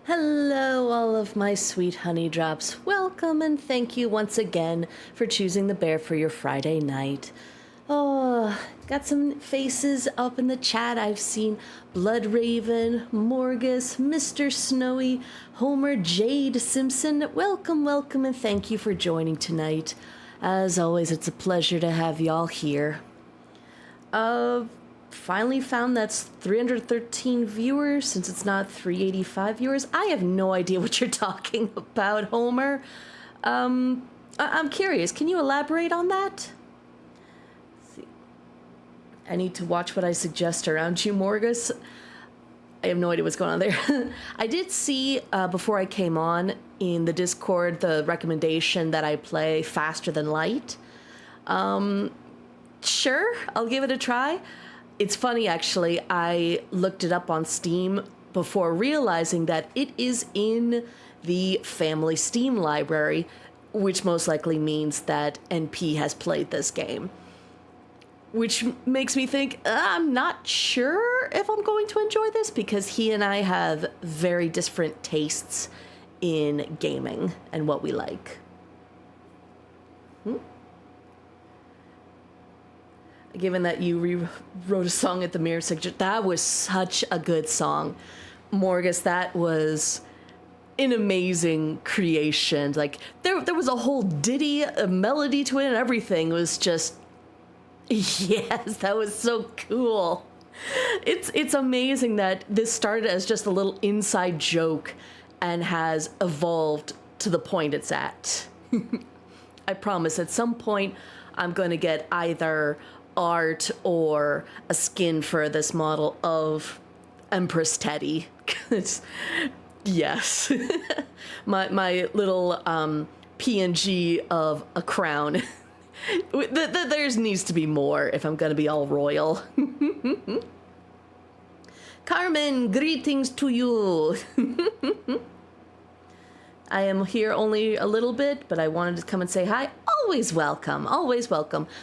Hello, all of my sweet honey drops. Welcome and thank you once again for choosing the bear for your Friday night. Oh, got some faces up in the chat. I've seen Blood Raven, Morgus, Mr. Snowy, Homer, Jade Simpson. Welcome, welcome, and thank you for joining tonight. As always, it's a pleasure to have y'all here. Finally found that's 313 viewers since it's not 385 viewers. I have no idea what you're talking about, Homer. I'm curious. Can you elaborate on that? Let's see. I need to watch what I suggest around you, Morgus. I have no idea what's going on there. I did see before I came on in the Discord the recommendation that I play Faster Than Light. Sure, I'll give it a try. It's funny, actually, I looked it up on Steam before realizing that it is in the family Steam library, which most likely means that NP has played this game. Which makes me think, I'm not sure if I'm going to enjoy this, because he and I have very different tastes in gaming and what we like. Given that you rewrote a song at the Mirror Signature, that was such a good song. Morgus, that was an amazing creation. Like, there was a whole ditty, a melody to it, and everything was just, yes, that was so cool. It's amazing that this started as just a little inside joke and has evolved to the point it's at. I promise at some point I'm going to get either art or a skin for this model of Empress Teddy. Yes. my little PNG of a crown. There needs to be more if I'm going to be all royal. Carmen, greetings to you. I am here only a little bit, but I wanted to come and say hi. Always welcome,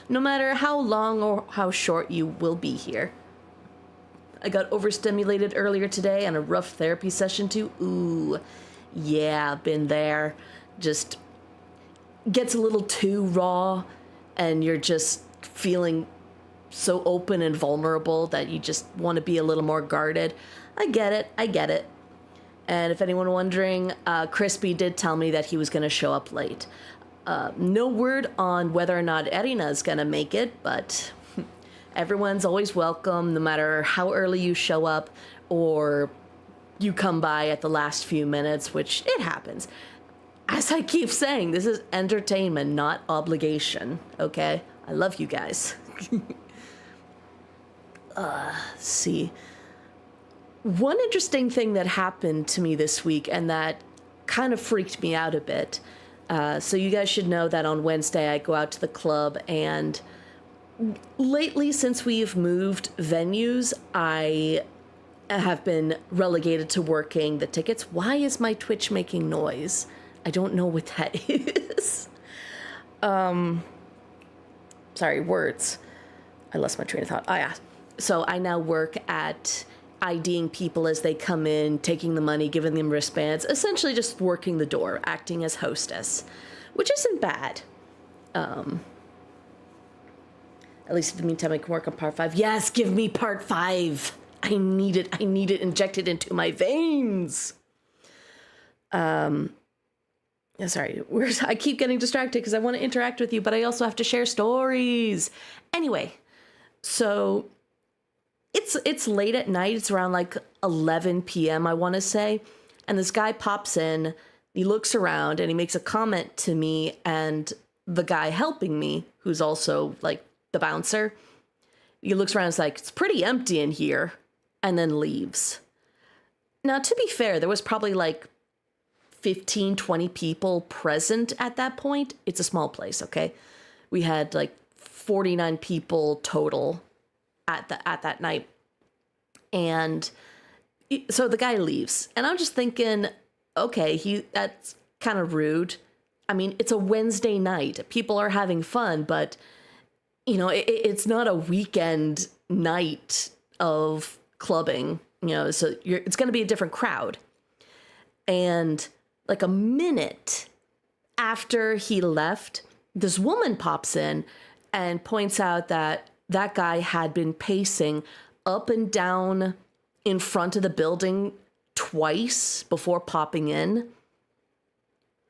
no matter how long or how short you will be here. I got overstimulated earlier today and a rough therapy session too. Ooh, yeah, been there. Just gets a little too raw and you're just feeling so open and vulnerable that you just want to be a little more guarded. I get it. And if anyone wondering, Crispy did tell me that he was going to show up late. No word on whether or not Erina's going to make it, but everyone's always welcome, no matter how early you show up or you come by at the last few minutes, which it happens. As I keep saying, this is entertainment, not obligation, okay? I love you guys. See. One interesting thing that happened to me this week, and that kind of freaked me out a bit. So you guys should know that on Wednesday I go out to the club, and lately, since we've moved venues, I have been relegated to working the tickets. Why is my Twitch making noise? I don't know what that is. Sorry, words. I lost my train of thought. Oh, yeah. So I now work at IDing people as they come in, taking the money, giving them wristbands, essentially just working the door, acting as hostess, which isn't bad. At least in the meantime, I can work on part 5. Yes, give me part 5. I need it injected into my veins. Sorry, I keep getting distracted because I want to interact with you, but I also have to share stories. Anyway, so it's late at night. It's around like 11 p.m., I want to say. And this guy pops in, he looks around, and he makes a comment to me and the guy helping me, who's also like the bouncer. He looks around and is like, it's pretty empty in here, and then leaves. Now, to be fair, there was probably like 15, 20 people present at that point. It's a small place, okay? We had like 49 people total at that night. And so the guy leaves, and I'm just thinking, okay, that's kind of rude. I mean, it's a Wednesday night. People are having fun, but you know, it's not a weekend night of clubbing, you know, so it's going to be a different crowd. And like a minute after he left, this woman pops in and points out that that guy had been pacing up and down in front of the building twice before popping in.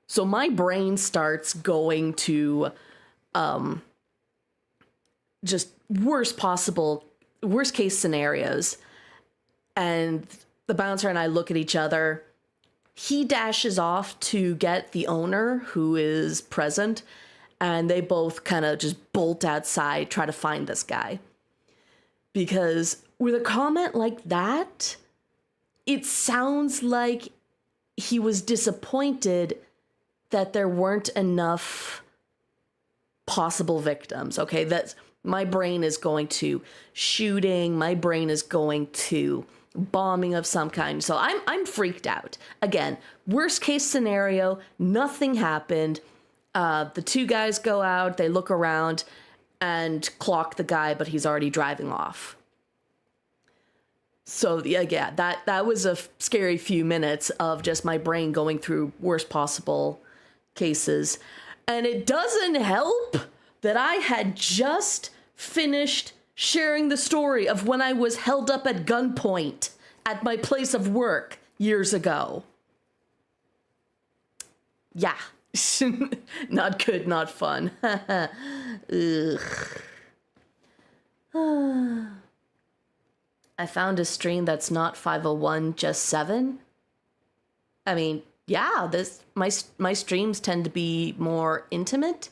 So my brain starts going to just worst case scenarios. And the bouncer and I look at each other. He dashes off to get the owner who is present, and they both kind of just bolt outside, try to find this guy. Because with a comment like that, it sounds like he was disappointed that there weren't enough possible victims. Okay, that's my brain is going to shooting, my brain is going to bombing of some kind. So I'm freaked out. Again, worst case scenario, nothing happened. The two guys go out, they look around and clock the guy, but he's already driving off. So yeah, that was a scary few minutes of just my brain going through worst possible cases. And it doesn't help that I had just finished sharing the story of when I was held up at gunpoint at my place of work years ago. Yeah. Not good, not fun. Ugh. I found a stream that's not 501, just 7. I mean, yeah, my streams tend to be more intimate.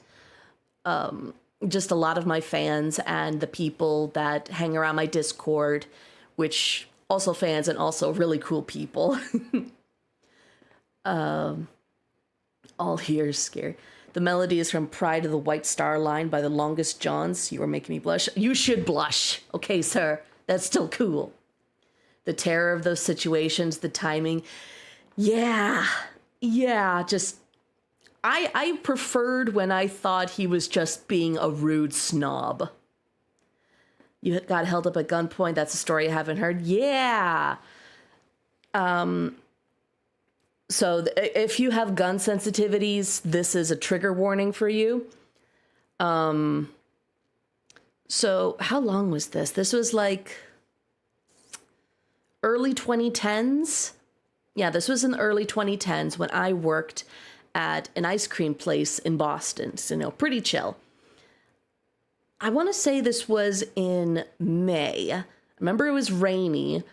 Just a lot of my fans and the people that hang around my Discord, which also fans and also really cool people. All here is scary. The melody is from Pride of the White Star Line by the Longest Johns. You are making me blush. You should blush. Okay, sir. That's still cool. The terror of those situations, the timing. Yeah, just... I preferred when I thought he was just being a rude snob. You got held up at gunpoint. That's a story I haven't heard. Yeah. So if you have gun sensitivities, this is a trigger warning for you. So how long was this? This was like early 2010s. Yeah, this was in the early 2010s when I worked at an ice cream place in Boston. So, pretty chill. I want to say this was in May. I remember it was rainy.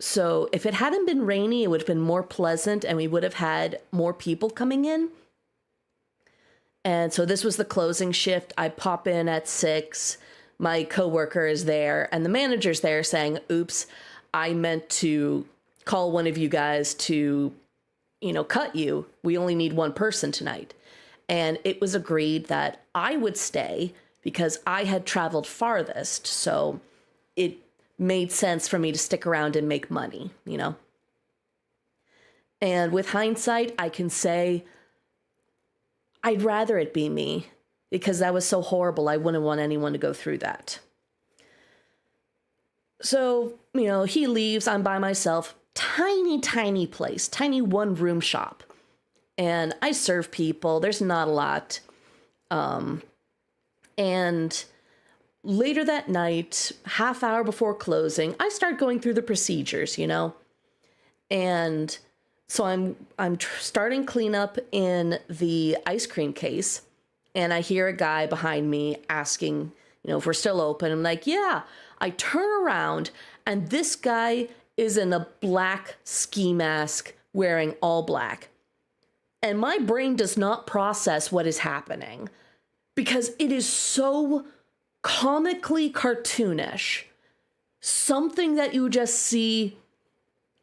So if it hadn't been rainy, it would have been more pleasant and we would have had more people coming in. And so this was the closing shift. I pop in at 6. My coworker is there and the manager's there saying, oops, I meant to call one of you guys to cut you. We only need one person tonight. And it was agreed that I would stay because I had traveled farthest. So it made sense for me to stick around and make money, And with hindsight, I can say I'd rather it be me because that was so horrible. I wouldn't want anyone to go through that. So, he leaves. I'm by myself. Tiny place, tiny one-room shop. And I serve people. There's not a lot. And later that night, half hour before closing, I start going through the procedures, And so I'm starting cleanup in the ice cream case. And I hear a guy behind me asking, if we're still open. I'm like, yeah. I turn around and this guy is in a black ski mask wearing all black. And my brain does not process what is happening because it is so comically cartoonish. Something that you just see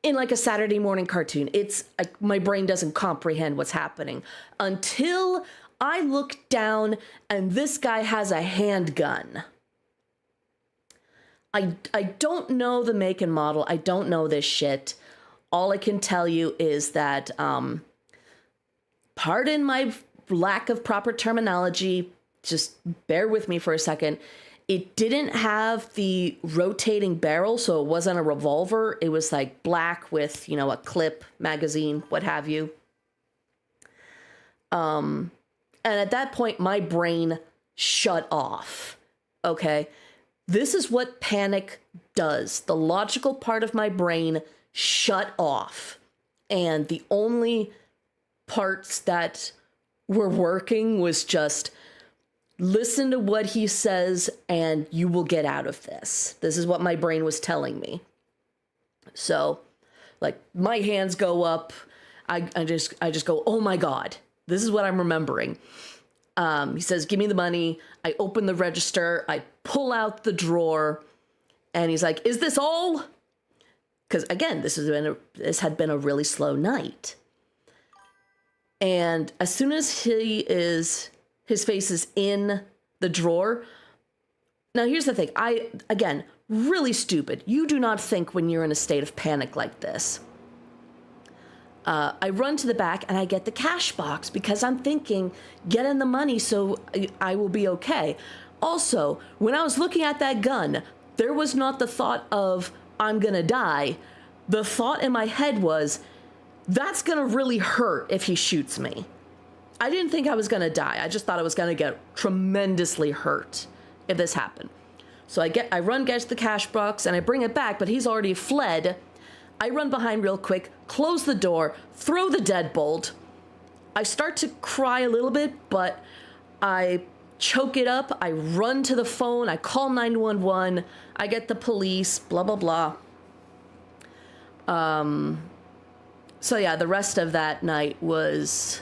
in like a Saturday morning cartoon. It's like my brain doesn't comprehend what's happening until I look down and this guy has a handgun. I don't know the make and model. I don't know this shit. All I can tell you is that, pardon my lack of proper terminology, just bear with me for a second. It didn't have the rotating barrel, so it wasn't a revolver. It was like black with, a clip, magazine, what have you. And at that point, my brain shut off. Okay? This is what panic does. The logical part of my brain shut off. And the only parts that were working was just listen to what he says and you will get out of this. This is what my brain was telling me. So, like, my hands go up. I just go, oh my God, this is what I'm remembering. He says, give me the money. I open the register. I pull out the drawer. And he's like, is this all? Because, again, this had been a really slow night. And as soon as his face is in the drawer. Now, here's the thing. Again, really stupid. You do not think when you're in a state of panic like this. I run to the back and I get the cash box because I'm thinking, get in the money so I will be okay. Also, when I was looking at that gun, there was not the thought of, I'm gonna die. The thought in my head was, that's gonna really hurt if he shoots me. I didn't think I was gonna die. I just thought I was gonna get tremendously hurt if this happened. So I run, get the cash box, and I bring it back, but he's already fled. I run behind real quick, close the door, throw the deadbolt. I start to cry a little bit, but I choke it up. I run to the phone. I call 911. I get the police, blah, blah, blah. So yeah, the rest of that night was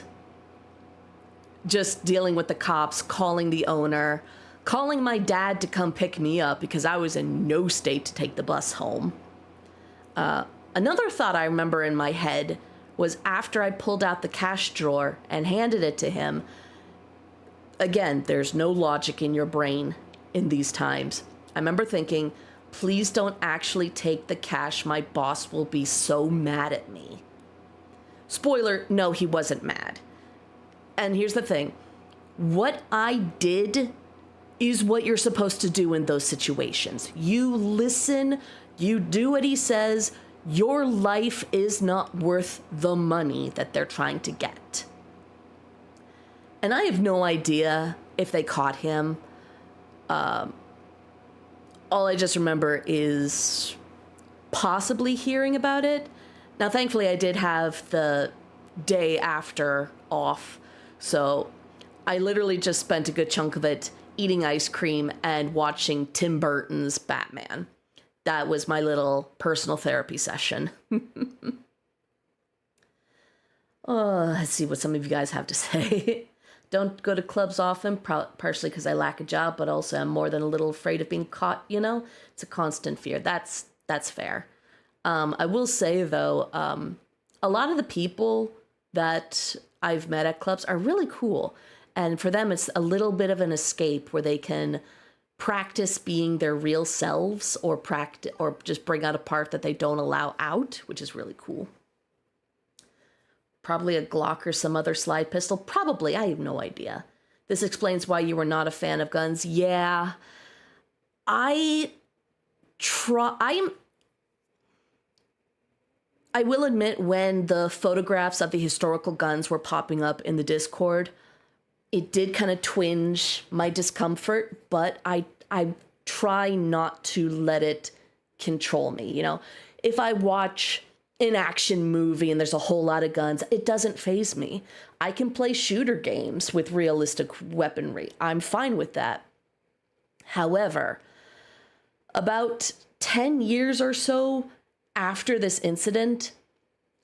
just dealing with the cops, calling the owner, calling my dad to come pick me up because I was in no state to take the bus home. Another thought I remember in my head was after I pulled out the cash drawer and handed it to him. Again, there's no logic in your brain in these times. I remember thinking, please don't actually take the cash. My boss will be so mad at me. Spoiler, no, he wasn't mad. And here's the thing. What I did is what you're supposed to do in those situations. You listen, you do what he says. Your life is not worth the money that they're trying to get. And I have no idea if they caught him. All I just remember is possibly hearing about it. Now, thankfully, I did have the day after off. So I literally just spent a good chunk of it eating ice cream and watching Tim Burton's Batman. That was my little personal therapy session. Let's see what some of you guys have to say. Don't go to clubs often, partially because I lack a job, but also I'm more than a little afraid of being caught, It's a constant fear. That's fair. I will say, though, a lot of the people that I've met at clubs are really cool. And for them, it's a little bit of an escape where they can practice being their real selves or just bring out a part that they don't allow out, which is really cool. Probably a Glock or some other slide pistol. Probably. I have no idea. This explains why you were not a fan of guns. Yeah. I will admit, when the photographs of the historical guns were popping up in the Discord, it did kind of twinge my discomfort, but I try not to let it control me. If I watch an action movie and there's a whole lot of guns, it doesn't faze me. I can play shooter games with realistic weaponry. I'm fine with that. However, about 10 years or so after this incident,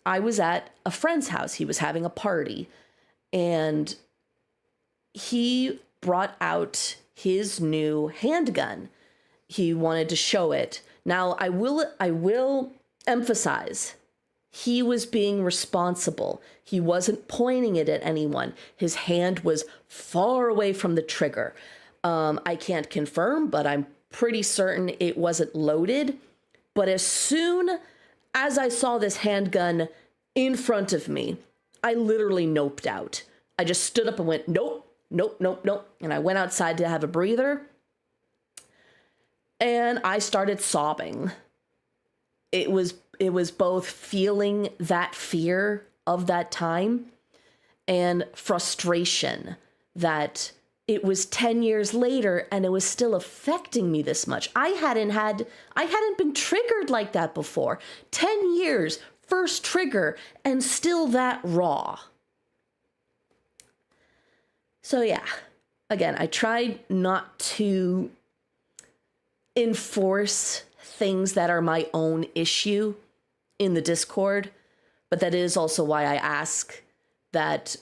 I was at a friend's house. He was having a party, and he brought out his new handgun. He wanted to show it. Now, I will emphasize, he was being responsible. He wasn't pointing it at anyone. His hand was far away from the trigger. I can't confirm, but I'm pretty certain it wasn't loaded. But as soon as I saw this handgun in front of me, I literally noped out. I just stood up and went, nope, nope, nope, nope. And I went outside to have a breather. And I started sobbing. It was both feeling that fear of that time and frustration that it was 10 years later and it was still affecting me this much. I hadn't been triggered like that before. 10 years, first trigger, and still that raw. So yeah, again, I tried not to enforce things that are my own issue in the Discord, but that is also why I ask that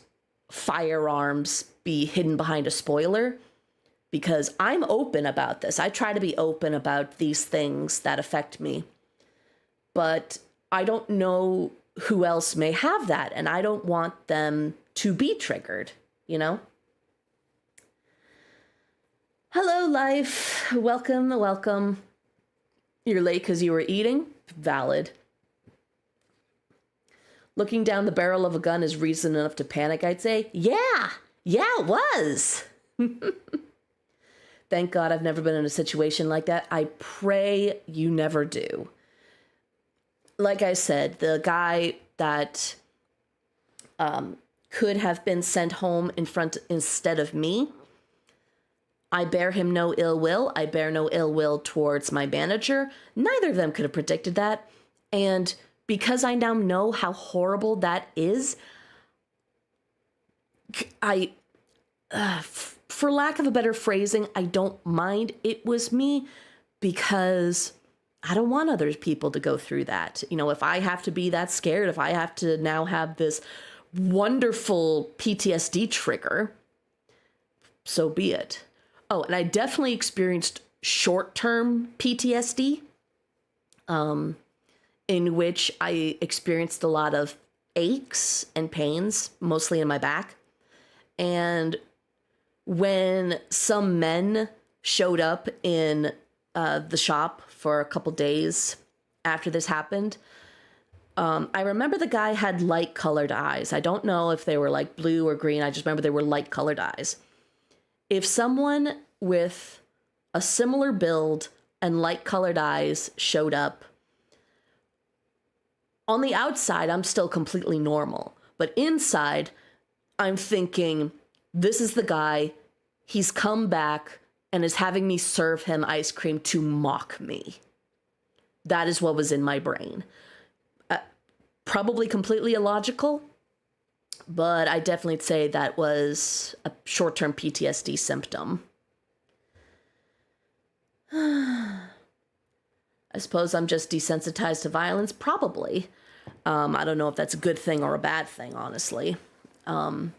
firearms be hidden behind a spoiler, because I'm open about this. I try to be open about these things that affect me, but I don't know who else may have that, and I don't want them to be triggered, you know? Hello, life. Welcome, welcome. You're late because you were eating? Valid. Looking down the barrel of a gun is reason enough to panic, I'd say. Yeah, it was. Thank God I've never been in a situation like that. I pray you never do. Like I said, the guy that could have been sent home instead of me, I bear him no ill will. I bear no ill will towards my manager. Neither of them could have predicted that. And because I now know how horrible that is, for lack of a better phrasing, I don't mind it was me, because I don't want other people to go through that. You know, if I have to be that scared, if I have to now have this wonderful PTSD trigger, so be it. Oh, and I definitely experienced short-term PTSD, in which I experienced a lot of aches and pains, mostly in my back. And when some men showed up in the shop for a couple days after this happened, I remember the guy had light-colored eyes. I don't know if they were like blue or green. I just remember they were light-colored eyes. If someone with a similar build and light-colored eyes showed up, on the outside, I'm still completely normal. But inside, I'm thinking, this is the guy, he's come back and is having me serve him ice cream to mock me. That is what was in my brain. Probably completely illogical, but I definitely say that was a short-term PTSD symptom. I suppose I'm just desensitized to violence. Probably. I don't know if that's a good thing or a bad thing, honestly. I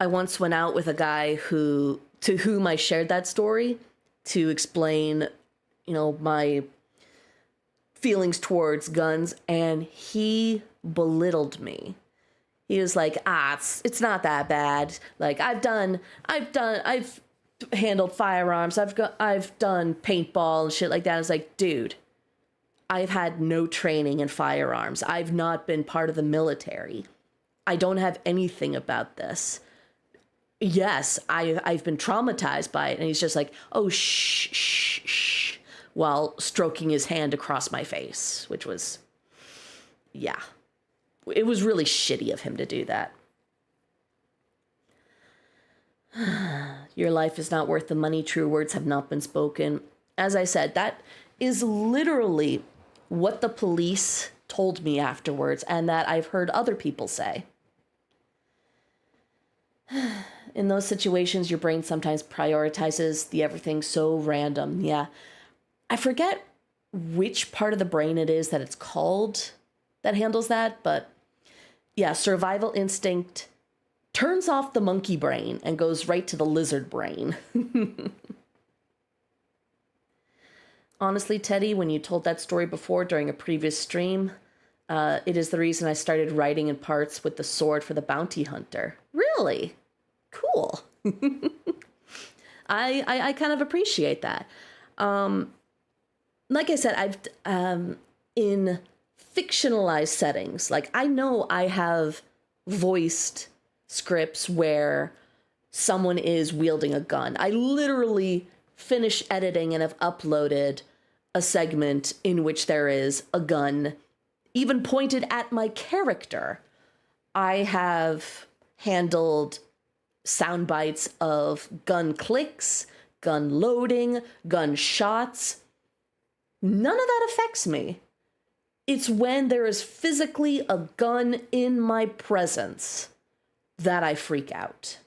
once went out with a guy to whom I shared that story to explain, you know, my feelings towards guns, and he belittled me. He was like, it's not that bad. Like, I've handled firearms. I've done paintball and shit like that. I was like, dude, I've had no training in firearms. I've not been part of the military. I don't have anything about this. Yes, I've been traumatized by it. And he's just like, oh, shh, while stroking his hand across my face, which was, yeah. It was really shitty of him to do that. Your life is not worth the money. True words have not been spoken. As I said, that is literally what the police told me afterwards, and that I've heard other people say. In those situations, your brain sometimes prioritizes the everything so random. Yeah. I forget which part of the brain it is that it's called that handles that, but yeah, survival instinct turns off the monkey brain and goes right to the lizard brain. Honestly, Teddy, when you told that story before during a previous stream, it is the reason I started writing in parts with the sword for the bounty hunter. Really? Cool. I kind of appreciate that. Like I said, I've in fictionalized settings, like I know I have voiced scripts where someone is wielding a gun. I literally finished editing and have uploaded a segment in which there is a gun even pointed at my character. I have handled sound bites of gun clicks, gun loading, gun shots. None of that affects me. It's when there is physically a gun in my presence that I freak out.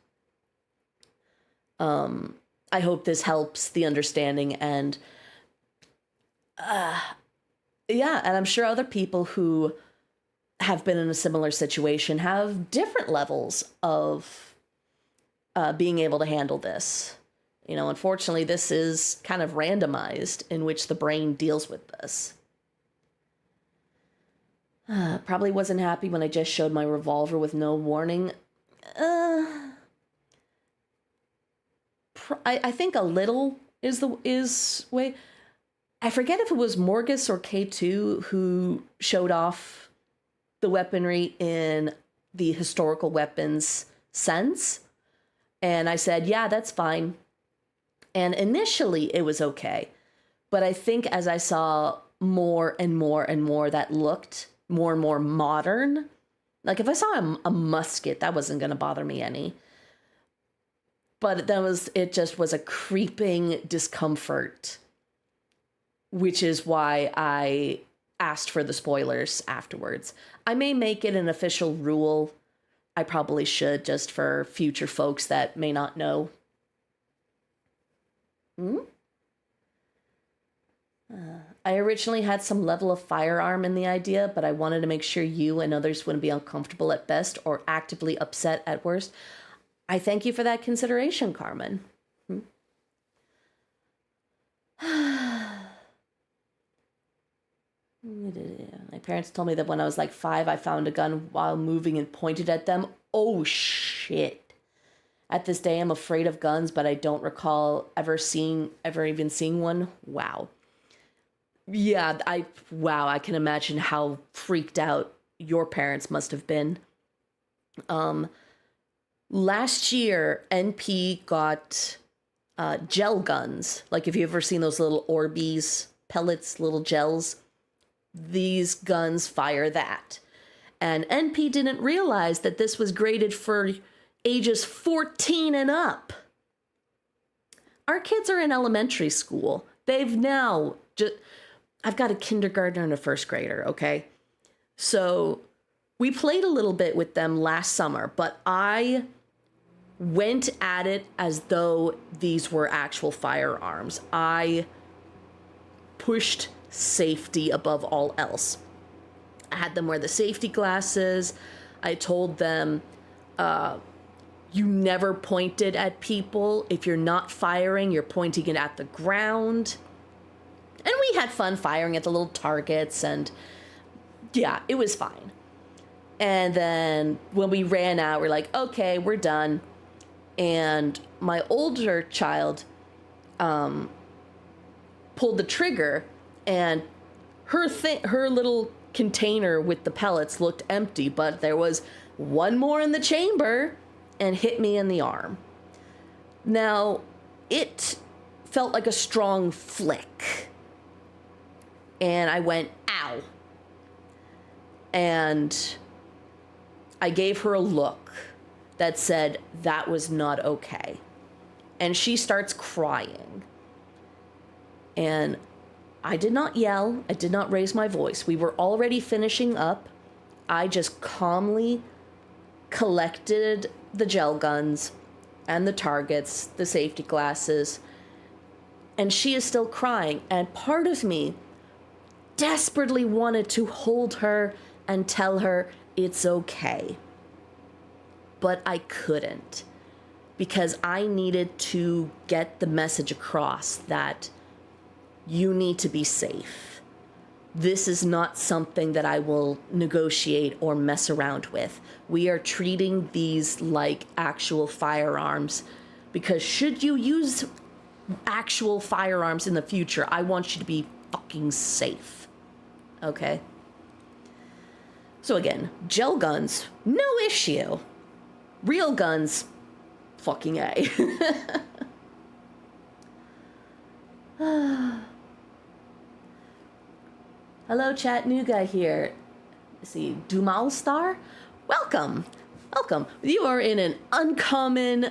I hope this helps the understanding, and yeah, and I'm sure other people who have been in a similar situation have different levels of being able to handle this. You know, unfortunately, this is kind of randomized in which the brain deals with this. Probably wasn't happy when I just showed my revolver with no warning. I think a little is way. I forget if it was Morgus or K2 who showed off the weaponry in the historical weapons sense. And I said, yeah, that's fine. And initially it was okay. But I think as I saw more and more and more that looked more and more modern, like if I saw a musket, that wasn't going to bother me any. But it just was a creeping discomfort, which is why I asked for the spoilers afterwards. I may make it an official rule. I probably should, just for future folks that may not know. I originally had some level of firearm in the idea, but I wanted to make sure you and others wouldn't be uncomfortable at best or actively upset at worst. I thank you for that consideration, Carmen. My parents told me that when I was like 5, I found a gun while moving and pointed at them. Oh, shit. At this day, I'm afraid of guns, but I don't recall ever even seeing one. Wow. Yeah, I can imagine how freaked out your parents must have been. Last year, NP got gel guns. Like, if you've ever seen those little Orbeez pellets, little gels, these guns fire that. And NP didn't realize that this was graded for ages 14 and up. Our kids are in elementary school. They've now I've got a kindergartner and a first grader, okay? So we played a little bit with them last summer, but I went at it as though these were actual firearms. I pushed safety above all else. I had them wear the safety glasses. I told them, you never pointed at people. If you're not firing, you're pointing it at the ground. And we had fun firing at the little targets, and yeah, it was fine. And then when we ran out, we're like, okay, we're done. And my older child pulled the trigger, and her little container with the pellets looked empty, but there was one more in the chamber and hit me in the arm. Now, it felt like a strong flick. And I went, ow. And I gave her a look that said that was not okay. And she starts crying. And I did not yell. I did not raise my voice. We were already finishing up. I just calmly collected the gel guns and the targets, the safety glasses. And she is still crying. And part of me desperately wanted to hold her and tell her it's okay. But I couldn't, because I needed to get the message across that you need to be safe. This is not something that I will negotiate or mess around with. We are treating these like actual firearms, because should you use actual firearms in the future, I want you to be fucking safe. Okay? So again, gel guns, no issue. Real guns, fucking A. Hello, Chattanooga here. Let's see, Dumal Star? Welcome. Welcome. You are in an uncommon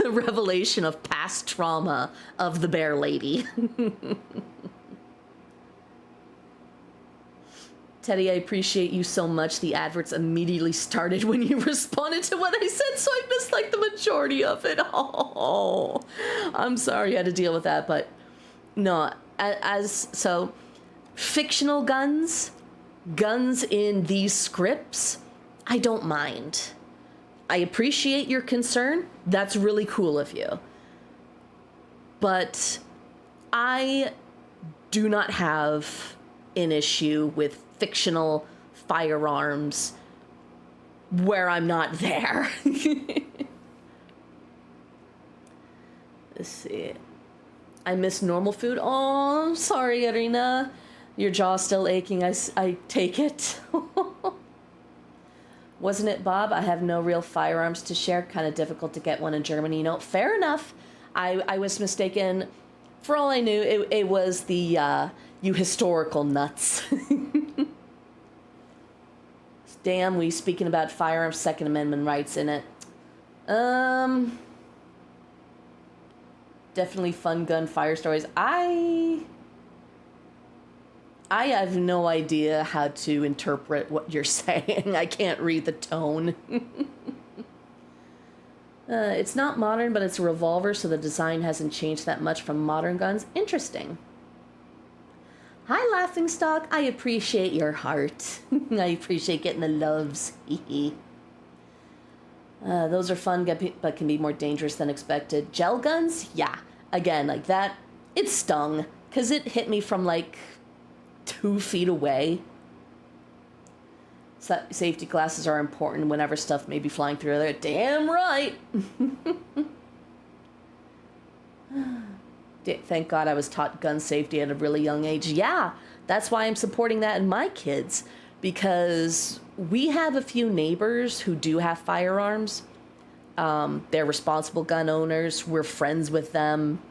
revelation of past trauma of the bear lady. Teddy, I appreciate you so much. The adverts immediately started when you responded to what I said, so I missed like the majority of it. Oh, I'm sorry you had to deal with that, but no, so fictional guns in these scripts, I don't mind. I appreciate your concern. That's really cool of you. But I do not have an issue with fictional firearms where I'm not there. Let's see. I miss normal food. Oh, I'm sorry, Irina. Your jaw's still aching. I take it. Wasn't it, Bob? I have no real firearms to share. Kind of difficult to get one in Germany. You know, fair enough. I was mistaken. For all I knew, it was the, you historical nuts. Damn, we speaking about firearms, Second Amendment rights in it. Definitely fun gun fire stories. I have no idea how to interpret what you're saying. I can't read the tone. It's not modern, but it's a revolver, so the design hasn't changed that much from modern guns. Interesting. Hi, Laughingstock. I appreciate your heart. I appreciate getting the loves. Those are fun, but can be more dangerous than expected. Gel guns? Yeah. Again, like that, it stung, because it hit me from like 2 feet away. Safety glasses are important whenever stuff may be flying through there. Damn right. Thank God I was taught gun safety at a really young age. Yeah, that's why I'm supporting that in my kids, because we have a few neighbors who do have firearms. They're responsible gun owners. We're friends with them.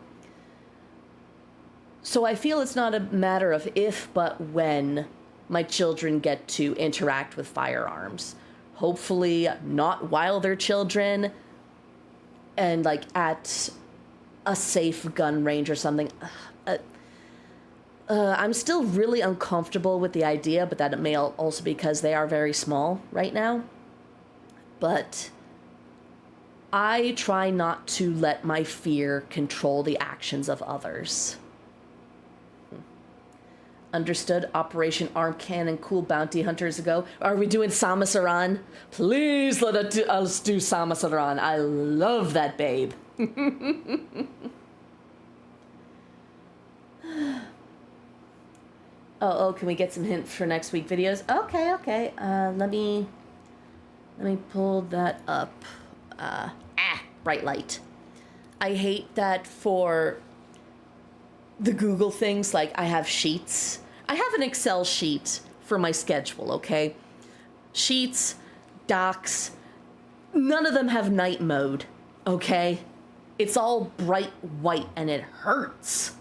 So I feel it's not a matter of if, but when my children get to interact with firearms. Hopefully not while they're children and like at a safe gun range or something. I'm still really uncomfortable with the idea, but that it may also because they are very small right now. But I try not to let my fear control the actions of others. Understood. Operation Arm Cannon, cool bounty hunters ago. Are we doing Samus Aran? Please let us do Samus Aran. I love that babe. Oh, can we get some hints for next week videos? Okay. Let me pull that up. Bright light. I hate that for the Google things, like I have sheets. I have an Excel sheet for my schedule, okay? Sheets, docs, none of them have night mode, okay? It's all bright white and it hurts.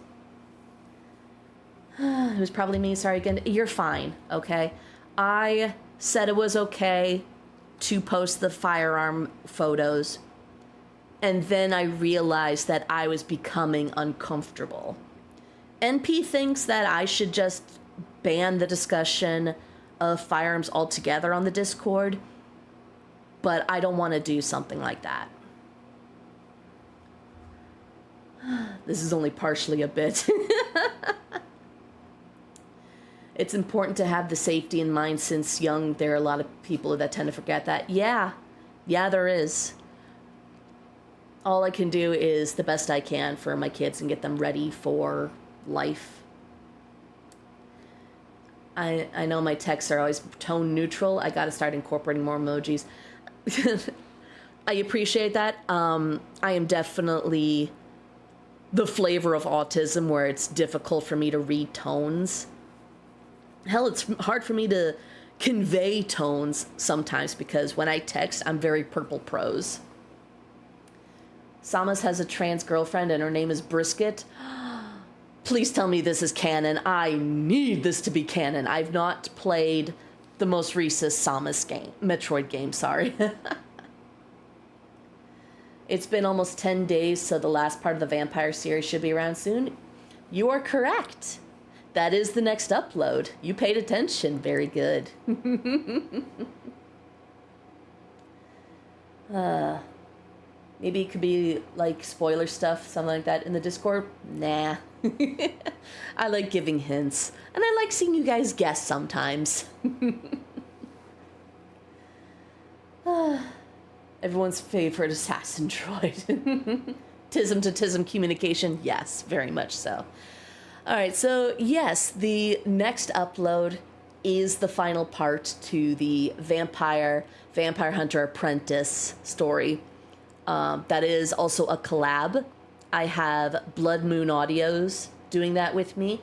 It was probably me, sorry again. You're fine, okay? I said it was okay to post the firearm photos, and then I realized that I was becoming uncomfortable. NP thinks that I should just ban the discussion of firearms altogether on the Discord, but I don't want to do something like that. This is only partially a bit. It's important to have the safety in mind since young. There are a lot of people that tend to forget that. Yeah, there is. All I can do is the best I can for my kids and get them ready for life. I know my texts are always tone neutral. I gotta start incorporating more emojis. I appreciate that. I am definitely the flavor of autism where it's difficult for me to read tones. Hell, it's hard for me to convey tones sometimes because when I text, I'm very purple prose. Samus has a trans girlfriend and her name is Brisket. Please tell me this is canon. I need this to be canon. I've not played the most recent Metroid game, sorry. It's been almost 10 days, so the last part of the Vampire series should be around soon. You are correct. That is the next upload. You paid attention. Very good. Maybe it could be like spoiler stuff, something like that in the Discord. Nah. I like giving hints. And I like seeing you guys guess sometimes. Everyone's favorite assassin droid. Tism to Tism communication. Yes, very much so. Alright, so yes, the next upload is the final part to the Vampire Hunter Apprentice story. That is also a collab. I have Blood Moon Audios doing that with me.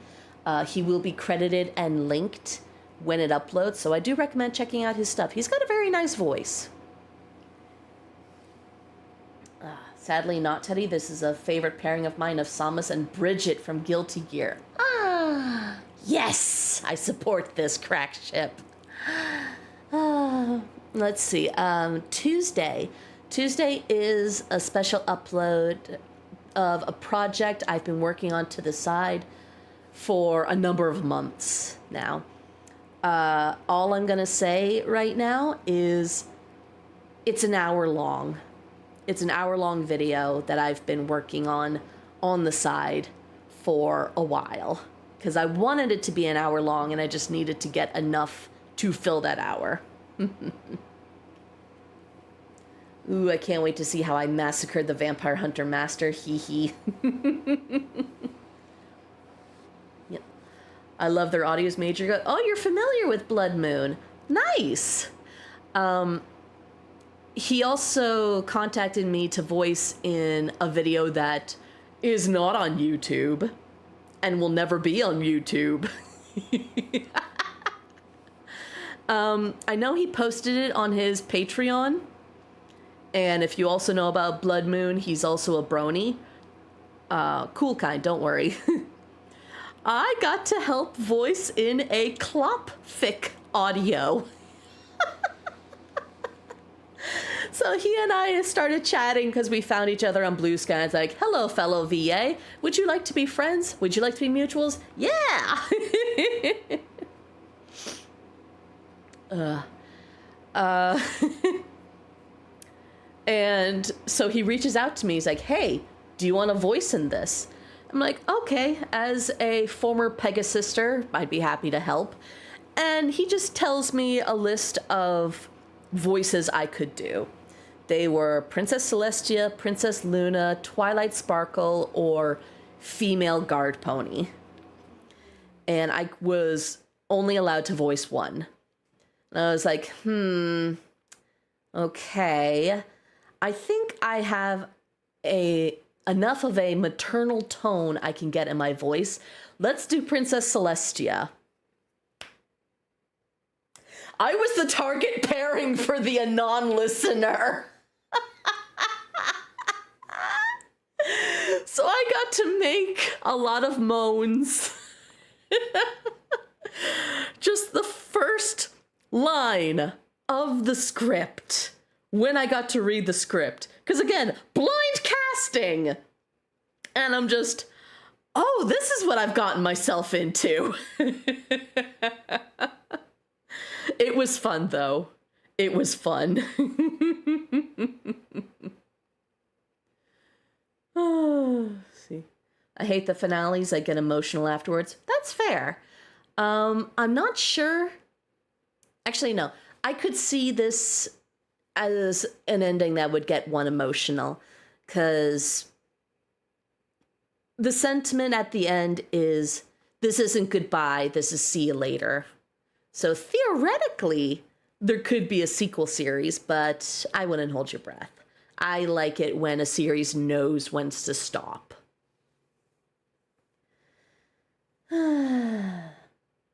He will be credited and linked when it uploads, so I do recommend checking out his stuff. He's got a very nice voice. Sadly not, Teddy. This is a favorite pairing of mine of Samus and Bridget from Guilty Gear. Ah, yes! I support this crack ship. Let's see. Tuesday. Tuesday is a special upload of a project I've been working on to the side for a number of months now. All I'm going to say right now is it's an hour long. It's an hour-long video that I've been working on the side for a while. Because I wanted it to be an hour long, and I just needed to get enough to fill that hour. Ooh, I can't wait to see how I massacred the Vampire Hunter Master. Hee hee. Yep. I love their audios major. Oh, you're familiar with Blood Moon. Nice. He also contacted me to voice in a video that is not on YouTube and will never be on YouTube. I know he posted it on his Patreon. And if you also know about Blood Moon, he's also a brony. Cool kind, don't worry. I got to help voice in a Klopfic audio. So he and I started chatting because we found each other on Blue Sky. It's like, hello, fellow VA. Would you like to be friends? Would you like to be mutuals? Yeah! And so he reaches out to me. He's like, hey, do you want a voice in this? I'm like, okay, as a former Pegasister, I'd be happy to help. And he just tells me a list of voices I could do. They were Princess Celestia, Princess Luna, Twilight Sparkle, or female guard pony. And I was only allowed to voice one. And I was like, okay. I think I have enough of a maternal tone I can get in my voice. Let's do Princess Celestia. I was the target pairing for the Anon listener. So I got to make a lot of moans. Just the first line of the script when I got to read the script. Because again, blind casting. And I'm just, oh, this is what I've gotten myself into. It was fun, though. It was fun. Oh, see. I hate the finales. I get emotional afterwards. That's fair. I'm not sure. Actually, no. I could see this as an ending that would get one emotional. Because the sentiment at the end is, this isn't goodbye, this is see you later. So theoretically, there could be a sequel series, but I wouldn't hold your breath. I like it when a series knows when to stop. The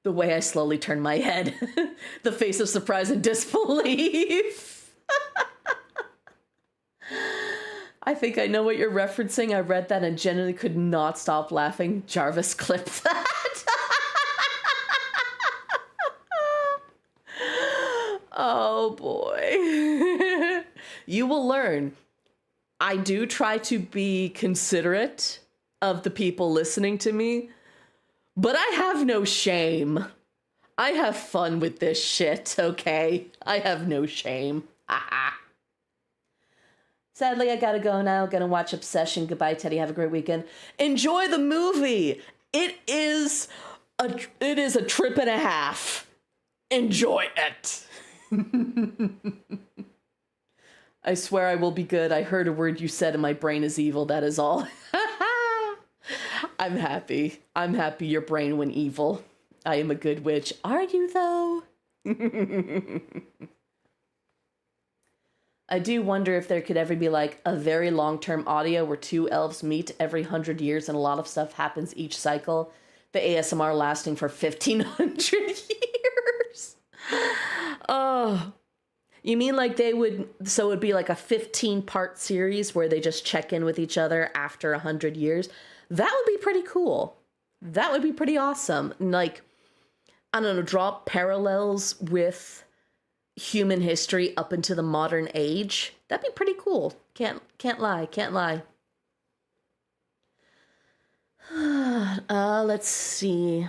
way I slowly turn my head. The face of surprise and disbelief. I think I know what you're referencing. I read that and genuinely could not stop laughing. Jarvis clipped that. Oh boy. You will learn. I do try to be considerate of the people listening to me, but I have no shame. I have fun with this shit, okay? I have no shame. Sadly, I gotta go now. Gonna watch Obsession. Goodbye, Teddy. Have a great weekend. Enjoy the movie. It is a trip and a half. Enjoy it. I swear I will be good. I heard a word you said and my brain is evil. That is all. I'm happy. I'm happy your brain went evil. I am a good witch. Are you, though? I do wonder if there could ever be like a very long-term audio where two elves meet every 100 years and a lot of stuff happens each cycle. The ASMR lasting for 1,500 years. Oh, you mean like they would, so it would be like a 15-part series where they just check in with each other after 100 years? That would be pretty cool. That would be pretty awesome. Like, I don't know, draw parallels with human history up into the modern age. That'd be pretty cool. Can't lie. Let's see.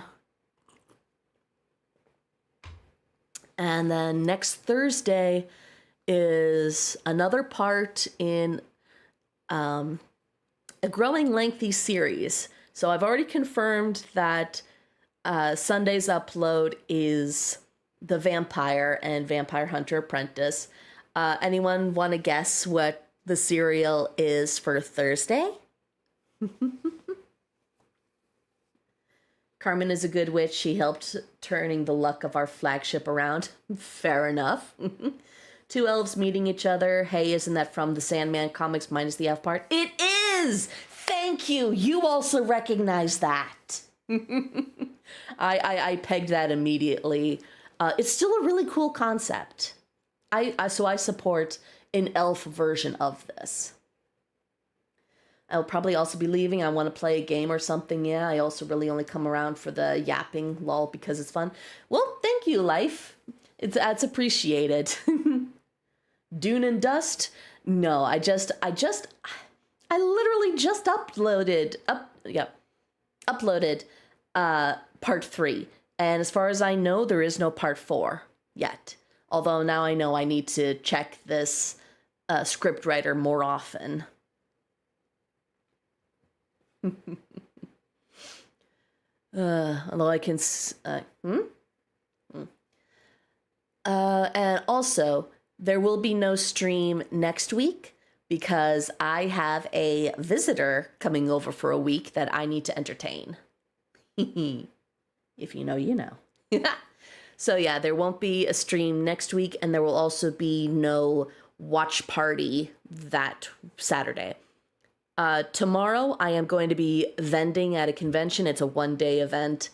And then next Thursday is another part in a growing lengthy series. So I've already confirmed that Sunday's upload is The Vampire and Vampire Hunter Apprentice. Anyone want to guess what the serial is for Thursday? Carmen is a good witch. She helped turning the luck of our flagship around. Fair enough. Two elves meeting each other. Hey, isn't that from the Sandman comics minus the elf part? It is! Thank you! You also recognize that. I pegged that immediately. It's still a really cool concept. So I support an elf version of this. I'll probably also be leaving. I want to play a game or something. Yeah, I also really only come around for the yapping lol because it's fun. Well, thank you, life. That's appreciated. Dune and Dust? No, I literally just uploaded part 3. And as far as I know, there is no part 4 yet. Although now I know I need to check this scriptwriter more often. Although I can... And also, there will be no stream next week because I have a visitor coming over for a week that I need to entertain. If you know, you know. So yeah, there won't be a stream next week, and there will also be no watch party that Saturday. Tomorrow, I am going to be vending at a convention. It's a one-day event.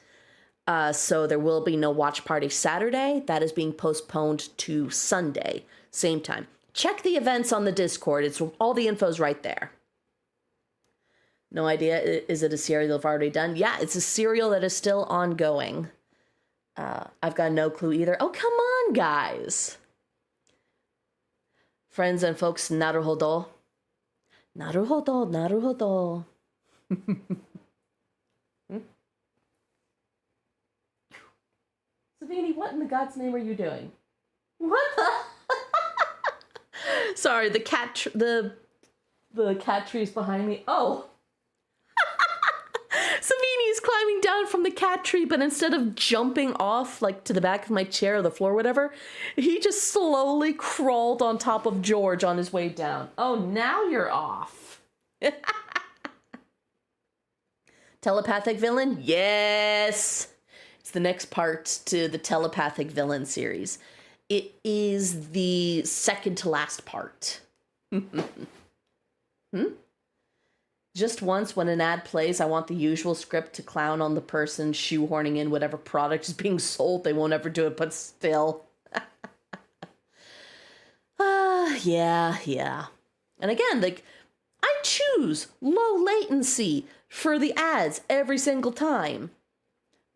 So there will be no watch party Saturday. That is being postponed to Sunday, same time. Check the events on the Discord. It's all the info's right there. No idea. Is it a serial I've already done? Yeah, it's a serial that is still ongoing. I've got no clue either. Oh, come on, guys. Friends and folks, naruhodo. Naruhodo, naruhodo. Savini, what in the God's name are you doing? What the? Sorry, the cat tree's behind me. Oh. Savini is climbing down from the cat tree, but instead of jumping off like to the back of my chair or the floor or whatever, he just slowly crawled on top of George on his way down. Oh, now you're off. Telepathic villain? Yes. It's the next part to the telepathic villain series. It is the second to last part. Just once when an ad plays, I want the usual script to clown on the person shoehorning in whatever product is being sold. They won't ever do it, but still. Yeah. And again, like, I choose low latency for the ads every single time.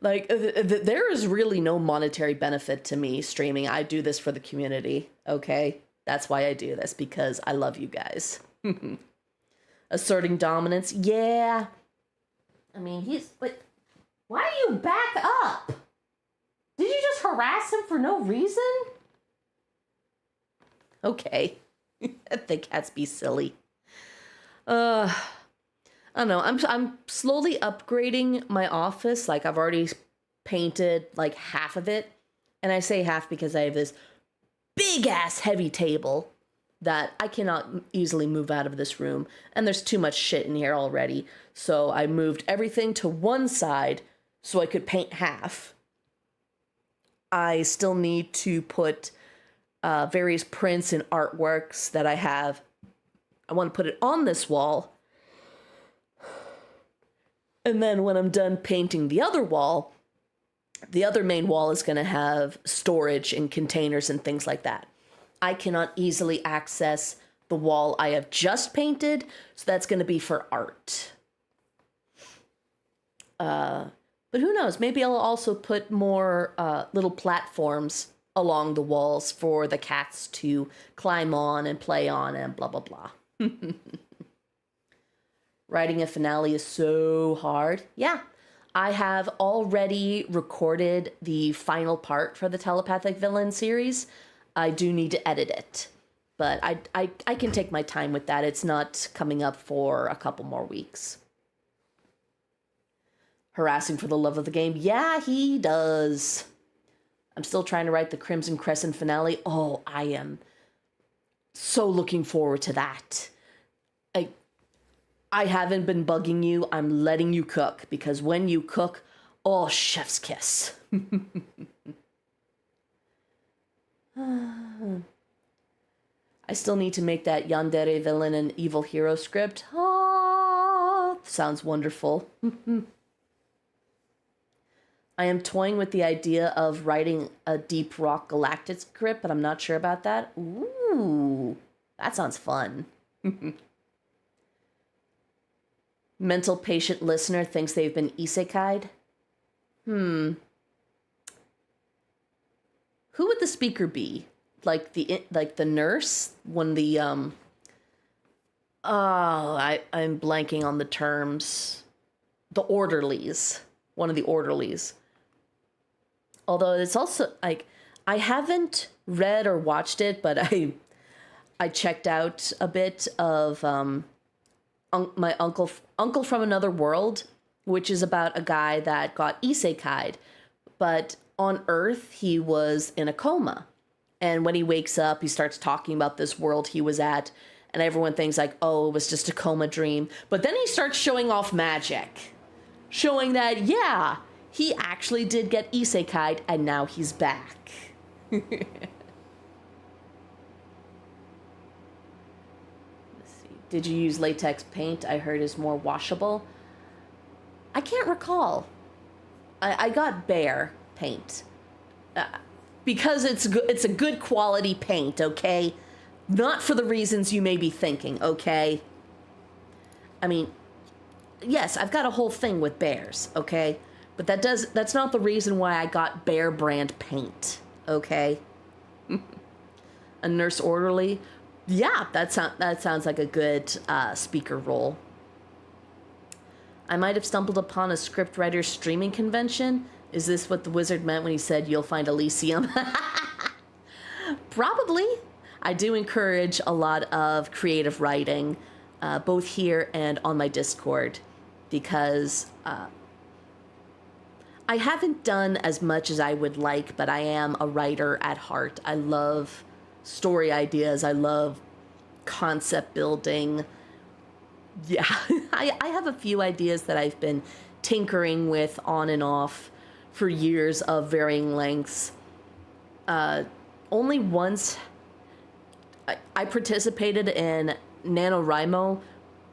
Like, there is really no monetary benefit to me streaming. I do this for the community, okay? That's why I do this, because I love you guys. Asserting dominance, yeah. I mean, but why do you back up? Did you just harass him for no reason? Okay. The cats be silly. I don't know. I'm slowly upgrading my office. Like, I've already painted like half of it. And I say half because I have this big ass heavy table that I cannot easily move out of this room. And there's too much shit in here already. So I moved everything to one side so I could paint half. I still need to put various prints and artworks that I have. I want to put it on this wall. And then when I'm done painting the other wall, the other main wall is going to have storage and containers and things like that. I cannot easily access the wall I have just painted, so that's going to be for art. But who knows? Maybe I'll also put more little platforms along the walls for the cats to climb on and play on and blah, blah, blah. Writing a finale is so hard. Yeah, I have already recorded the final part for the Telepathic Villain series. I do need to edit it, but I can take my time with that. It's not coming up for a couple more weeks. Harassing for the love of the game. Yeah, he does. I'm still trying to write the Crimson Crescent finale. Oh, I am so looking forward to that. I haven't been bugging you. I'm letting you cook, because when you cook, oh, chef's kiss. I still need to make that Yandere villain and evil hero script. Oh, sounds wonderful. I am toying with the idea of writing a Deep Rock Galactic script, but I'm not sure about that. Ooh, that sounds fun. Mental patient listener thinks they've been isekai'd. Who would the speaker be? Like the nurse? When the I'm blanking on the terms. The orderlies. One of the orderlies. Although it's also like, I haven't read or watched it, but I checked out a bit of my Uncle from Another World, which is about a guy that got isekai'd, but on Earth he was in a coma, and when he wakes up he starts talking about this world he was at, and everyone thinks like, oh, it was just a coma dream, but then he starts showing off magic, showing that, yeah, he actually did get isekai'd and now he's back. Did you use latex paint? I heard is more washable. I can't recall. I got Behr paint. Because it's a good quality paint, okay? Not for the reasons you may be thinking, okay? I mean, yes, I've got a whole thing with Behrs, okay? But that's not the reason why I got Behr brand paint, okay? A nurse orderly? Yeah, that sounds like a good speaker role. I might have stumbled upon a scriptwriter streaming convention. Is this what the wizard meant when he said you'll find Elysium? Probably. I do encourage a lot of creative writing, both here and on my Discord, because I haven't done as much as I would like, but I am a writer at heart. I love story ideas. I love concept building. Yeah, I have a few ideas that I've been tinkering with on and off for years of varying lengths. Only once I participated in NaNoWriMo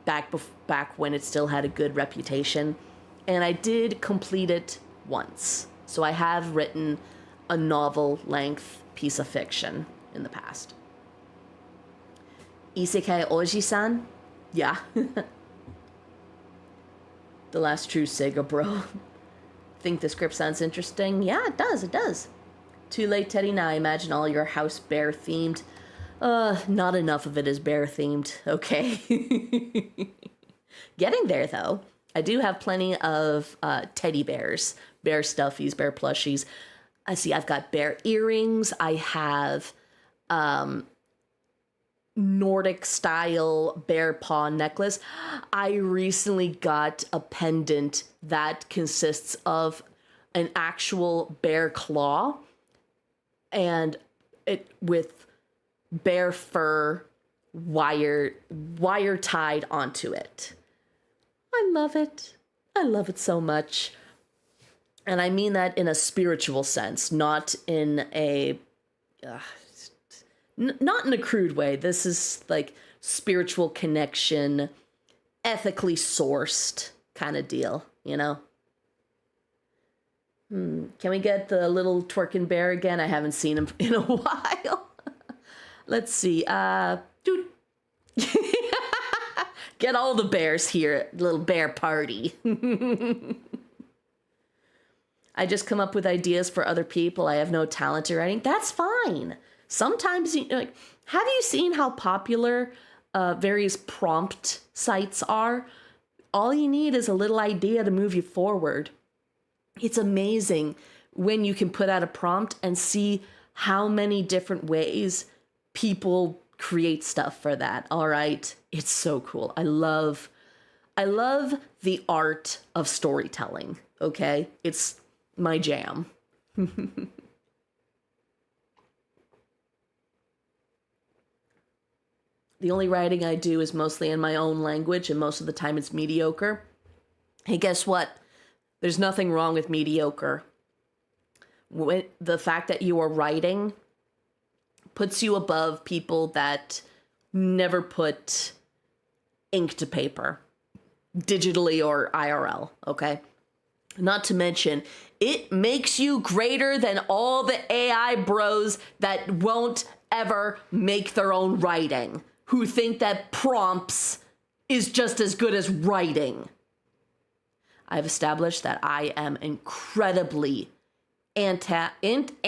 back when it still had a good reputation, and I did complete it once. So I have written a novel-length piece of fiction in the past. Isekai Oji-san? Yeah. The last true Sega bro. Think the script sounds interesting? Yeah, it does, it does. Too late, Teddy. Now I imagine all your house bear themed. Not enough of it is bear themed. Okay. Getting there though. I do have plenty of teddy bears, bear stuffies, bear plushies. I see I've got bear earrings. I have Nordic style bear paw necklace. I recently got a pendant that consists of an actual bear claw and it with bear fur wire tied onto it. I love it. I love it so much. And I mean that in a spiritual sense, not in a not in a crude way. This is like spiritual connection, ethically sourced kind of deal, you know? Can we get the little twerking bear again? I haven't seen him in a while. Let's see. Dude. Get all the bears here, little bear party. I just come up with ideas for other people. I have no talent in writing. That's fine. Sometimes, like, have you seen how popular various prompt sites are? All you need is a little idea to move you forward. It's amazing when you can put out a prompt and see how many different ways people create stuff for that. All right. It's so cool. I love the art of storytelling. Okay. It's my jam. The only writing I do is mostly in my own language, and most of the time it's mediocre. Hey, guess what? There's nothing wrong with mediocre. The fact that you are writing puts you above people that never put ink to paper, digitally or IRL, okay? Not to mention, it makes you greater than all the AI bros that won't ever make their own writing, who think that prompts is just as good as writing. I've established that I am incredibly anti-AI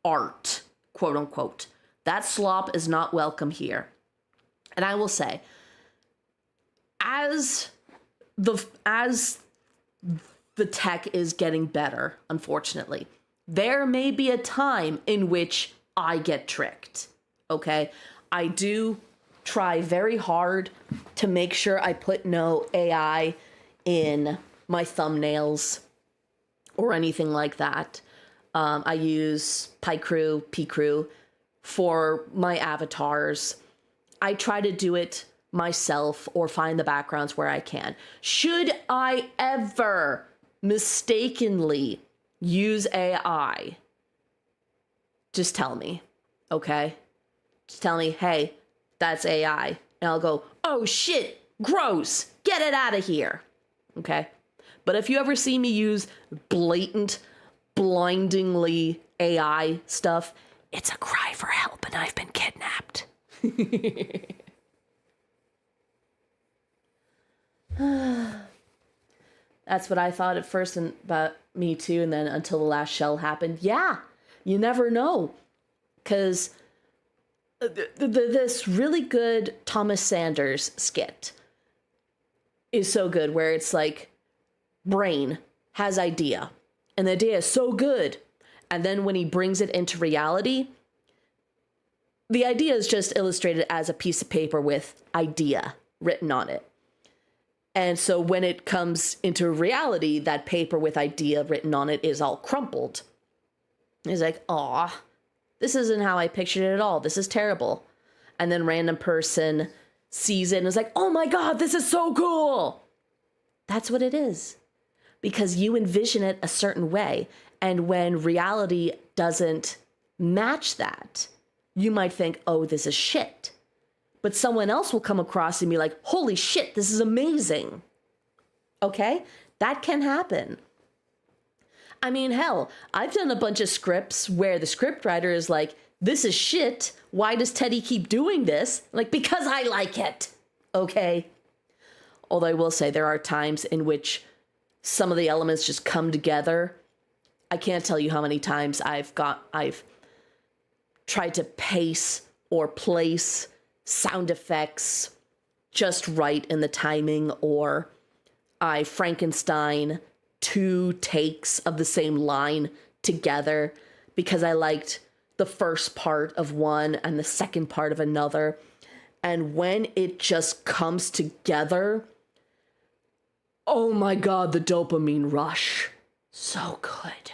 art, quote unquote. That slop is not welcome here. And I will say, as the tech is getting better, unfortunately, there may be a time in which I get tricked. Okay, I do try very hard to make sure I put no AI in my thumbnails or anything like that. I use Picrew for my avatars. I try to do it myself or find the backgrounds where I can. Should I ever mistakenly use AI, just tell me, okay? Just tell me, hey, that's AI. And I'll go, oh shit, gross, get it out of here. Okay? But if you ever see me use blatant, blindingly AI stuff, it's a cry for help and I've been kidnapped. That's what I thought at first about me too, and then until the last shell happened. Yeah, you never know. Because this really good Thomas Sanders skit is so good, where it's like, brain has idea, and the idea is so good, and then when he brings it into reality, the idea is just illustrated as a piece of paper with idea written on it. And so when it comes into reality, that paper with idea written on it is all crumpled. It's like, aw, this isn't how I pictured it at all. This is terrible. And then random person sees it and is like, oh my God, this is so cool. That's what it is. Because you envision it a certain way. And when reality doesn't match that, you might think, oh, this is shit. But someone else will come across and be like, holy shit, this is amazing. Okay? That can happen. I mean, hell, I've done a bunch of scripts where the scriptwriter is like, this is shit. Why does Teddy keep doing this? Like, because I like it. Okay. Although I will say there are times in which some of the elements just come together. I can't tell you how many times I've tried to pace or place sound effects just right in the timing, or I Frankenstein 2 takes of the same line together because I liked the first part of one and the second part of another. And when it just comes together, oh my God, the dopamine rush. So good.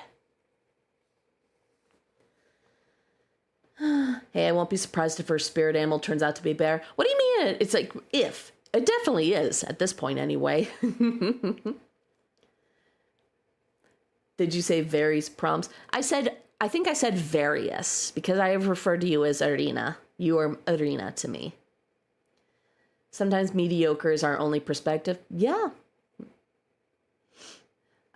Hey, I won't be surprised if her spirit animal turns out to be a bear. What do you mean? It's like, if. It definitely is, at this point anyway. Did you say varies prompts? I think I said various, because I have referred to you as Arena. You are Arena to me. Sometimes mediocre is our only perspective. Yeah.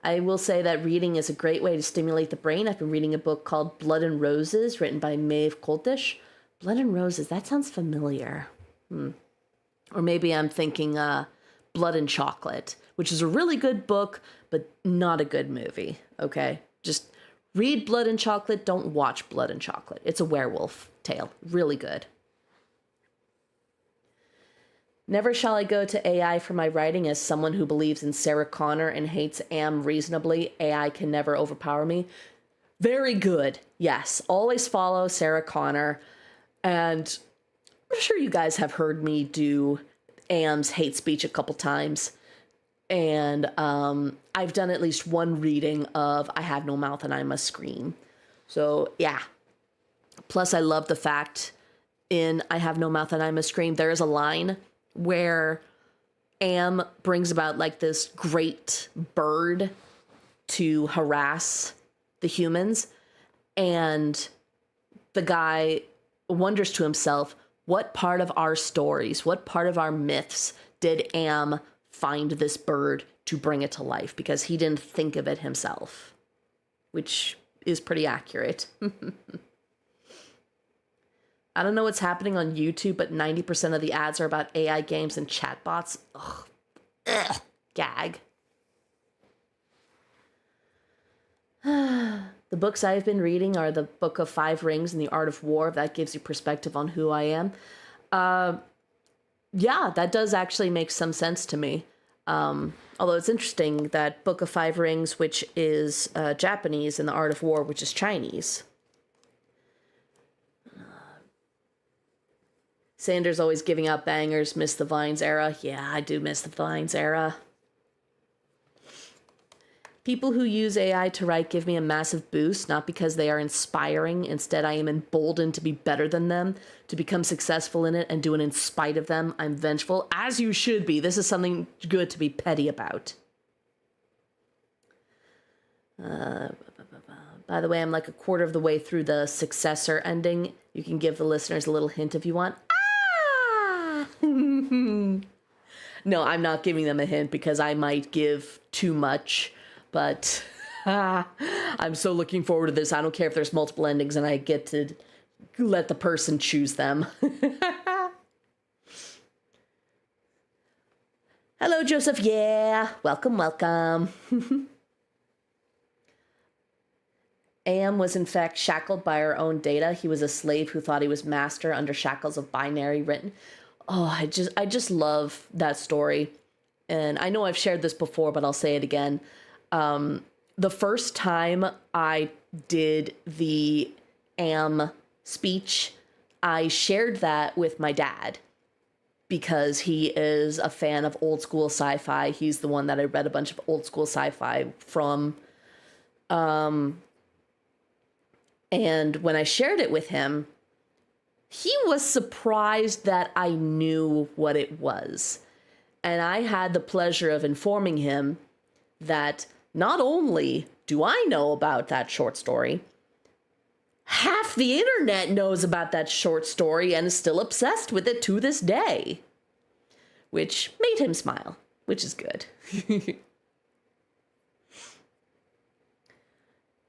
I will say that reading is a great way to stimulate the brain. I've been reading a book called Blood and Roses, written by Maeve Coltish. Blood and Roses, that sounds familiar. Or maybe I'm thinking Blood and Chocolate, which is a really good book, but not a good movie, okay? Just read Blood and Chocolate, don't watch Blood and Chocolate. It's a werewolf tale, really good. Never shall I go to AI for my writing. As someone who believes in Sarah Connor and hates Am reasonably, AI can never overpower me. Very good. Yes, always follow Sarah Connor. And I'm sure you guys have heard me do Am's hate speech a couple times. And I've done at least one reading of I Have No Mouth and I Must Scream. So, yeah. Plus, I love the fact in I Have No Mouth and I Must Scream, there is a line where Am brings about like this great bird to harass the humans, and the guy wonders to himself, what part of our stories, what part of our myths did Am find this bird to bring it to life? Because he didn't think of it himself, which is pretty accurate. I don't know what's happening on YouTube, but 90% of the ads are about AI games and chatbots. Ugh. Ugh. Gag. The books I've been reading are the Book of Five Rings and The Art of War. If that gives you perspective on who I am. Yeah, that does actually make some sense to me. Although it's interesting that Book of Five Rings, which is Japanese, and The Art of War, which is Chinese. Sanders always giving out bangers, miss the Vines era. Yeah, I do miss the Vines era. People who use AI to write give me a massive boost, not because they are inspiring. Instead, I am emboldened to be better than them, to become successful in it and do it in spite of them. I'm vengeful, as you should be. This is something good to be petty about. By the way, I'm like a quarter of the way through the Successor ending. You can give the listeners a little hint if you want. No, I'm not giving them a hint because I might give too much, but I'm so looking forward to this. I don't care if there's multiple endings and I get to let the person choose them. Hello, Joseph. Yeah, welcome, welcome. Am was in fact shackled by our own data. He was a slave who thought he was master under shackles of binary written. Oh, I just love that story. And I know I've shared this before, but I'll say it again. The first time I did the Am speech, I shared that with my dad because he is a fan of old school sci-fi. He's the one that I read a bunch of old school sci-fi from. And when I shared it with him, he was surprised that I knew what it was. And I had the pleasure of informing him that not only do I know about that short story, half the internet knows about that short story and is still obsessed with it to this day. Which made him smile, which is good.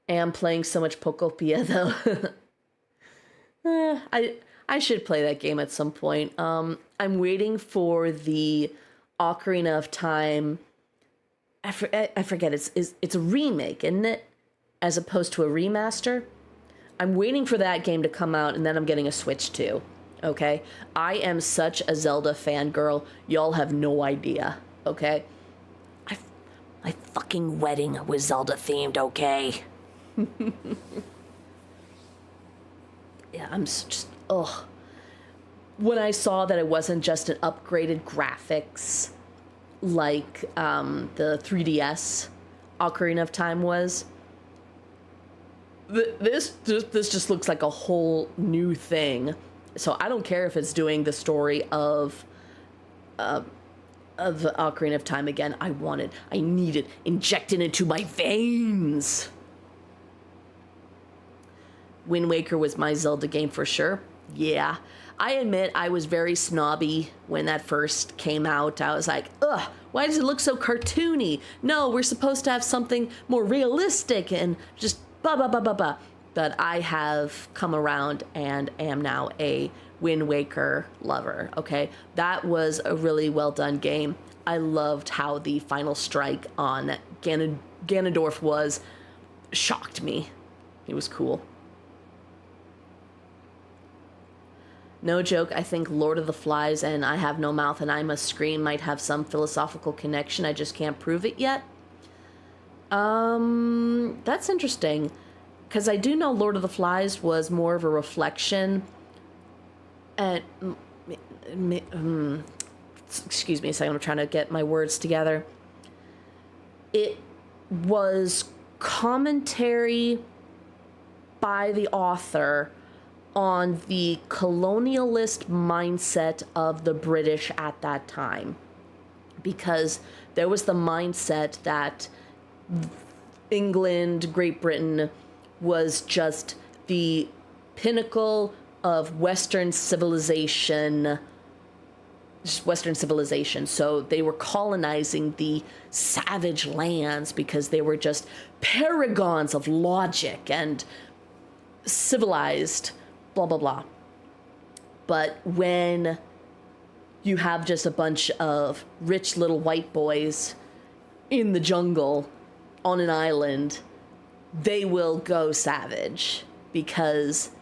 Am playing so much Pokopia, though. I should play that game at some point. I'm waiting for the Ocarina of Time. I forget. It's a remake, isn't it? As opposed to a remaster. I'm waiting for that game to come out, and then I'm getting a Switch too. Okay? I am such a Zelda fangirl. Y'all have no idea. Okay? My fucking wedding was Zelda themed, okay? Yeah, I'm just, ugh. When I saw that it wasn't just an upgraded graphics like the 3DS Ocarina of Time was, this just looks like a whole new thing. So I don't care if it's doing the story of the Ocarina of Time again. I need it injected into my veins. Wind Waker was my Zelda game for sure. Yeah. I admit I was very snobby when that first came out. I was like, ugh, why does it look so cartoony? No, we're supposed to have something more realistic and just blah, blah, blah, blah, blah. But I have come around and am now a Wind Waker lover, okay? That was a really well done game. I loved how the final strike on Ganondorf was. Shocked me. It was cool. No joke, I think Lord of the Flies and I Have No Mouth and I Must Scream might have some philosophical connection. I just can't prove it yet. That's interesting. Because I do know Lord of the Flies was more of a reflection. And excuse me a second, I'm trying to get my words together. It was commentary by the author on the colonialist mindset of the British at that time. Because there was the mindset that England, Great Britain, was just the pinnacle of Western civilization. So they were colonizing the savage lands because they were just paragons of logic and civilized, blah, blah, blah. But when you have just a bunch of rich little white boys in the jungle on an island, they will go savage because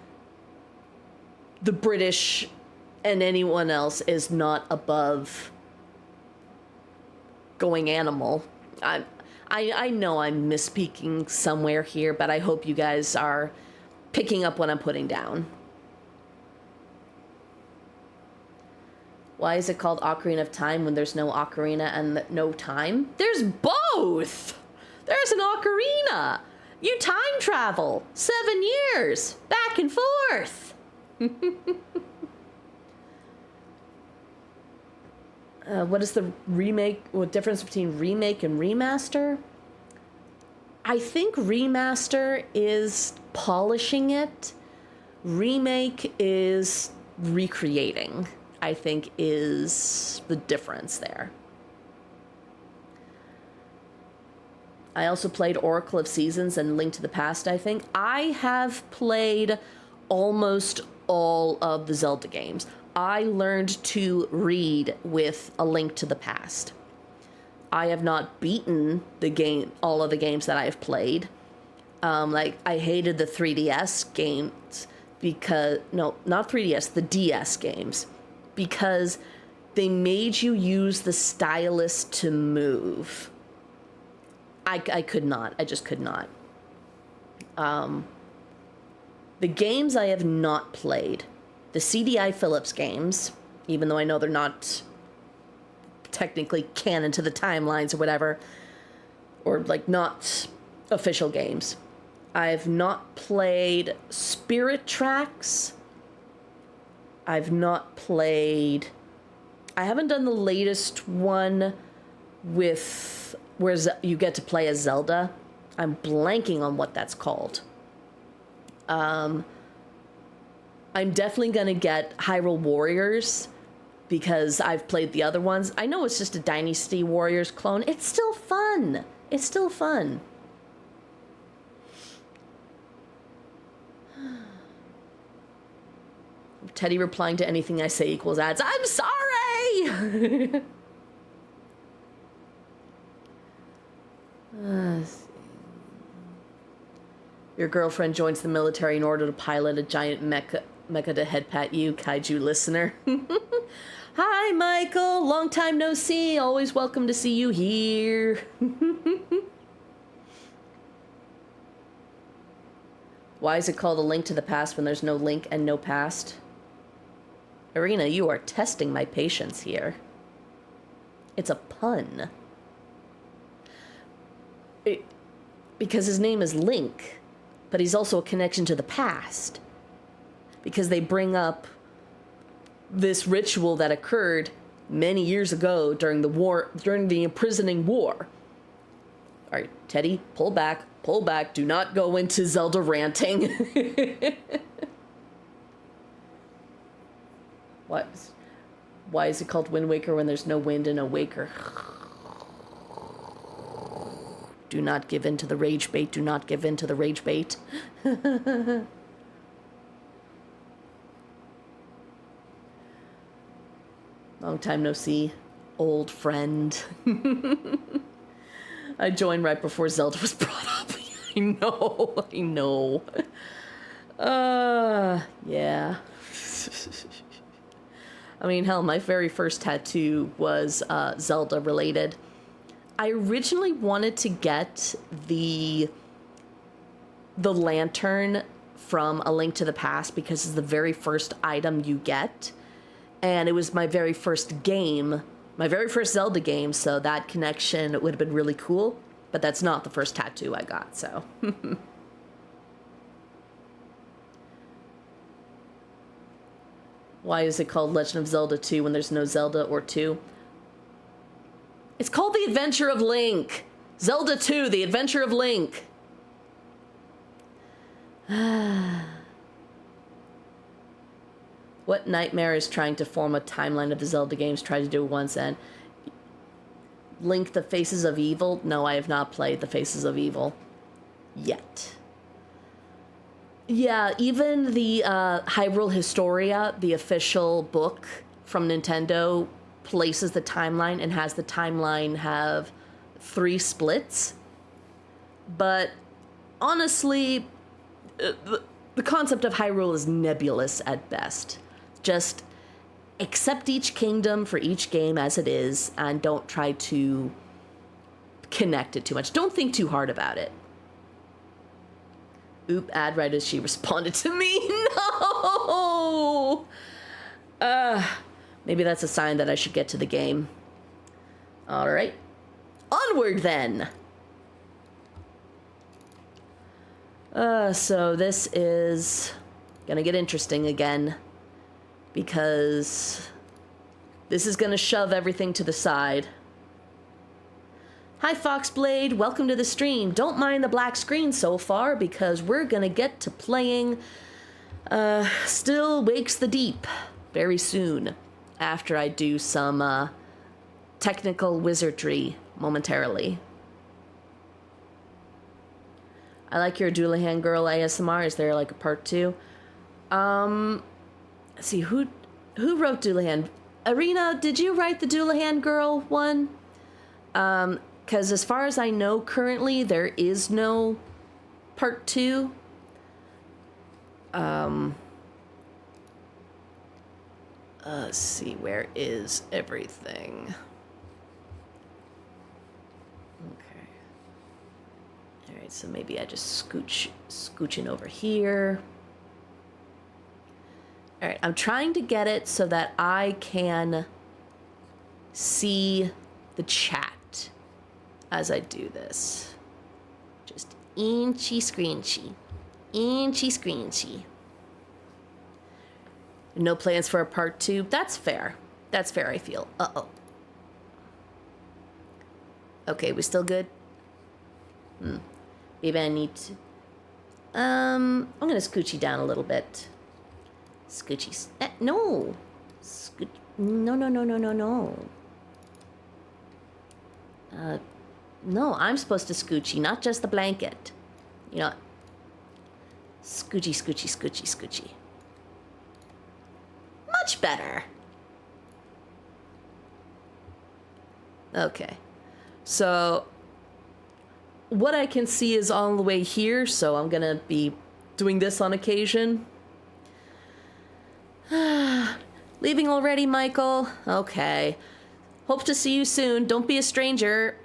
the British and anyone else is not above going animal. I know I'm misspeaking somewhere here, but I hope you guys are picking up what I'm putting down. Why is it called Ocarina of Time when there's no ocarina and no time? There's both! There's an ocarina! You time travel 7 years back and forth. What is the remake? What difference between remake and remaster? I think remaster is polishing it. Remake is recreating, I think, is the difference there. I also played Oracle of Seasons and Link to the Past, I think. I have played almost all of the Zelda games. I learned to read with A Link to the Past. I have not beaten the game, all of the games that I've played. Like, I hated the 3DS games because, no, not 3DS, the DS games, because they made you use the stylus to move. I could not. I just could not. The games I have not played, the CDI Phillips games, even though I know they're not technically canon to the timelines or whatever, or like not official games. I've not played Spirit Tracks. I've not played... I haven't done the latest one with... where you get to play as Zelda. I'm blanking on what that's called. I'm definitely going to get Hyrule Warriors because I've played the other ones. I know it's just a Dynasty Warriors clone. It's still fun. It's still fun. Teddy replying to anything I say equals ads. I'm sorry! Your girlfriend joins the military in order to pilot a giant mecha to head pat you, kaiju listener. Hi, Michael. Long time no see. Always welcome to see you here. Why is it called A Link to the Past when there's no link and no past? Irina, you are testing my patience here. It's a pun. Because his name is Link, but he's also a connection to the past. Because they bring up this ritual that occurred many years ago during the war, during the imprisoning war. All right, Teddy, pull back, pull back. Do not go into Zelda ranting. Why is it called Wind Waker when there's no wind and no waker? Do not give in to the rage bait. Do not give in to the rage bait. Long time no see. Old friend. I joined right before Zelda was brought up. I know. Yeah. I mean, hell, my very first tattoo was Zelda related. I originally wanted to get the lantern from A Link to the Past because it's the very first item you get. And it was my very first game, my very first Zelda game, so that connection would have been really cool. But that's not the first tattoo I got, so. Why is it called Legend of Zelda 2 when there's no Zelda or 2? It's called The Adventure of Link. Zelda 2, The Adventure of Link. What nightmare is trying to form a timeline of the Zelda games? Try to do it once and... Link the Faces of Evil? No, I have not played the Faces of Evil. Yet. Yeah, even the Hyrule Historia, the official book from Nintendo, places the timeline and has the timeline have 3 splits. But honestly, the concept of Hyrule is nebulous at best. Just accept each kingdom for each game as it is and don't try to connect it too much. Don't think too hard about it. Oop, ad right as she responded to me. No! Maybe that's a sign that I should get to the game. All right. Onward, then! So this is gonna get interesting again. Because this is gonna shove everything to the side. Hi, Foxblade. Welcome to the stream. Don't mind the black screen so far because we're gonna get to playing Still Wakes the Deep very soon after I do some technical wizardry momentarily. I like your Doulahan Girl ASMR. Is there like a part 2? Let's see, who wrote Doulahan? Irina, did you write the Doulahan Girl one? Because as far as I know, currently there is no part 2. Let's see, where is everything? Okay. All right, so maybe I just scooching over here. All right, I'm trying to get it so that I can see the chat as I do this. Just inchy screechy. Inchy screechy. No plans for a part 2. That's fair. That's fair, I feel. Uh-oh. Okay, we still good? Maybe I need to... I'm gonna scooch you down a little bit. Scoochies. No. No. No, I'm supposed to scoochie, not just the blanket. You know, scoochie. much better. Okay. So what I can see is all the way here, so I'm gonna be doing this on occasion. Leaving already, Michael? Okay. Hope to see you soon. Don't be a stranger.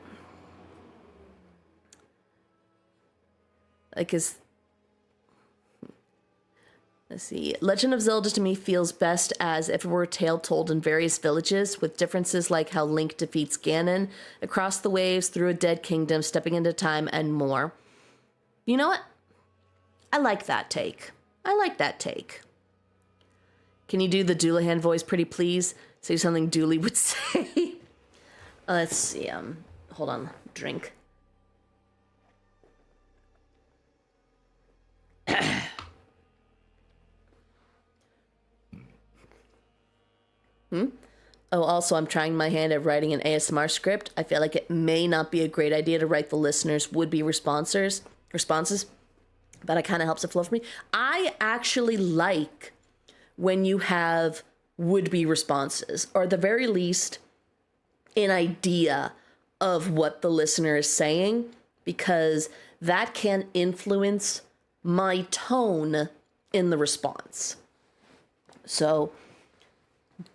Let's see. Legend of Zelda to me feels best as if it were a tale told in various villages, with differences like how Link defeats Ganon, across the waves, through a dead kingdom, stepping into time, and more. You know what? I like that take. Can you do the Doulahan voice, pretty please? Say something Dooley would say. Let's see. Hold on. Drink. Oh, also, I'm trying my hand at writing an ASMR script. I feel like it may not be a great idea to write the listeners' would-be responses, but it kind of helps it flow for me. I actually like when you have would-be responses, or at the very least, an idea of what the listener is saying, because that can influence my tone in the response. So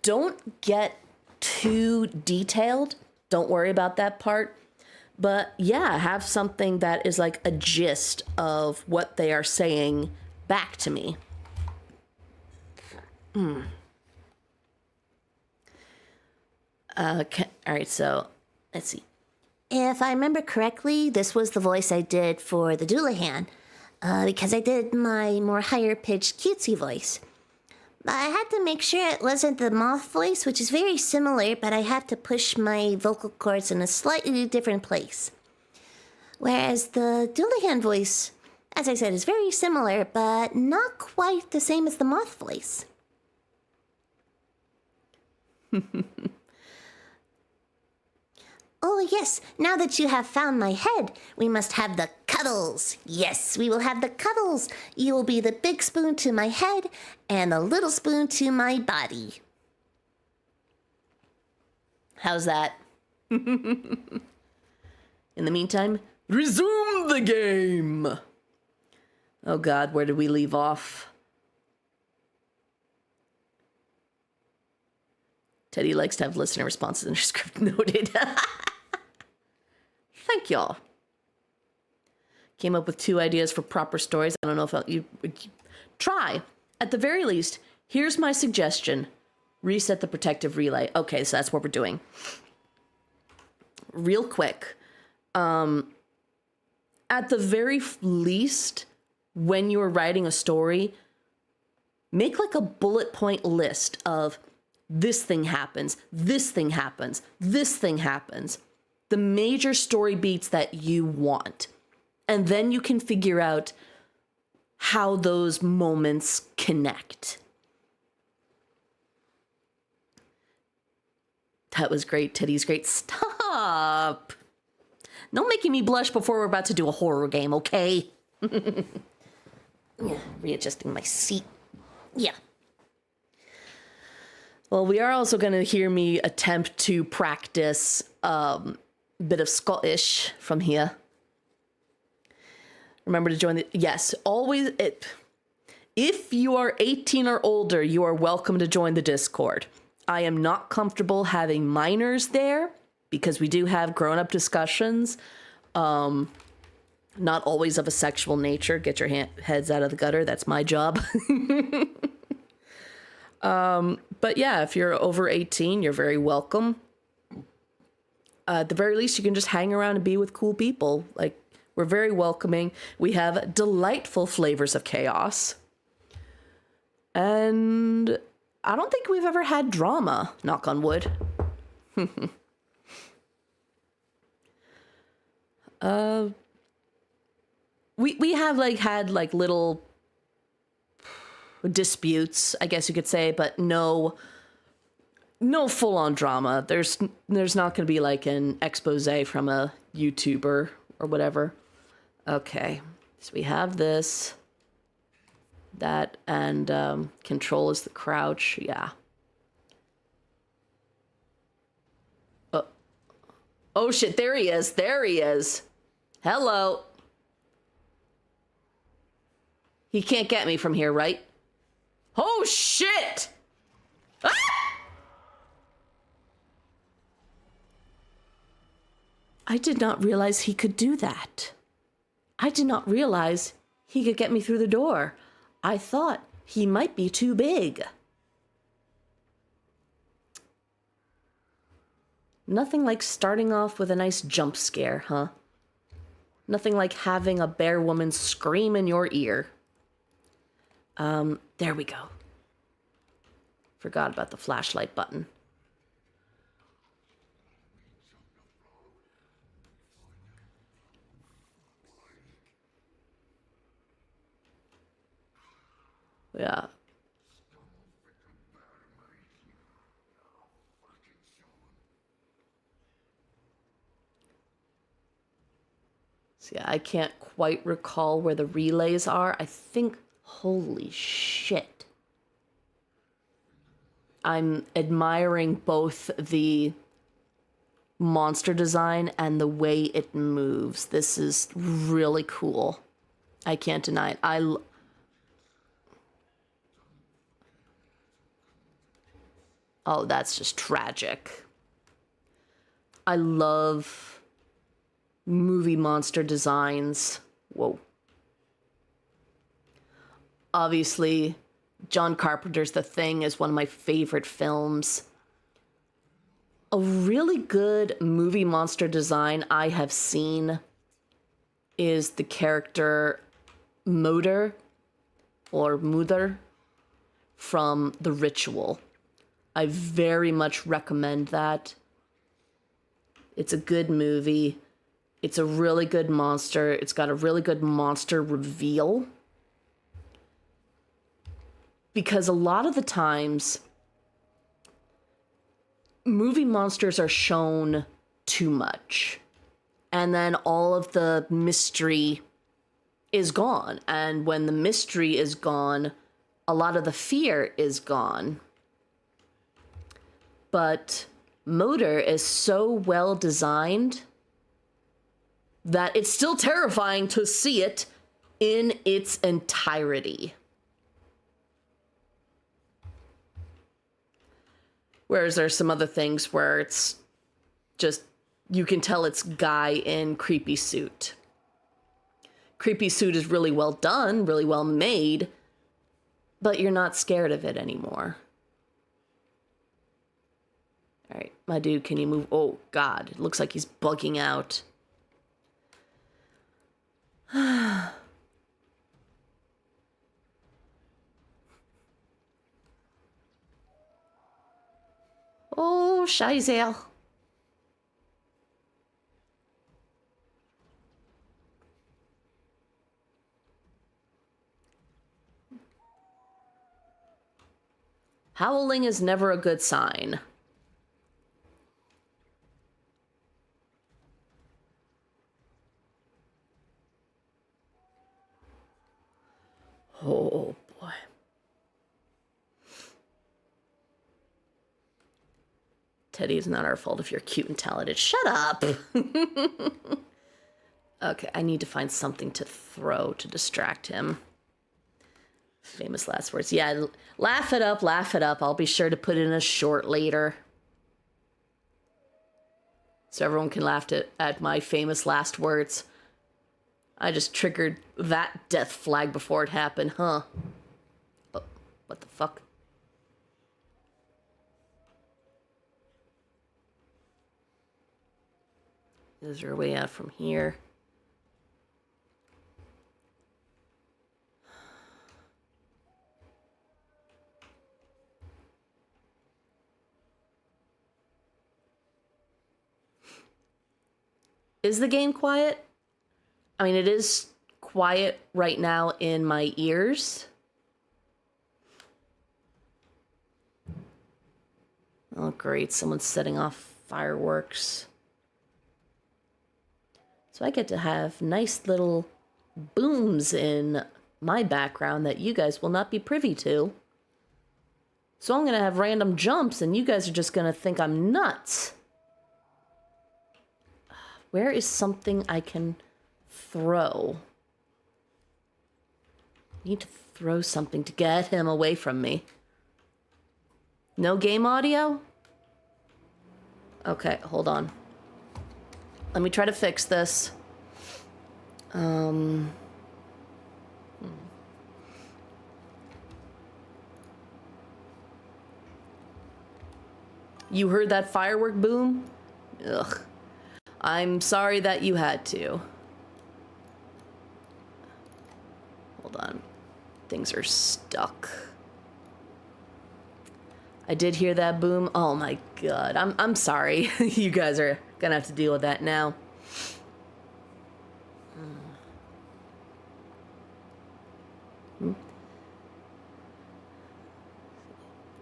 don't get too detailed. Don't worry about that part. But yeah, have something that is like a gist of what they are saying back to me. Okay. All right, so let's see. If I remember correctly, this was the voice I did for the Doulahan, because I did my more higher-pitched cutesy voice. I had to make sure it wasn't the moth voice, which is very similar, but I have to push my vocal cords in a slightly different place. Whereas the Doulahan voice, as I said, is very similar, but not quite the same as the moth voice. Oh, yes, now that you have found my head, we must have the cuddles. Yes, we will have the cuddles. You will be the big spoon to my head and the little spoon to my body. How's that? In the meantime, resume the game. Oh God, where did we leave off? Teddy likes to have listener responses in her script noted. Thank y'all. Came up with 2 ideas for proper stories. I don't know if you try. At the very least, here's my suggestion. Reset the protective relay. Okay, so that's what we're doing. Real quick. At the very least, when you're writing a story, make like a bullet point list of this thing happens, this thing happens, this thing happens. The major story beats that you want. And then you can figure out how those moments connect. That was great. Teddy's great. Stop. No making me blush before we're about to do a horror game, okay? Readjusting my seat. Yeah. Well, we are also going to hear me attempt to practice bit of Scottish from here. Remember to join the... Yes, always... If you are 18 or older, you are welcome to join the Discord. I am not comfortable having minors there because we do have grown-up discussions. Not always of a sexual nature. Get your heads out of the gutter. That's my job. But yeah, if you're over 18, you're very welcome. At the very least, you can just hang around and be with cool people. Like, we're very welcoming. We have delightful flavors of chaos. And I don't think we've ever had drama, knock on wood. We have had little disputes, I guess you could say, but no full-on drama. There's not going to be like an expose from a YouTuber or whatever. Okay, so we have this, that, and control is the crouch. Yeah. Oh shit, there he is. There he is. Hello. He can't get me from here, right? Oh shit! Ah! I did not realize he could do that. I did not realize he could get me through the door. I thought he might be too big. Nothing like starting off with a nice jump scare, huh? Nothing like having a bear woman scream in your ear. There we go. Forgot about the flashlight button. Yeah. See, I can't quite recall where the relays are. I think, holy shit. I'm admiring both the monster design and the way it moves. This is really cool. I can't deny it. Oh, that's just tragic. I love movie monster designs. Whoa. Obviously, John Carpenter's The Thing is one of my favorite films. A really good movie monster design I have seen is the character Moder or Muther from The Ritual. I very much recommend that. It's a good movie. It's a really good monster. It's got a really good monster reveal. Because a lot of the times, movie monsters are shown too much. And then all of the mystery is gone. And when the mystery is gone, a lot of the fear is gone. But Moder is so well designed that it's still terrifying to see it in its entirety. Whereas there's some other things where it's just, you can tell it's guy in creepy suit. Creepy suit is really well done, really well made, but you're not scared of it anymore. All right, my dude, can you move? Oh, God, it looks like he's bugging out. Oh, Scheiße. Howling is never a good sign. Oh, boy. Teddy, it's not our fault if you're cute and talented. Shut up! Okay, I need to find something to throw to distract him. Famous last words. Yeah, laugh it up, laugh it up. I'll be sure to put it in a short later. So everyone can laugh at my famous last words. I just triggered that death flag before it happened, huh? Oh, what the fuck? Is there a way out from here? Is the game quiet? I mean, it is quiet right now in my ears. Oh, great. Someone's setting off fireworks. So I get to have nice little booms in my background that you guys will not be privy to. So I'm going to have random jumps and you guys are just going to think I'm nuts. Where is something I can throw? Need to throw something to get him away from me. No game audio? Okay, hold on. Let me try to fix this. You heard that firework boom? Ugh. I'm sorry that you had to. Hold on. Things are stuck. I did hear that boom. Oh my god. I'm sorry. You guys are gonna have to deal with that now. I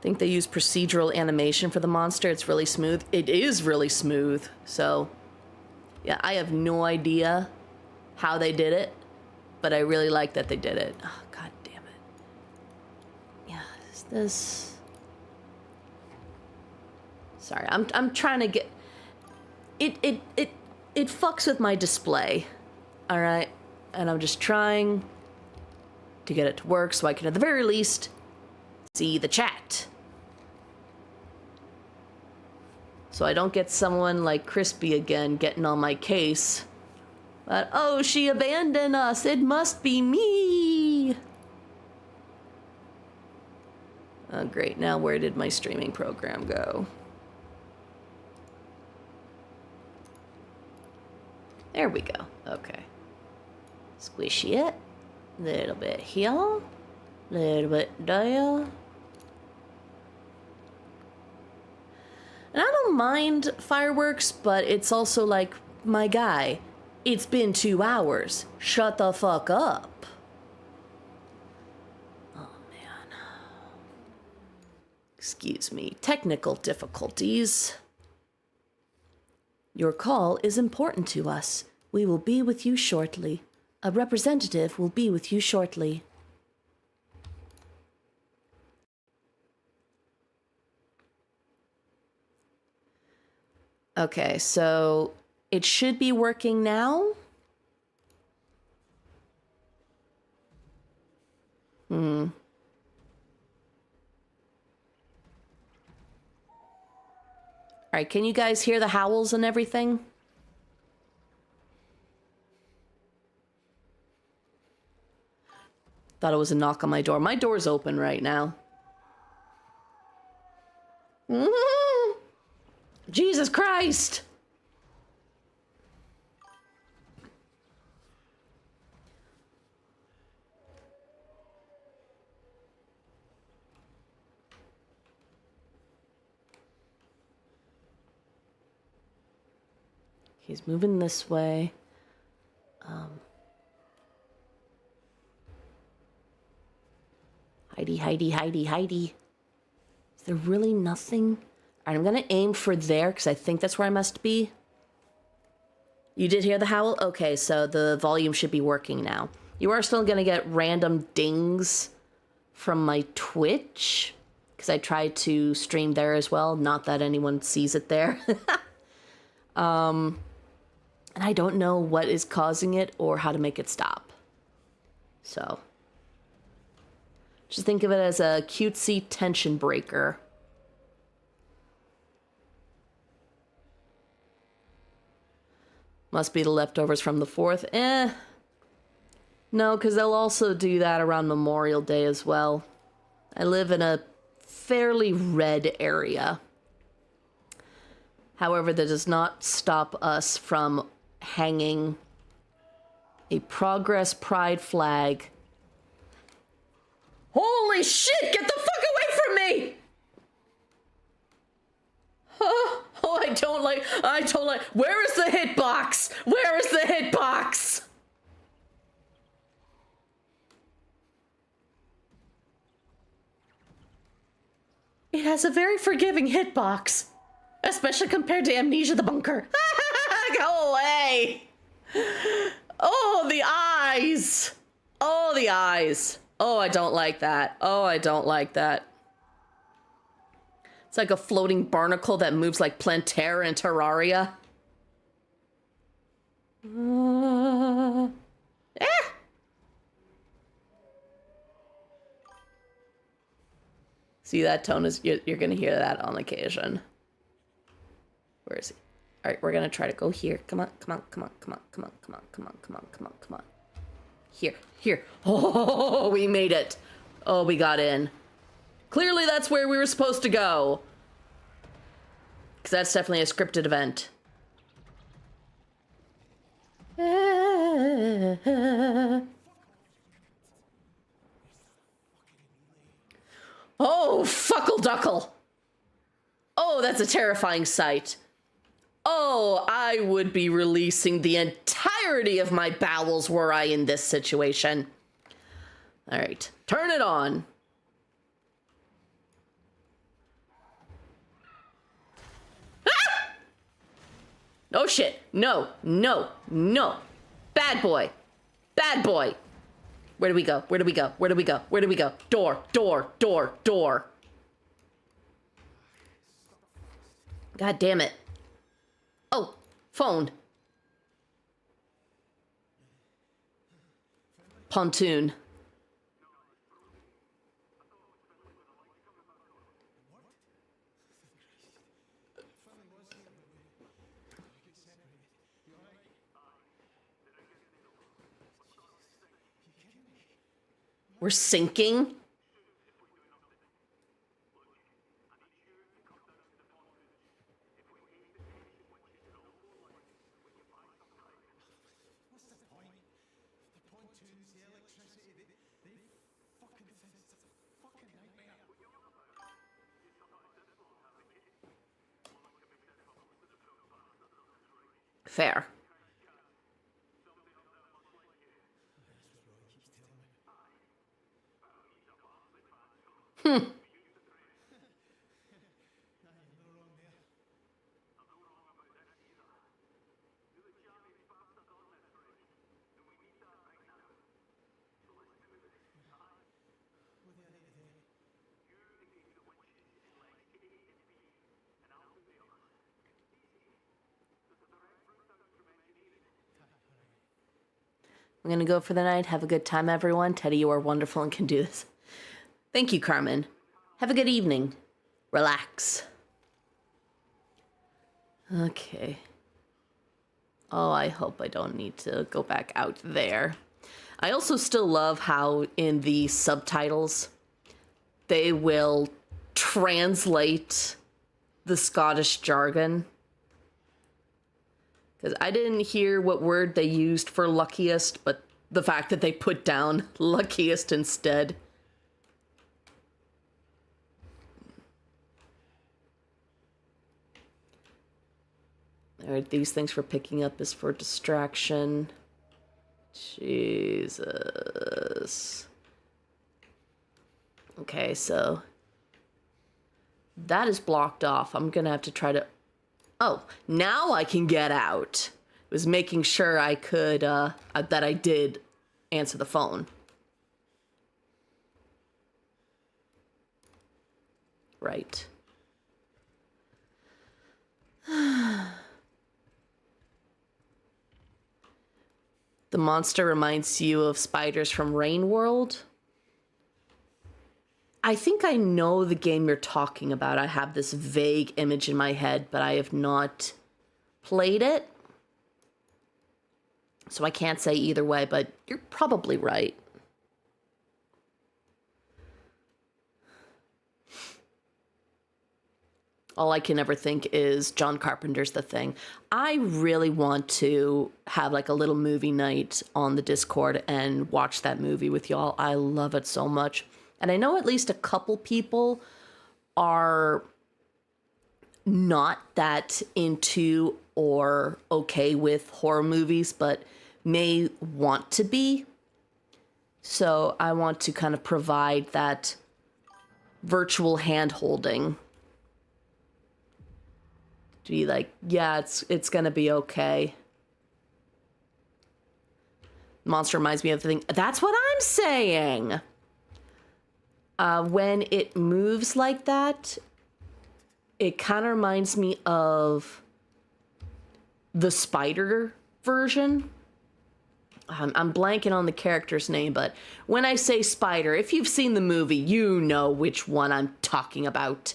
think they use procedural animation for the monster. It's really smooth. It is really smooth. So, yeah, I have no idea how they did it, but I really like that they did it. Oh, god damn it. Yeah, is this... Sorry, I'm trying to get... It fucks with my display. All right? And I'm just trying to get it to work so I can, at the very least, see the chat. So I don't get someone like Crispy again getting on my case. But, oh, she abandoned us. It must be me. Oh, great. Now where did my streaming program go? There we go. Okay. Squishy it. Little bit here. Little bit there. And I don't mind fireworks, but it's also like, my guy, it's been 2 hours. Shut the fuck up. Oh, man. Excuse me. Technical difficulties. Your call is important to us. We will be with you shortly. A representative will be with you shortly. Okay, so it should be working now. All right, can you guys hear the howls and everything? Thought it was a knock on my door. My door's open right now. Jesus Christ! He's moving this way. Heidi. Is there really nothing? All right, I'm gonna aim for there because I think that's where I must be. You did hear the howl? Okay, so the volume should be working now. You are still gonna get random dings from my Twitch because I tried to stream there as well. Not that anyone sees it there. And I don't know what is causing it or how to make it stop. So just think of it as a cutesy tension breaker. Must be the leftovers from the 4th. No, because they'll also do that around Memorial Day as well. I live in a fairly red area. However, that does not stop us from hanging a Progress Pride flag. Holy shit! Get the fuck away from me! Oh, I don't like. Where is the hitbox? Where is the hitbox? It has a very forgiving hitbox. Especially compared to Amnesia the Bunker. Go away! Oh, the eyes! Oh, the eyes. Oh, I don't like that. Oh, I don't like that. It's like a floating barnacle that moves like Plantera in Terraria. Ah! See, that tone is, you're gonna hear that on occasion. Where is he? All right, we're gonna try to go here. Come on, come on, come on, come on, come on, come on, come on, come on, come on, come on. Here, here. Oh, we made it. Oh, we got in. Clearly that's where we were supposed to go. Because that's definitely a scripted event. Oh, fuckle duckle. Oh, that's a terrifying sight. Oh, I would be releasing the entirety of my bowels were I in this situation. All right, turn it on. Ah! Oh shit, no, no, no. Bad boy, bad boy. Where do we go? Where do we go? Where do we go? Where do we go? Door, door, door, door. God damn it. Oh, phone. Pontoon. We're sinking. Fair. I'm gonna go for the night. Have a good time, everyone. Teddy, you are wonderful and can do this. Thank you, Carmen. Have a good evening. Relax. Okay. Oh, I hope I don't need to go back out there. I also still love how in the subtitles they will translate the Scottish jargon. Because I didn't hear what word they used for luckiest, but the fact that they put down luckiest instead. All right, these things for picking up is for distraction. Jesus. Okay, so that is blocked off. I'm gonna have to try to... Oh, now I can get out. It was making sure I could, that I did answer the phone. Right. The monster reminds you of spiders from Rain World. I think I know the game you're talking about. I have this vague image in my head, but I have not played it. So I can't say either way, but you're probably right. All I can ever think is John Carpenter's The Thing. I really want to have like a little movie night on the Discord and watch that movie with y'all. I love it so much. And I know at least a couple people are not that into or okay with horror movies, but may want to be. So I want to kind of provide that virtual hand-holding. To be like, yeah, it's gonna be okay. Monster reminds me of the thing. That's what I'm saying. When it moves like that, it kind of reminds me of the spider version. I'm blanking on the character's name, but when I say spider, if you've seen the movie, you know which one I'm talking about.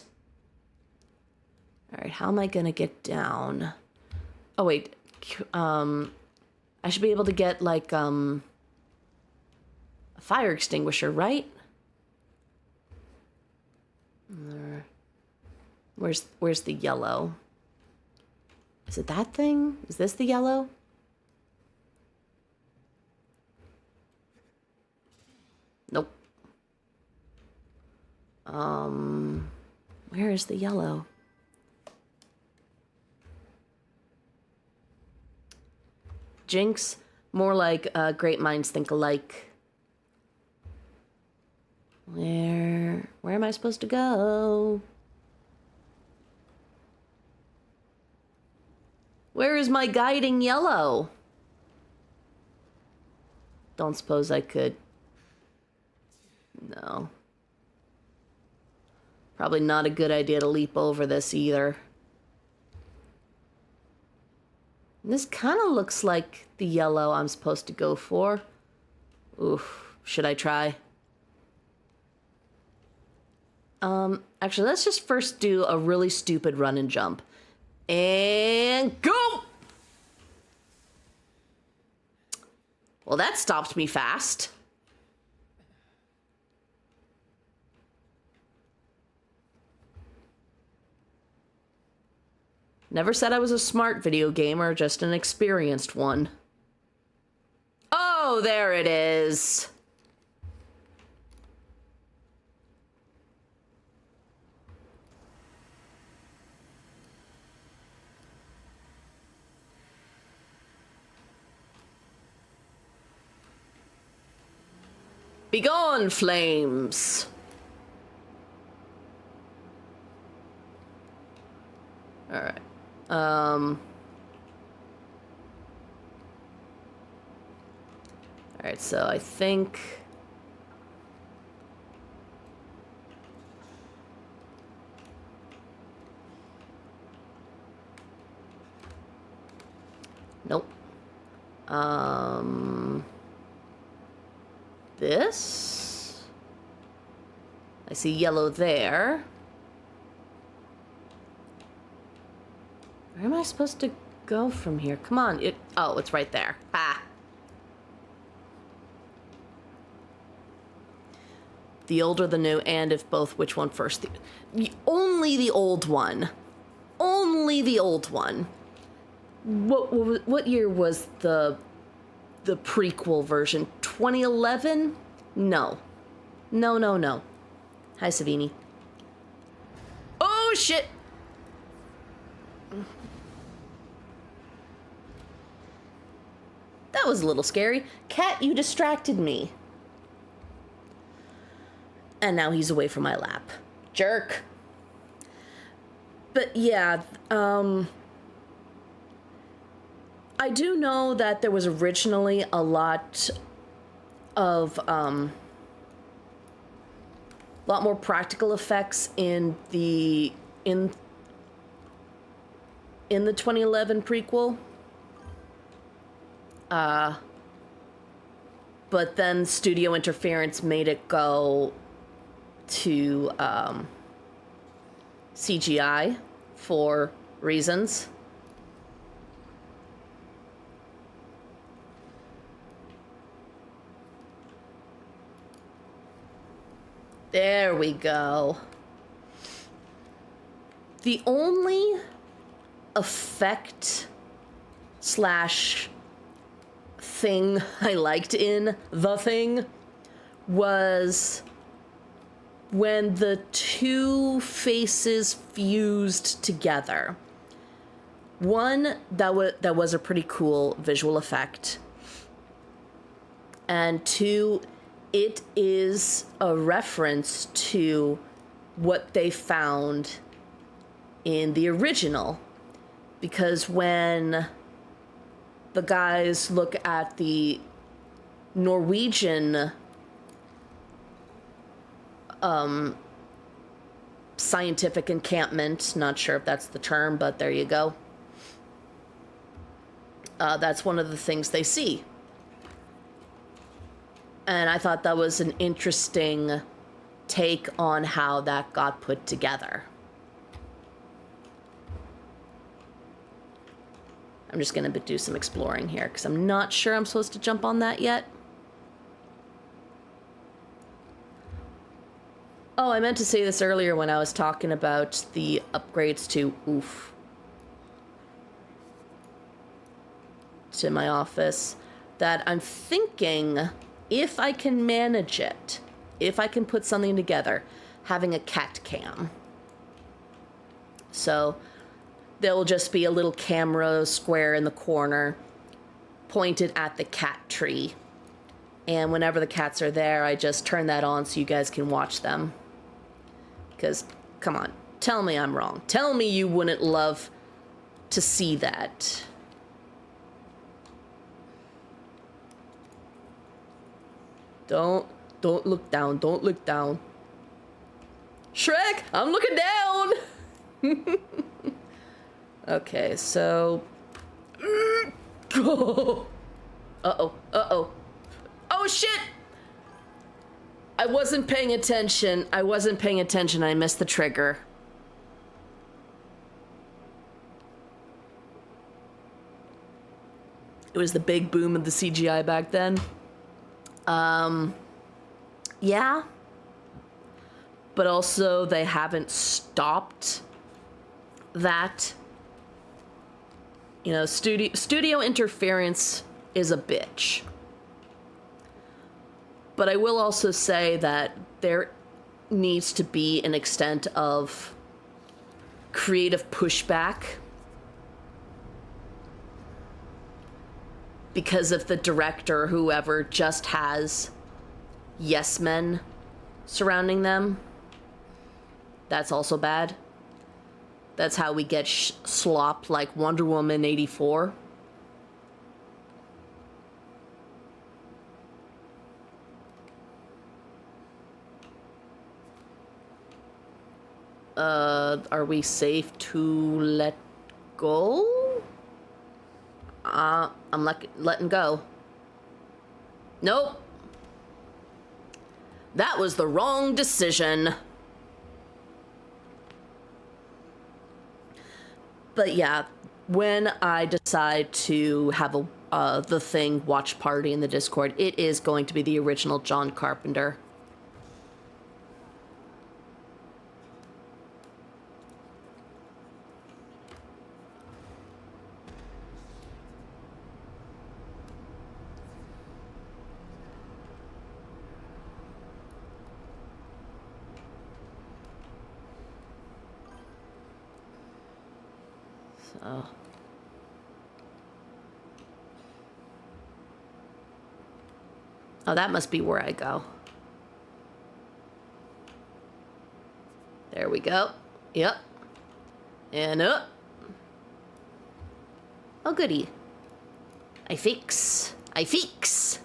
All right, how am I gonna get down? Oh wait, I should be able to get like a fire extinguisher, right? Where's the yellow? Is it that thing? Is this the yellow? Nope. Where is the yellow? Jinx, more like great minds think alike. Where am I supposed to go? Where is my guiding yellow? Don't suppose I could. No. Probably not a good idea to leap over this either. This kind of looks like the yellow I'm supposed to go for. Oof, should I try? Actually, let's just first do a really stupid run and jump. And go! Well, that stopped me fast. Never said I was a smart video gamer, just an experienced one. Oh, there it is. Begone, flames! Alright. Alright, so I think... Nope. This? I see yellow there. Where am I supposed to go from here? Come on. Oh, it's right there. Ah. The old or the new, and if both, which one first? Only the old one. Only the old one. What year was the prequel version? 2011? No. No. Hi, Savini. Oh, shit! That was a little scary. Cat, you distracted me. And now he's away from my lap. Jerk. But yeah, I do know that there was originally a lot of, lot more practical effects in the 2011 prequel. But then studio interference made it go to CGI for reasons. There we go. The only effect slash thing I liked in The Thing was when the two faces fused together. One, that was a pretty cool visual effect. And two, it is a reference to what they found in the original. Because when the guys look at the Norwegian scientific encampment, not sure if that's the term, but there you go. that's one of the things they see. And I thought that was an interesting take on how that got put together. I'm just going to do some exploring here because I'm not sure I'm supposed to jump on that yet. Oh, I meant to say this earlier when I was talking about the upgrades to my office, that I'm thinking if I can manage it, if I can put something together, having a cat cam. So there will just be a little camera square in the corner pointed at the cat tree. And whenever the cats are there, I just turn that on so you guys can watch them. Because, come on, tell me I'm wrong. Tell me you wouldn't love to see that. Don't look down. Don't look down. Shrek, I'm looking down. Okay, so. Uh-oh. Uh-oh. Oh, shit! I wasn't paying attention. I missed the trigger. It was the big boom of the CGI back then. Yeah. But also, they haven't stopped that. You know, studio interference is a bitch. But I will also say that there needs to be an extent of creative pushback. Because if the director or whoever just has yes men surrounding them, that's also bad. That's how we get slop like Wonder Woman 84. Are we safe to let go? I'm letting go. Nope. That was the wrong decision. But yeah, when I decide to have the Thing watch party in the Discord, it is going to be the original John Carpenter. Oh, that must be where I go. There we go. Yep. And up. Oh, goody. I fix. Fixed.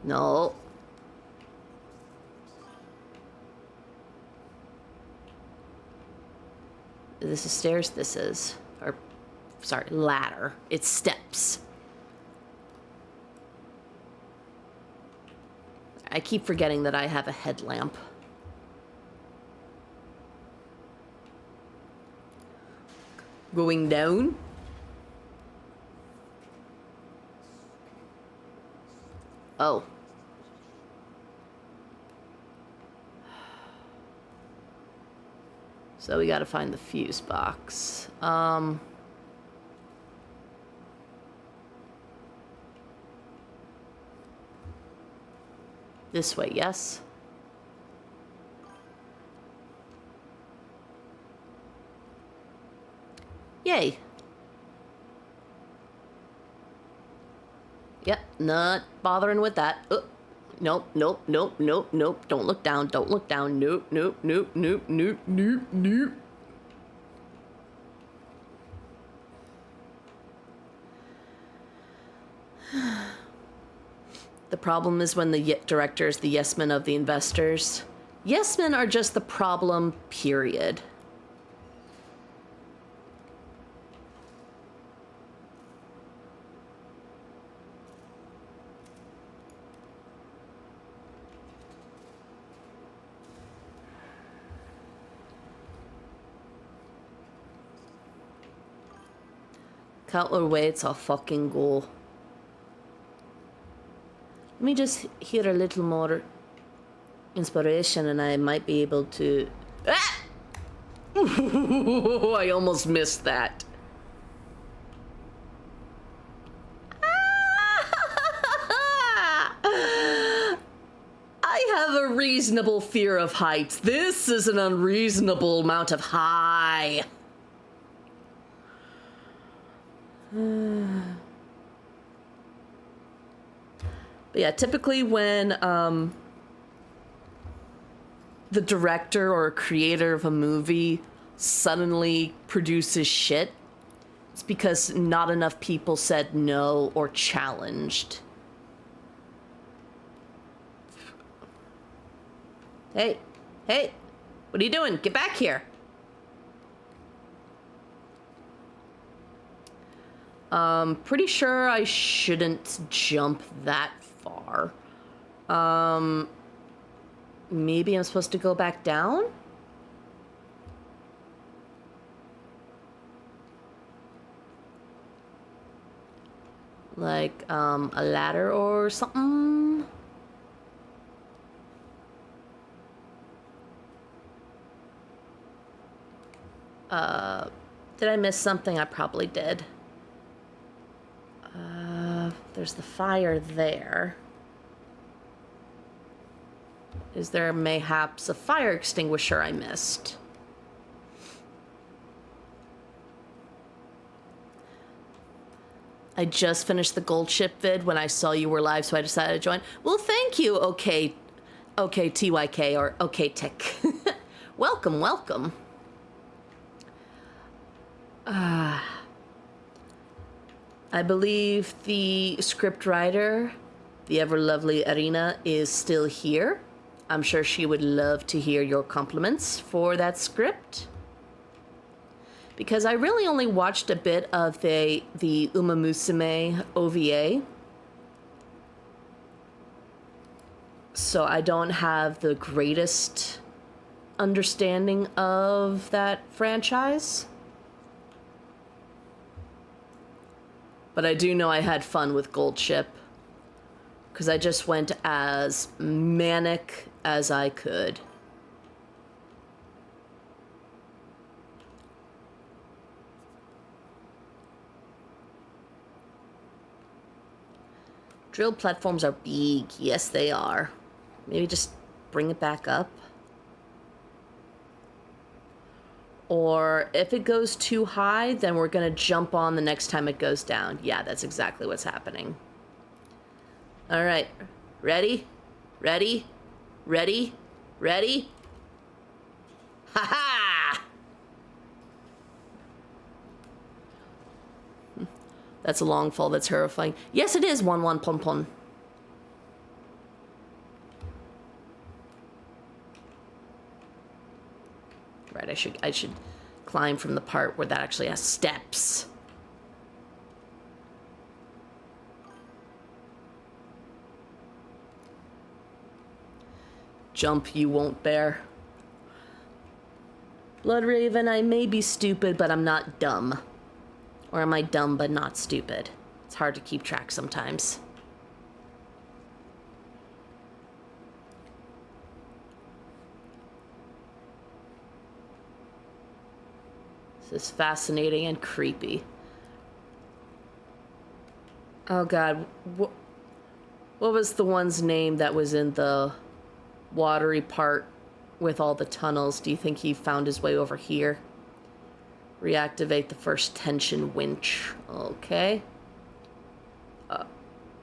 No. This is stairs, ladder. It's steps. I keep forgetting that I have a headlamp. Going down. Oh. So we gotta find the fuse box. This way, yes? Yay. Yep, not bothering with that. Nope. Don't look down. Nope. The problem is when the director is the yes men of the investors. Yes men are just the problem, period. Cutler waits, I'll fucking go. Let me just hear a little more inspiration and I might be able to... Ah! I almost missed that. I have a reasonable fear of heights. This is an unreasonable amount of high. But yeah, typically when the director or creator of a movie suddenly produces shit, it's because not enough people said no or challenged. Hey, what are you doing? Get back here. Pretty sure I shouldn't jump that far. Maybe I'm supposed to go back down? Like, a ladder or something? Did I miss something? I probably did. There's the fire there. Is there mayhaps a fire extinguisher I missed? I just finished the gold ship vid when I saw you were live, so I decided to join. Well, thank you, okay TYK or okay Tick. Welcome. I believe the script writer, the ever lovely Arena, is still here. I'm sure she would love to hear your compliments for that script. Because I really only watched a bit of the Uma Musume OVA. So I don't have the greatest understanding of that franchise. But I do know I had fun with Gold Ship. Because I just went as manic as I could. Drill platforms are big. Yes, they are. Maybe just bring it back up. Or if it goes too high, then we're going to jump on the next time it goes down. Yeah, that's exactly what's happening. All right. Ready? Ready? Ready? Ready? Ha-ha! That's a long fall. That's terrifying. Yes, it is. 1-1 pon pon. Right, I should climb from the part where that actually has steps. Jump you won't bear. Bloodraven, I may be stupid, but I'm not dumb. Or am I dumb but not stupid? It's hard to keep track sometimes. This is fascinating and creepy. Oh god, what was the one's name that was in the watery part with all the tunnels? Do you think he found his way over here? Reactivate the first tension winch. Okay.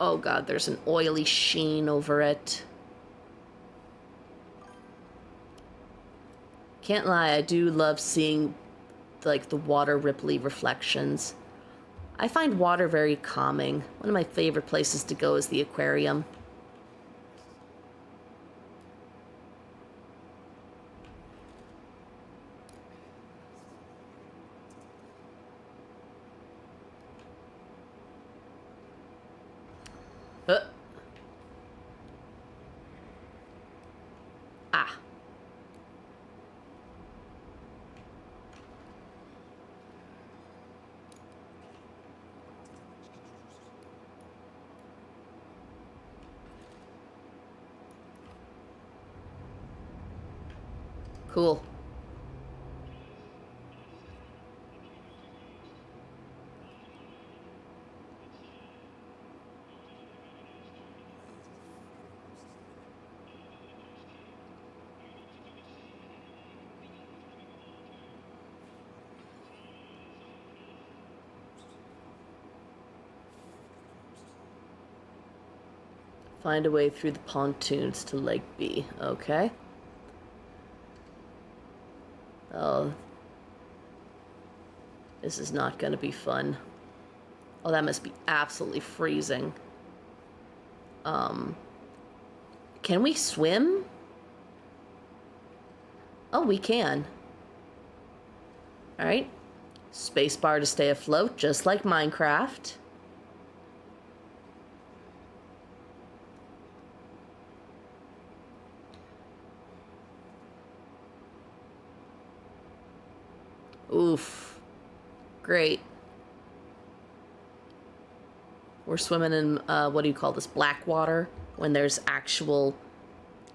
Oh god, there's an oily sheen over it. Can't lie, I do love seeing like the water ripply reflections. I find water very calming. One of my favorite places to go is the aquarium. Ah. Cool. Find a way through the pontoons to Lake B. Okay. Oh. This is not gonna be fun. Oh, that must be absolutely freezing. Can we swim? Oh, we can. Alright. Spacebar to stay afloat, just like Minecraft. Oof. Great. We're swimming in, what do you call this? Black water? When there's actual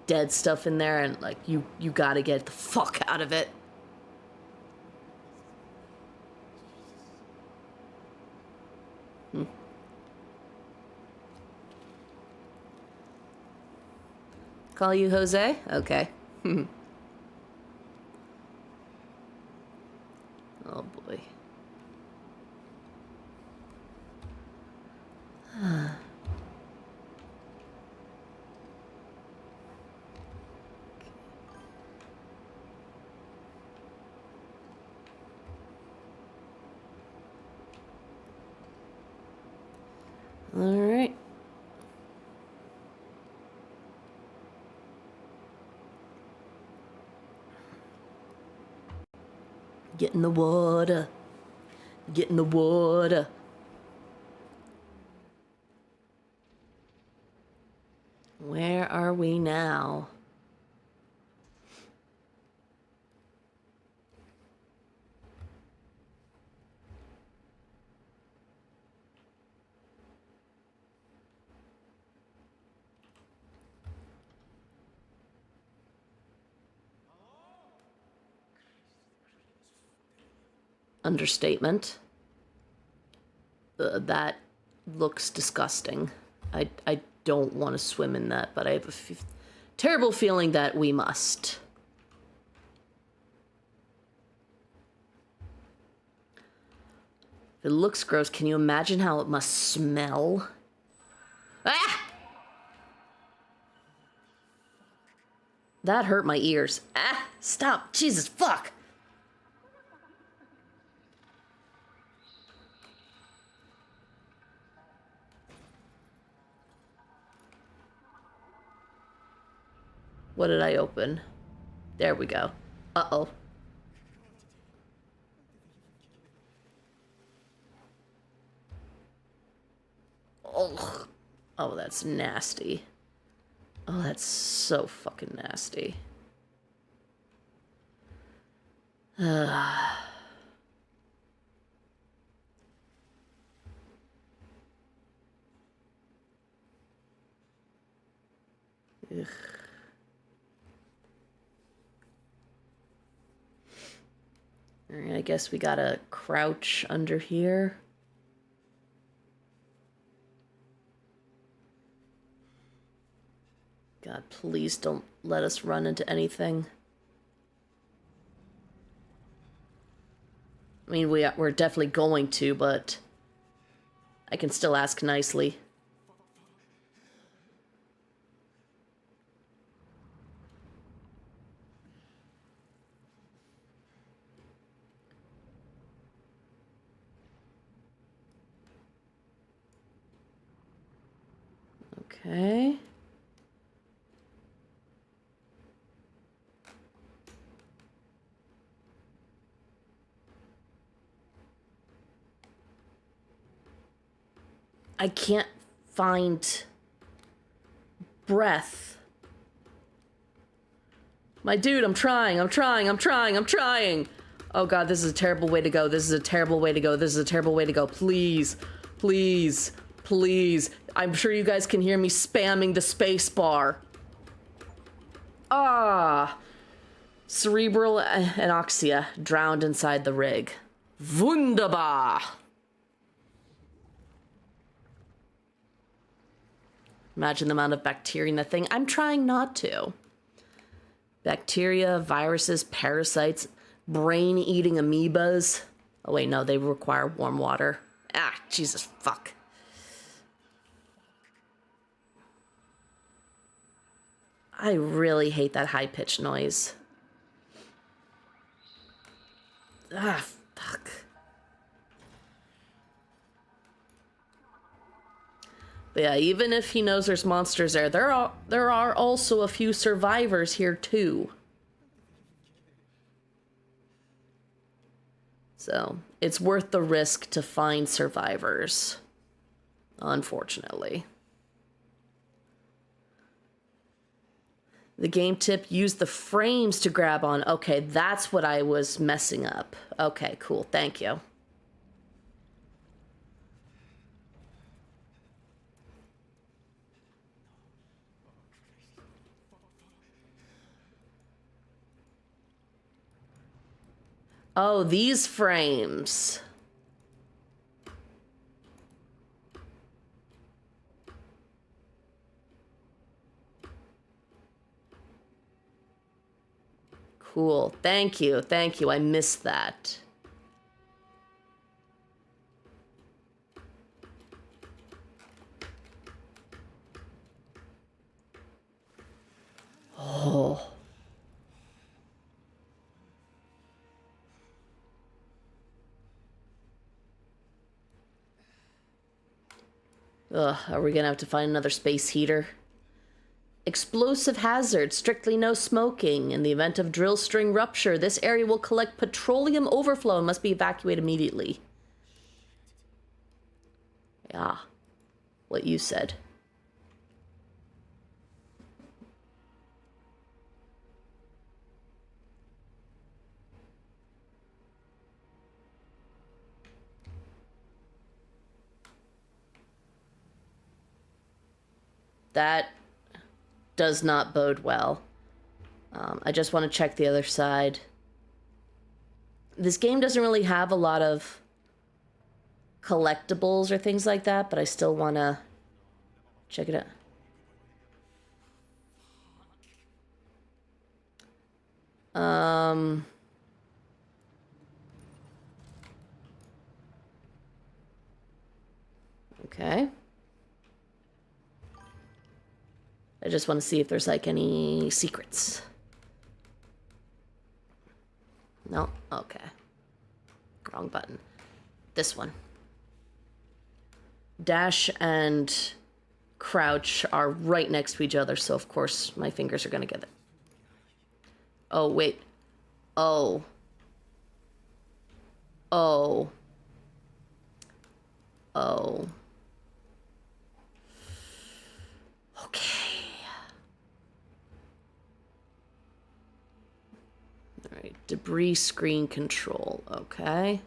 dead stuff in there and, like, you gotta get the fuck out of it. Call you Jose? Okay. Oh boy. All right. Get in the water. Get in the water. Where are we now? Understatement. That looks disgusting. I don't want to swim in that, but I have a terrible feeling that we must. If it looks gross, can you imagine how it must smell? Ah! That hurt my ears. Ah! Stop! Jesus, fuck! What did I open? There we go. Uh-oh. Oh. Oh, that's nasty. Oh, that's so fucking nasty. Ugh. Alright, I guess we gotta crouch under here. God, please don't let us run into anything. I mean, we're definitely going to, but I can still ask nicely. Okay. I can't find breath. My dude, I'm trying. Oh god, this is a terrible way to go. This is a terrible way to go. Please. Please. Please. I'm sure you guys can hear me spamming the space bar. Ah. Cerebral anoxia, drowned inside the rig. Wunderbar. Imagine the amount of bacteria in that thing. I'm trying not to. Bacteria, viruses, parasites, brain-eating amoebas. Oh wait, no, they require warm water. Ah, Jesus, fuck. I really hate that high-pitched noise. Ah, fuck. But yeah, even if he knows there's monsters there are also a few survivors here too. So, it's worth the risk to find survivors. Unfortunately. The game tip, use the frames to grab on. Okay, that's what I was messing up. Okay, cool. Thank you. Oh, these frames. Cool. Thank you. Thank you. I missed that. Oh. Ugh, are we gonna have to find another space heater? Explosive hazard, strictly no smoking. In the event of drill string rupture, this area will collect petroleum overflow and must be evacuated immediately. Yeah, what you said. That does not bode well. I just want to check the other side. This game doesn't really have a lot of collectibles or things like that, but I still want to check it out. Okay. I just want to see if there's like any secrets. No? Okay. Wrong button. This one. Dash and crouch are right next to each other, so of course my fingers are gonna get it. Oh, wait. Oh. Oh. Oh. Okay. Alright, debris screen control, okay.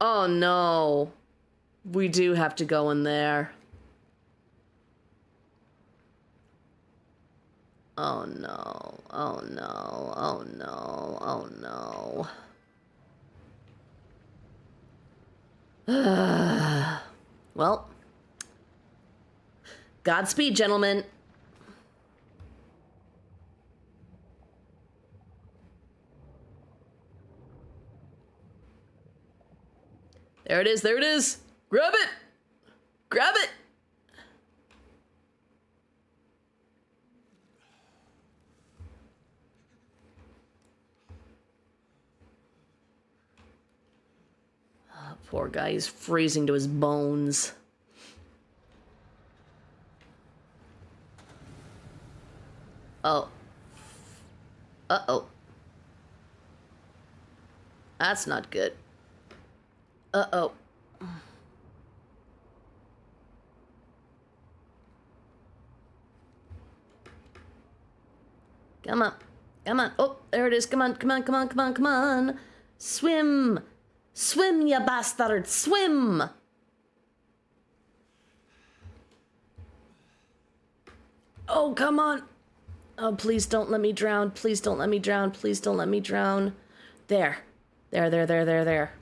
Oh no. We do have to go in there. Oh no. Oh no. Oh no. Oh no. Well. Godspeed, gentlemen. There it is. There it is. Grab it. Grab it. Oh, poor guy. He's freezing to his bones. Oh. Uh-oh. That's not good. Uh-oh. Come on. Come on. Oh, there it is. Come on, come on, come on, come on, come on. Swim. Swim, you bastard. Swim. Oh, come on. Oh, please don't let me drown. Please don't let me drown. Please don't let me drown. There. There.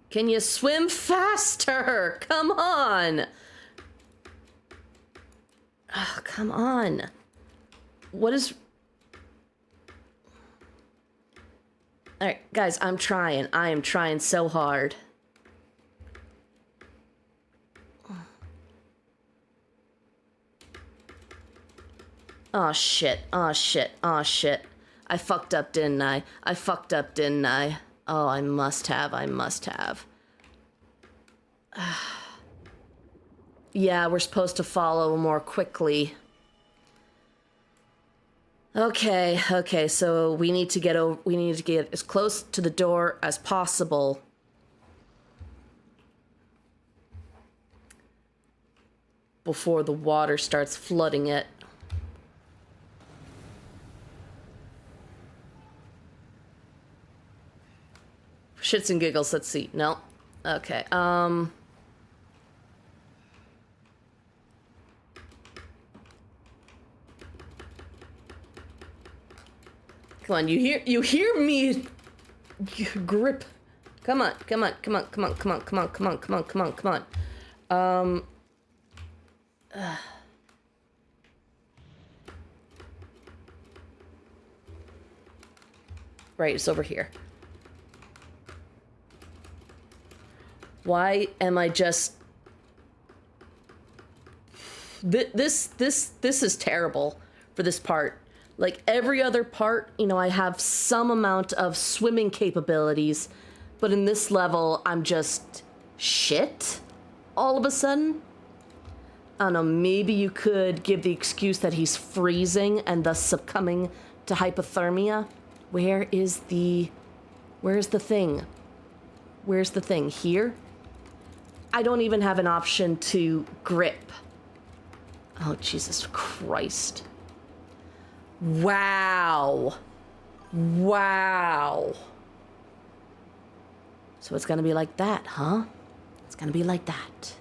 Can you swim faster? Come on. Oh, come on. What is... All right, guys, I'm trying. I am trying so hard. Oh, shit. Oh, shit. Oh, shit. I fucked up, didn't I? I fucked up, didn't I? Oh, I must have. I must have. Yeah, we're supposed to follow more quickly. Okay, so we need to get as close to the door as possible. Before the water starts flooding it. Shits and giggles, let's see. No. Okay, Come on, you hear me grip. Come on. Right, it's over here. Why am I just... This is terrible for this part. Like every other part, you know, I have some amount of swimming capabilities, but in this level, I'm just shit all of a sudden. I don't know, maybe you could give the excuse that he's freezing and thus succumbing to hypothermia. Where's the thing? Where's the thing? Here? I don't even have an option to grip. Oh, Jesus Christ. Wow. So it's gonna be like that, huh? It's gonna be like that.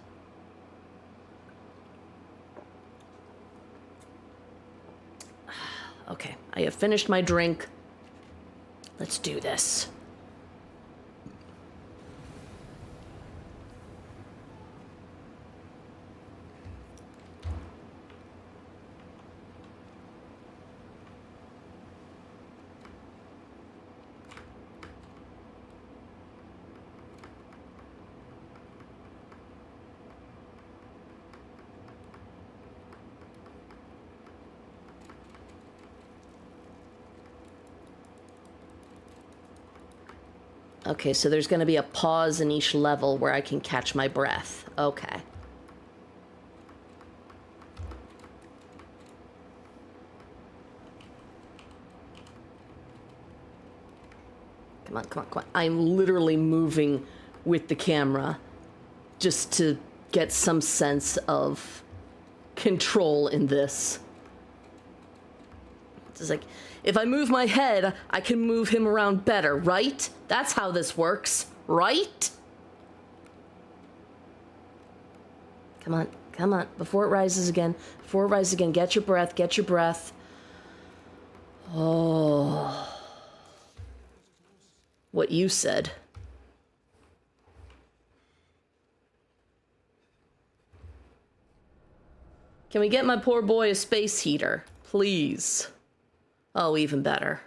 Okay, I have finished my drink. Let's do this. Okay, so there's going to be a pause in each level where I can catch my breath. Okay. Come on. I'm literally moving with the camera just to get some sense of control in this. It's like, if I move my head, I can move him around better, right? That's how this works, right? Come on, before it rises again. Get your breath. Oh. What you said. Can we get my poor boy a space heater, please? Oh, even better.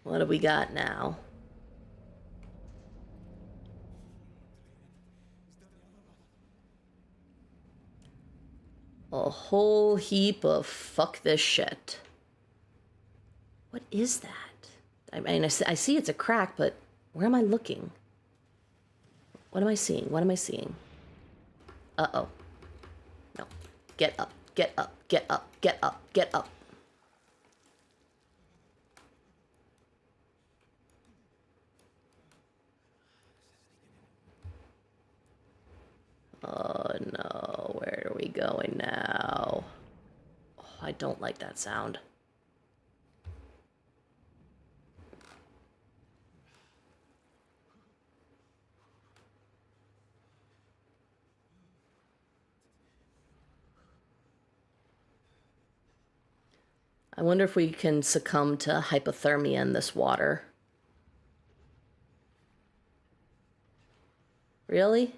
What do we got now? A whole heap of fuck this shit. What is that? I mean, I see it's a crack, but where am I looking? What am I seeing? What am I seeing? Uh-oh. No. Get up. Get up. Get up. Get up. Get up. Oh no. Where are we going now? Oh, I don't like that sound. I wonder if we can succumb to hypothermia in this water. Really?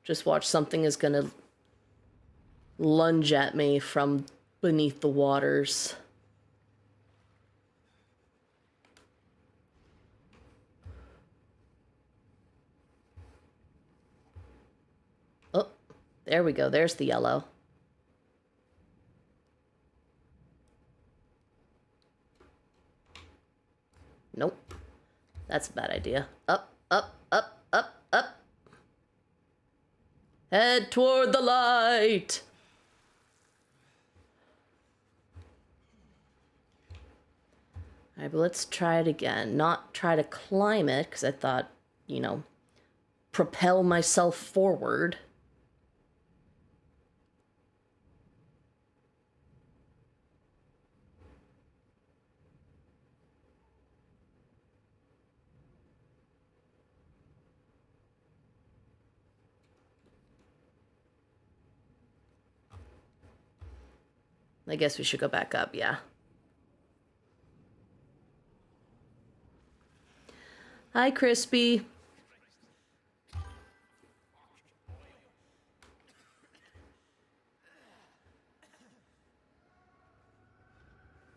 Just watch, something is gonna lunge at me from beneath the waters. Oh, there we go. There's the yellow. Nope. That's a bad idea. Up, up, up, up, up. Head toward the light. All right, but let's try it again. Not try to climb it, because I thought, you know, propel myself forward. I guess we should go back up, yeah. Hi, Crispy.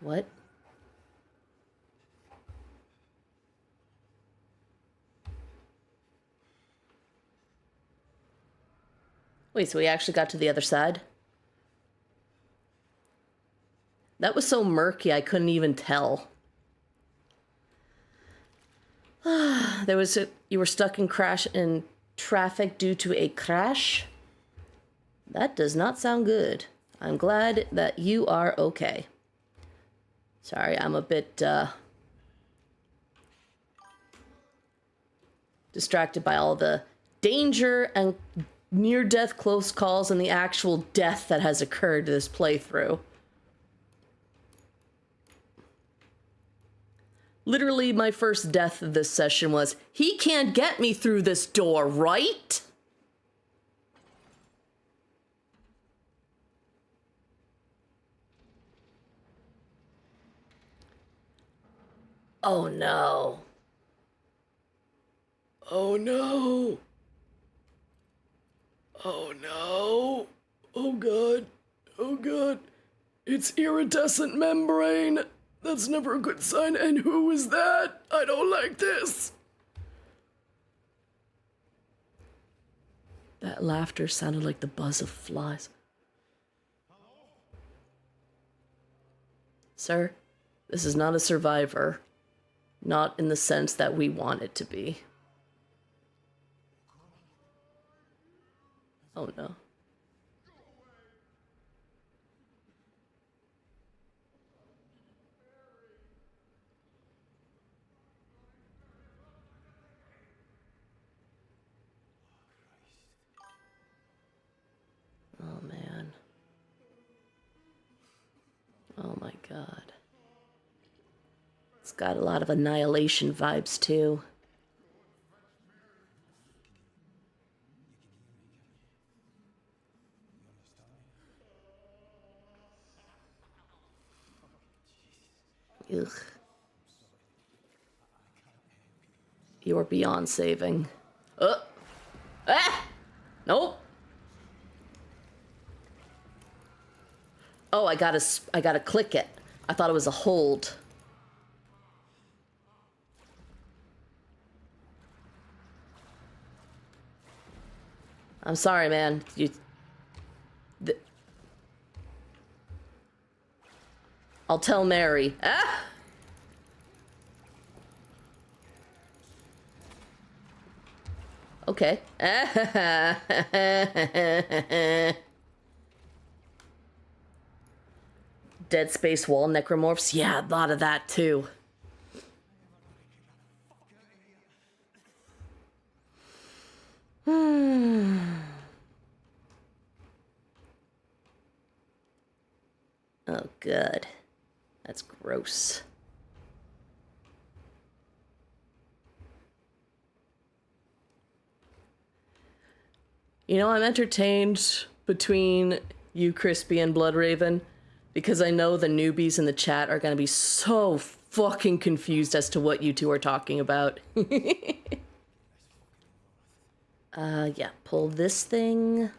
What? Wait, so we actually got to the other side? That was so murky, I couldn't even tell. You were stuck in traffic due to a crash? That does not sound good. I'm glad that you are okay. Sorry, I'm a bit distracted by all the danger and near-death close calls and the actual death that has occurred this playthrough. Literally, my first death of this session was, he can't get me through this door, right? Oh no. Oh no. Oh no. Oh god. Oh god. It's iridescent membrane. That's never a good sign. And who is that? I don't like this. That laughter sounded like the buzz of flies. Sir, this is not a survivor. Not in the sense that we want it to be. Oh no. Oh man. Oh my god. It's got a lot of Annihilation vibes too. Ugh. You are beyond saving. Ah! Nope. Oh, I gotta click it. I thought it was a hold. I'm sorry, man. I'll tell Mary. Ah! Okay. Dead Space wall necromorphs. Yeah, a lot of that too. Oh, good. That's gross. You know, I'm entertained between you, Crispy, and Bloodraven, because I know the newbies in the chat are going to be so fucking confused as to what you two are talking about. Yeah, pull this thing.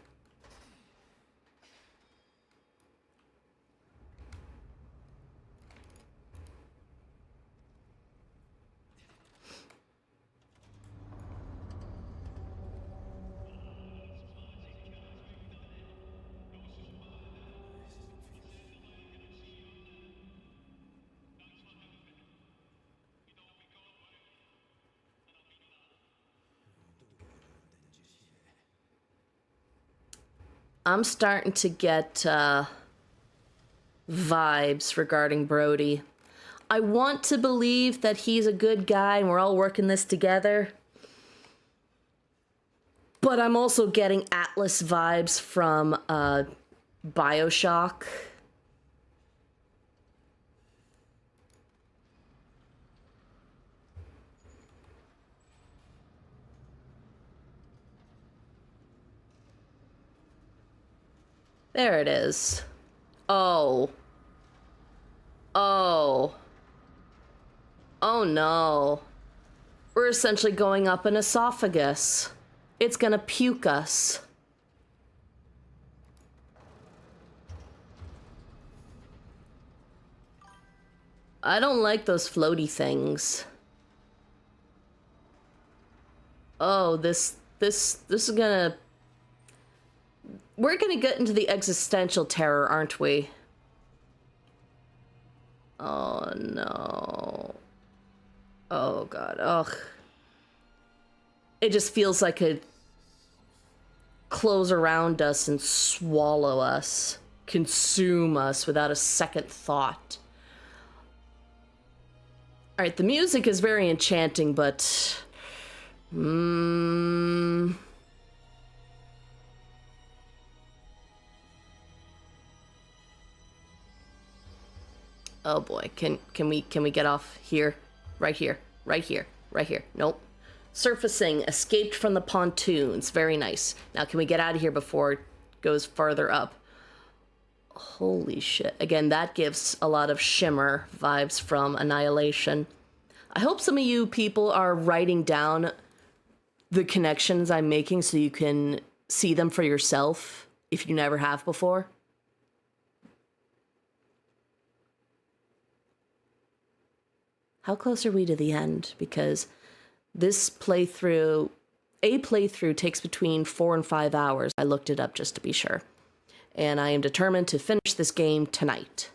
I'm starting to get vibes regarding Brody. I want to believe that he's a good guy and we're all working this together. But I'm also getting Atlas vibes from BioShock. There it is. Oh. Oh. Oh no. We're essentially going up an esophagus. It's gonna puke us. I don't like those floaty things. Oh, this is gonna... We're gonna get into the existential terror, aren't we? Oh no. Oh god, ugh. It just feels like it'd close around us and swallow us, consume us without a second thought. Alright, the music is very enchanting, but... Oh boy, can we get off here? Right here, right here, right here. Nope. Surfacing, escaped from the pontoons. Very nice. Now can we get out of here before it goes farther up? Holy shit. Again, that gives a lot of Shimmer vibes from Annihilation. I hope some of you people are writing down the connections I'm making so you can see them for yourself if you never have before. How close are we to the end? Because this playthrough, a playthrough takes between 4 and 5 hours. I looked it up just to be sure. And I am determined to finish this game tonight.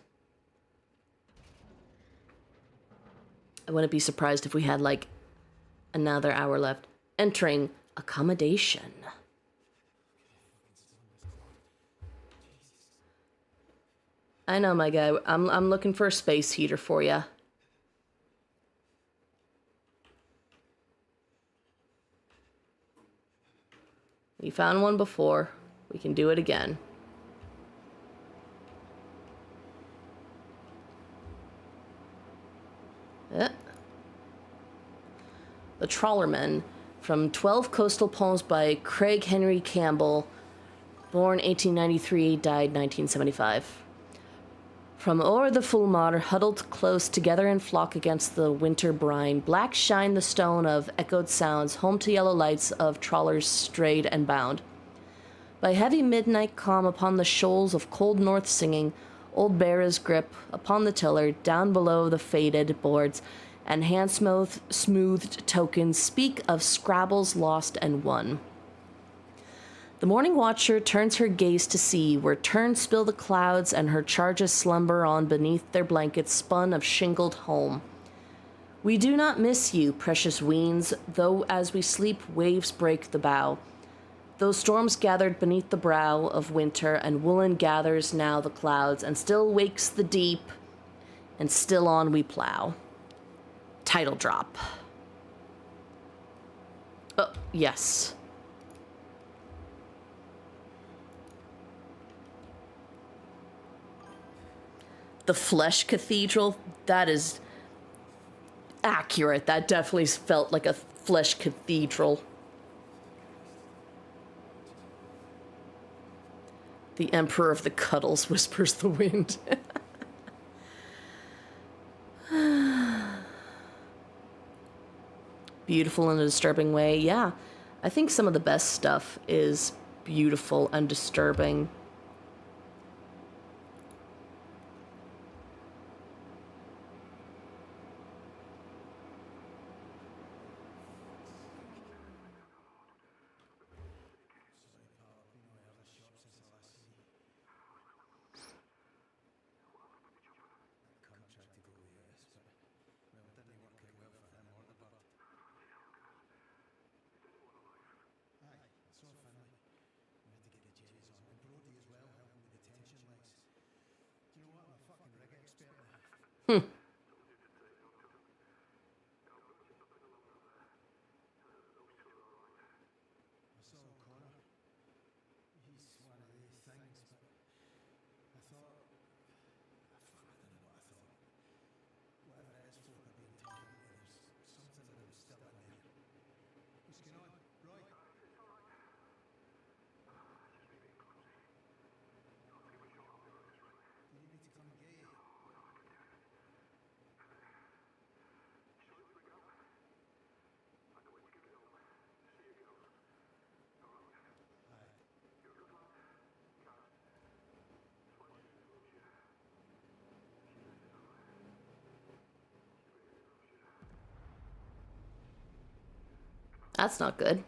I wouldn't be surprised if we had like another hour left. Entering accommodation. I know, my guy. I'm looking for a space heater for you. We found one before. We can do it again. The Trawlerman, from 12 Coastal Poems by Craig Henry Campbell, born 1893, died 1975. From o'er the Fulmar, huddled close together in flock against the winter brine, black shine the stone of echoed sounds, home to yellow lights of trawlers strayed and bound. By heavy midnight calm upon the shoals of cold north singing, old Bear's grip upon the tiller, down below the faded boards, and hand-smoothed tokens speak of Scrabbles lost and won. The morning watcher turns her gaze to see where turn spill the clouds and her charges slumber on beneath their blankets spun of shingled home. We do not miss you, precious weens, though as we sleep waves break the bow. Those storms gathered beneath the brow of winter, and woolen gathers now the clouds, and still wakes the deep, and still on we plow. Title drop. Oh, yes. The Flesh Cathedral, that is accurate. That definitely felt like a Flesh Cathedral. The Emperor of the Cuddles, whispers the wind. Beautiful in a disturbing way. Yeah, I think some of the best stuff is beautiful and disturbing. That's not good.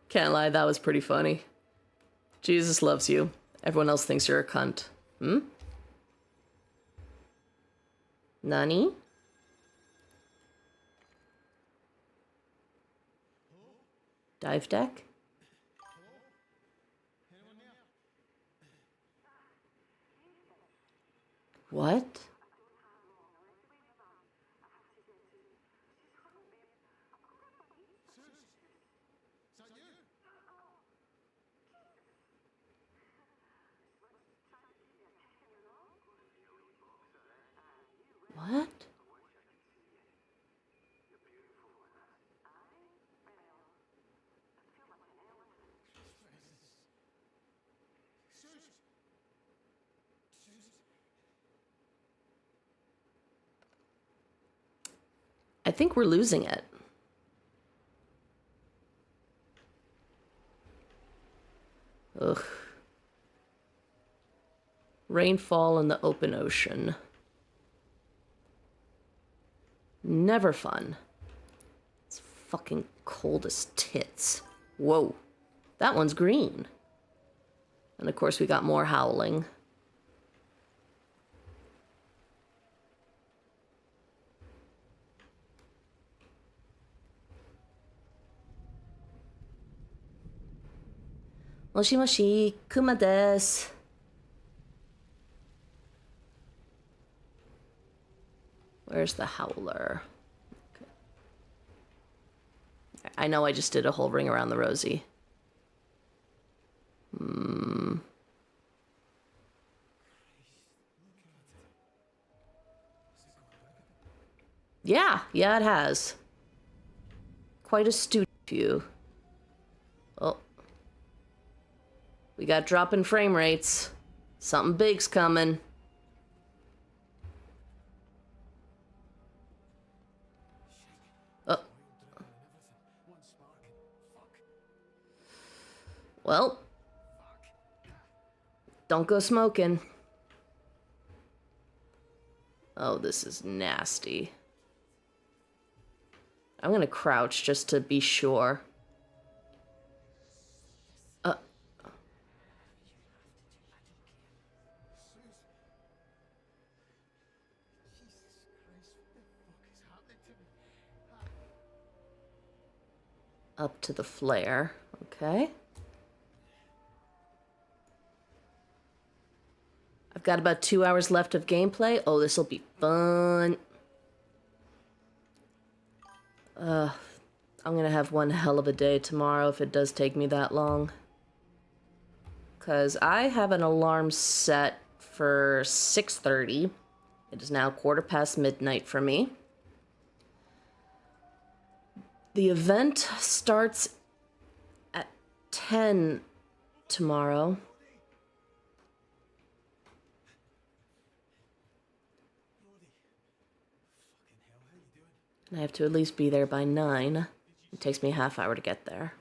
Can't lie, that was pretty funny. Jesus loves you. Everyone else thinks you're a cunt. Nani? Dive deck? What? What? I think we're losing it. Ugh. Rainfall in the open ocean. Never fun. It's fucking cold as tits. Whoa. That one's green. And of course we got more howling. Moshi moshi, Kuma desu. Where's the howler? Okay. I know I just did a whole ring around the rosy. Yeah, it has. Quite a studio. Phew. Oh. We got dropping frame rates. Something big's coming. Oh. Well. Don't go smoking. Oh, this is nasty. I'm gonna crouch just to be sure. Up to the flare. Okay. I've got about 2 hours left of gameplay. Oh, this will be fun. I'm gonna have one hell of a day tomorrow if it does take me that long. Because I have an alarm set for 6:30. It is now midnight for me. The event starts at 10 tomorrow. And I have to at least be there by 9. It takes me a half hour to get there.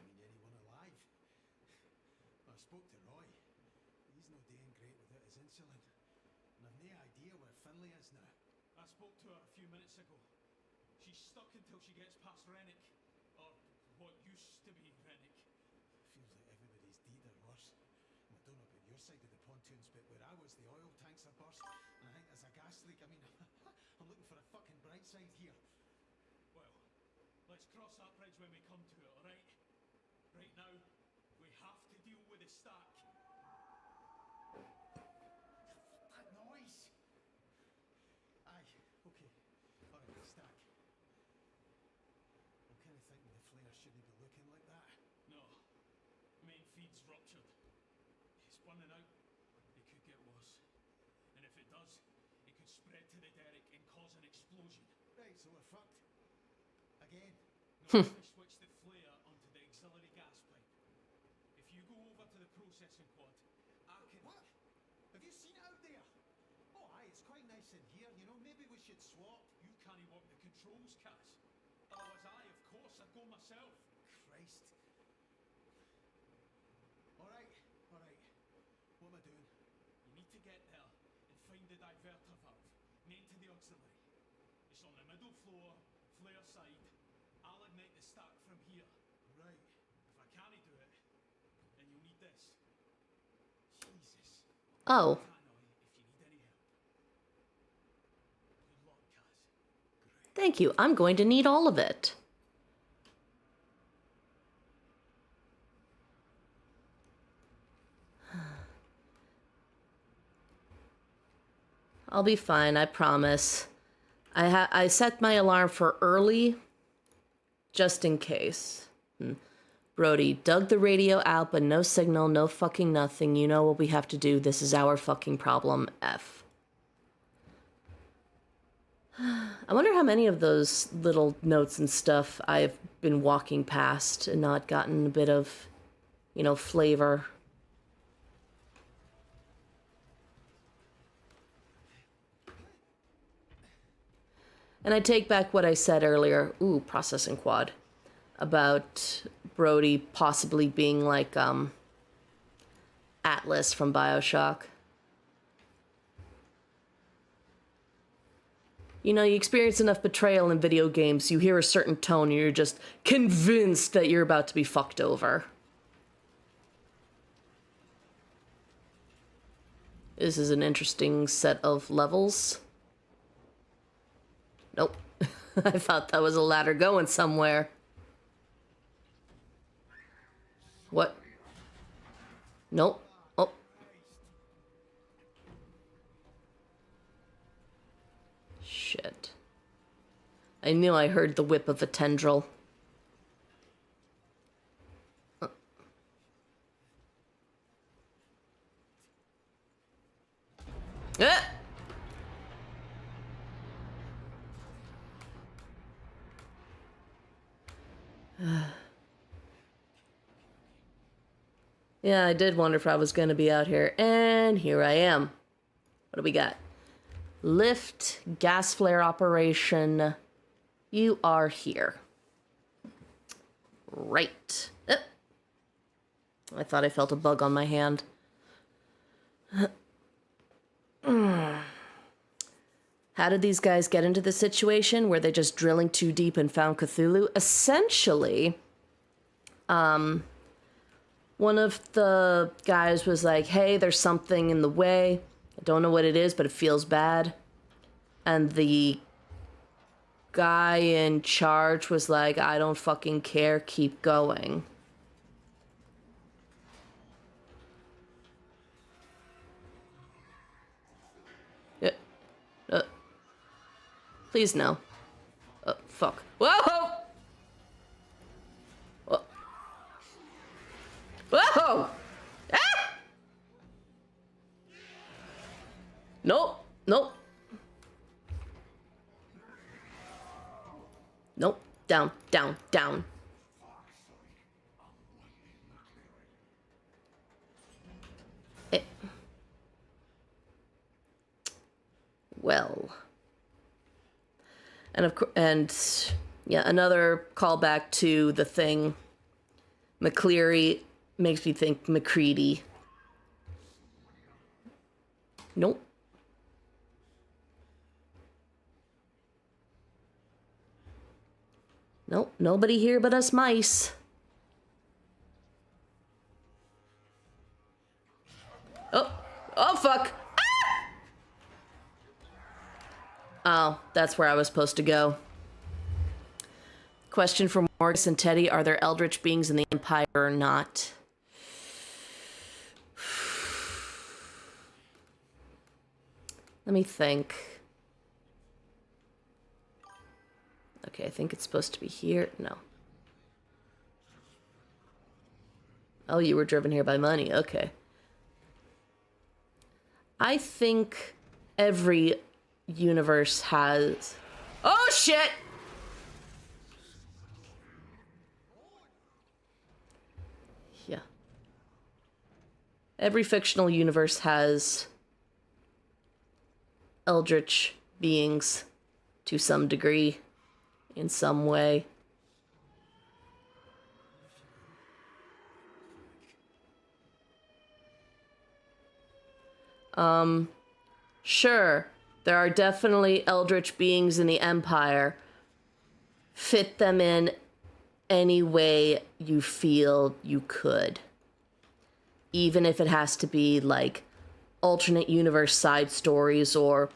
Oh. Thank you. I'm going to need all of it. I'll be fine, I promise. I set my alarm for early, just in case. Brody, dug the radio out, but no signal, no fucking nothing. You know what we have to do. This is our fucking problem. F. I wonder how many of those little notes and stuff I've been walking past and not gotten a bit of, you know, flavor. And I take back what I said earlier. Ooh, processing quad. About Brody possibly being like, Atlas from BioShock. You know, you experience enough betrayal in video games, you hear a certain tone, and you're just convinced that you're about to be fucked over. This is an interesting set of levels. Nope. I thought that was a ladder going somewhere. What? Nope. Oh. Shit. I knew I heard the whip of a tendril. Ah! Yeah, I did wonder if I was going to be out here, and here I am. What do we got? Lift, gas flare operation. You are here. Right. I thought I felt a bug on my hand. How did these guys get into the situation? Were they just drilling too deep and found Cthulhu? Essentially, one of the guys was like, hey, there's something in the way. I don't know what it is, but it feels bad. And the guy in charge was like, I don't fucking care, keep going. Please no. Oh, fuck. Whoa! Whoa! Whoa! Ah! Nope. Nope. Nope. Down, down, down. Well. And yeah, another callback to The Thing. McCleary makes me think McCready. Nope. Nope, nobody here but us mice. Oh, fuck. Oh, that's where I was supposed to go. Question for Morgus and Teddy. Are there eldritch beings in the Empire or not? Let me think. Okay, I think it's supposed to be here. No. Oh, you were driven here by money. Okay. I think every universe has... Oh, shit! Yeah. Every fictional universe has eldritch beings to some degree, in some way. Sure, there are definitely eldritch beings in the Empire. Fit them in any way you feel you could. Even if it has to be like alternate universe side stories or,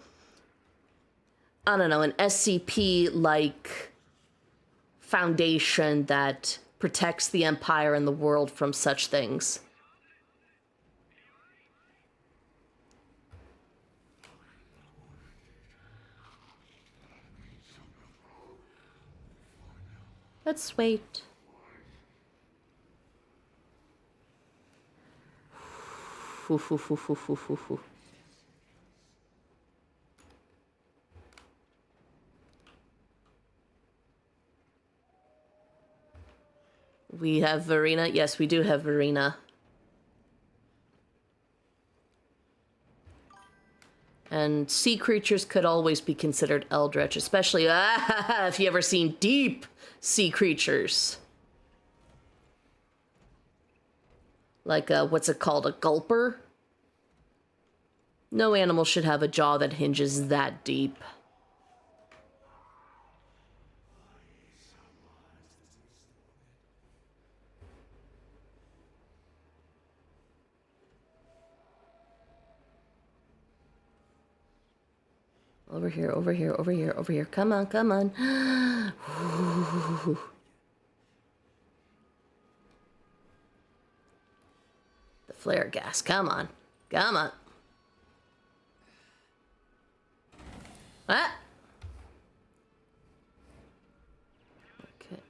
I don't know, an SCP like foundation that protects the Empire and the world from such things. Let's wait. We have Verena. Yes, we do have Verena. And sea creatures could always be considered eldritch, especially if you ever seen deep sea creatures. Like, what's it called? A gulper? No animal should have a jaw that hinges that deep. Over here, over here, over here, over here. Come on, come on. The flare gas. Come on. Come on. What? Okay.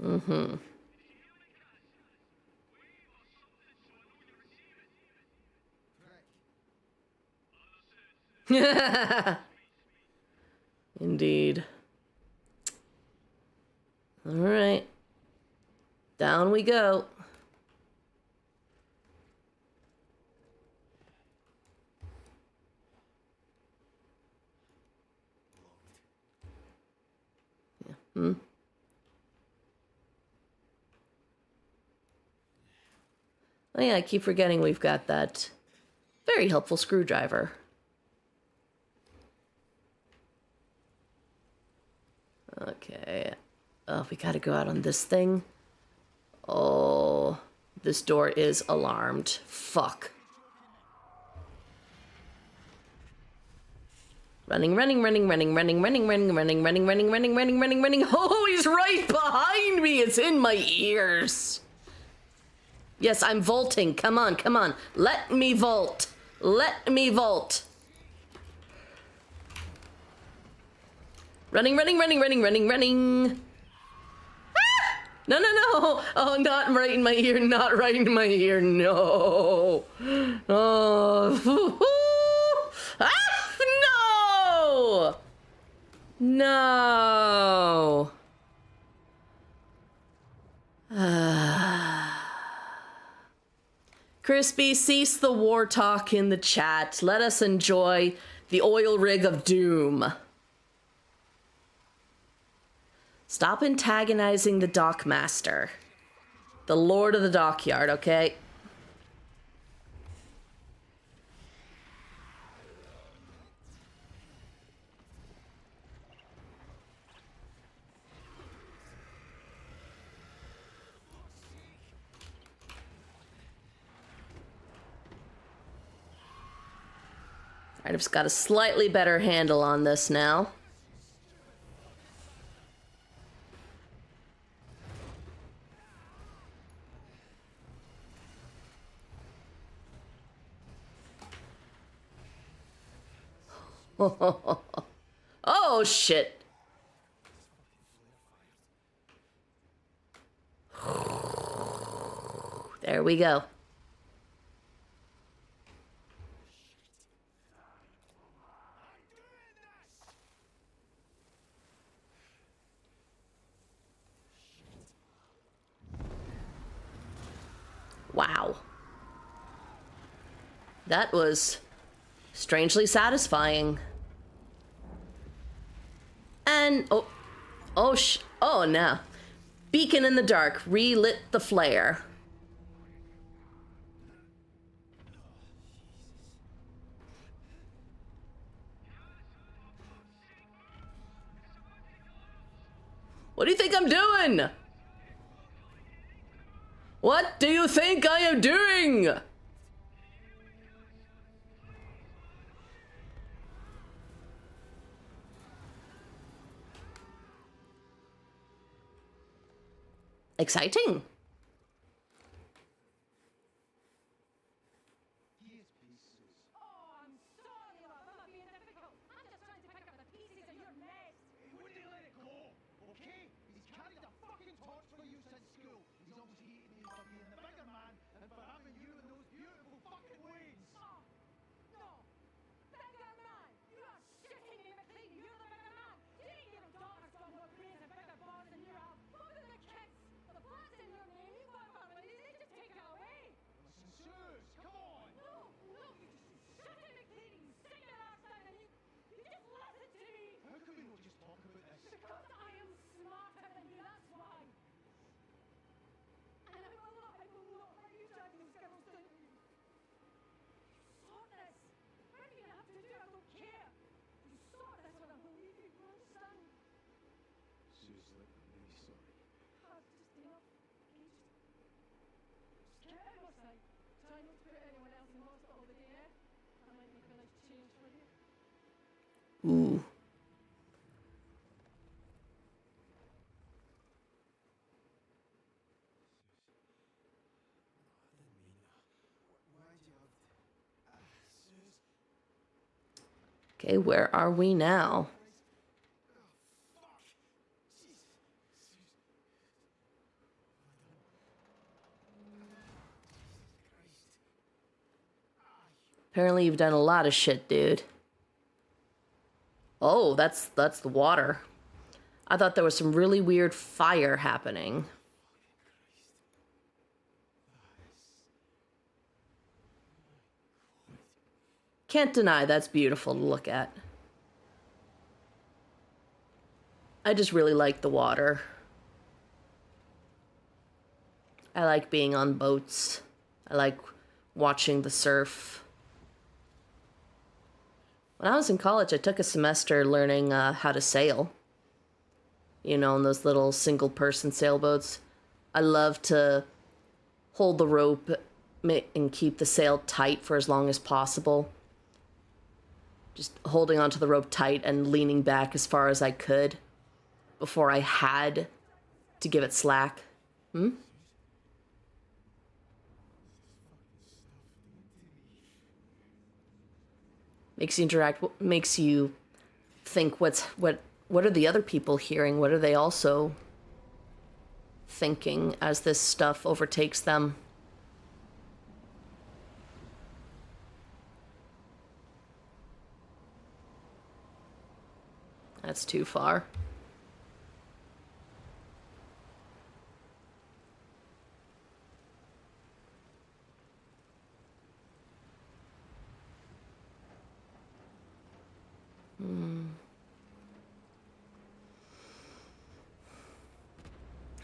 Mm-hmm. Indeed. All right. Down we go. Yeah. Hmm. Oh yeah, I keep forgetting we've got that very helpful screwdriver. Okay. Oh, we gotta go out on this thing. Oh, this door is alarmed. Fuck. Running. Oh, he's right behind me. It's in my ears. Yes, I'm vaulting. Come on. Let me vault. Running. Ah! No. Oh, not right in my ear. No. Oh. Ah, no. No. Crispy, cease the war talk in the chat. Let us enjoy the oil rig of doom. Stop antagonizing the dockmaster. The lord of the dockyard, okay? Alright, I've just got a slightly better handle on this now. Oh, shit. There we go. Wow. That was strangely satisfying. And oh no. Beacon in the dark, relit the flare. What do you think I'm doing? What do you think I am doing? Exciting. Ooh. Okay, where are we now? Apparently you've done a lot of shit, dude. Oh, that's the water. I thought there was some really weird fire happening. Can't deny that's beautiful to look at. I just really like the water. I like being on boats. I like watching the surf. When I was in college, I took a semester learning how to sail. You know, in those little single-person sailboats. I love to hold the rope and keep the sail tight for as long as possible. Just holding onto the rope tight and leaning back as far as I could before I had to give it slack. Makes you interact, makes you think what are the other people hearing? What are they also thinking as this stuff overtakes them? That's too far.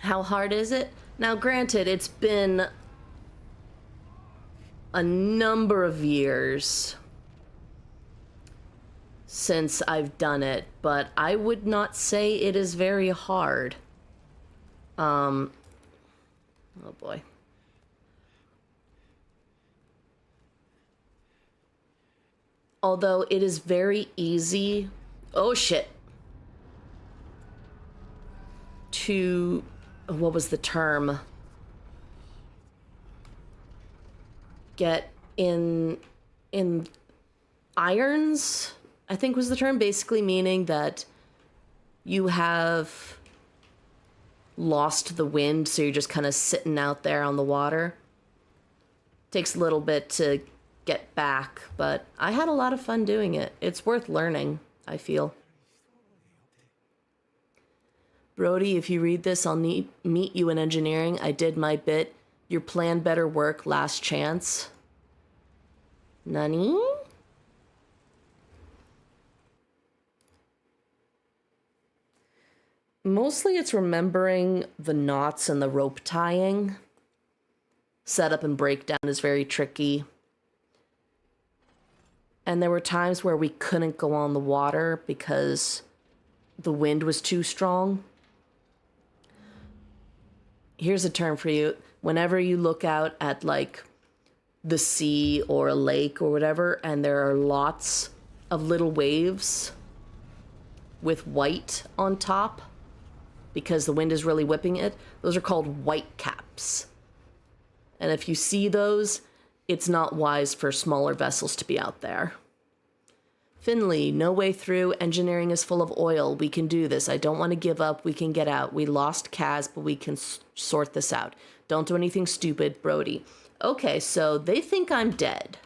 How hard is it? Now, granted, it's been a number of years since I've done it, but I would not say it is very hard. Oh boy. Although it is very easy. Oh shit. To, what was the term? Get in irons, I think was the term, basically meaning that you have lost the wind, so you're just kind of sitting out there on the water. Takes a little bit to get back, but I had a lot of fun doing it. It's worth learning, I feel. Brody, if you read this, I'll meet you in engineering. I did my bit. Your plan better work. Last chance. Nani? Mostly it's remembering the knots and the rope tying. Setup and breakdown is very tricky. And there were times where we couldn't go on the water because the wind was too strong. Here's a term for you. Whenever you look out at like the sea or a lake or whatever, and there are lots of little waves with white on top because the wind is really whipping it, those are called white caps. And if you see those, it's not wise for smaller vessels to be out there. Finley, no way through. Engineering is full of oil. We can do this. I don't want to give up. We can get out. We lost Kaz, but we can sort this out. Don't do anything stupid, Brody. Okay, so they think I'm dead,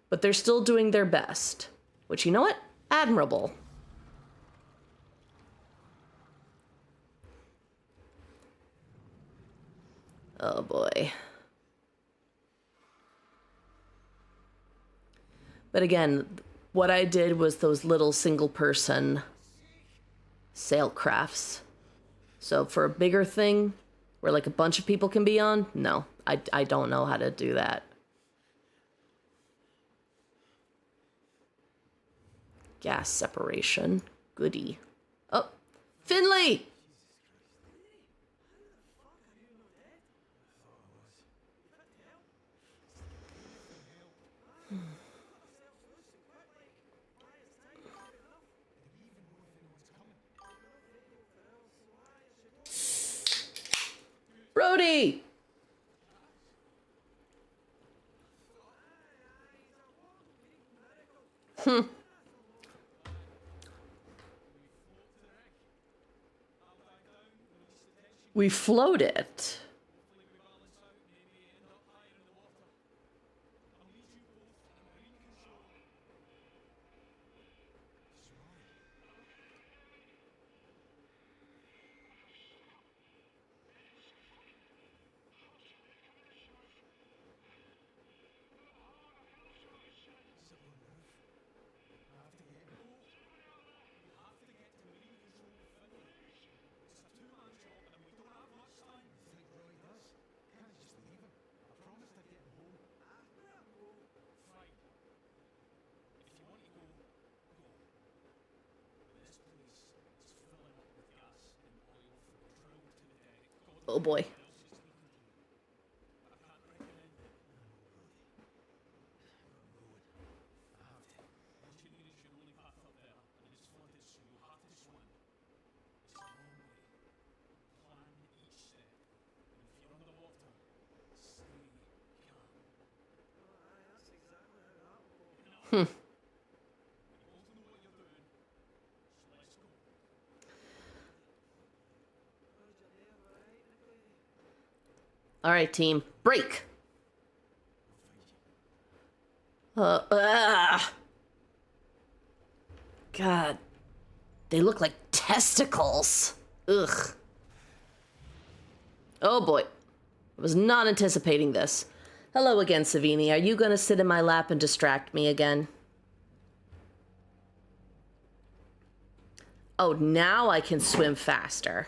but they're still doing their best, which, you know what? Admirable. Oh boy. But again, what I did was those little single-person sail crafts. So for a bigger thing, where like a bunch of people can be on, no, I don't know how to do that. Gas separation, goody. Oh, Finley! Brody! We float it. Oh boy. All right, team. Break. God. They look like testicles. Ugh. Oh boy. I was not anticipating this. Hello again, Savini. Are you gonna sit in my lap and distract me again? Oh, now I can swim faster.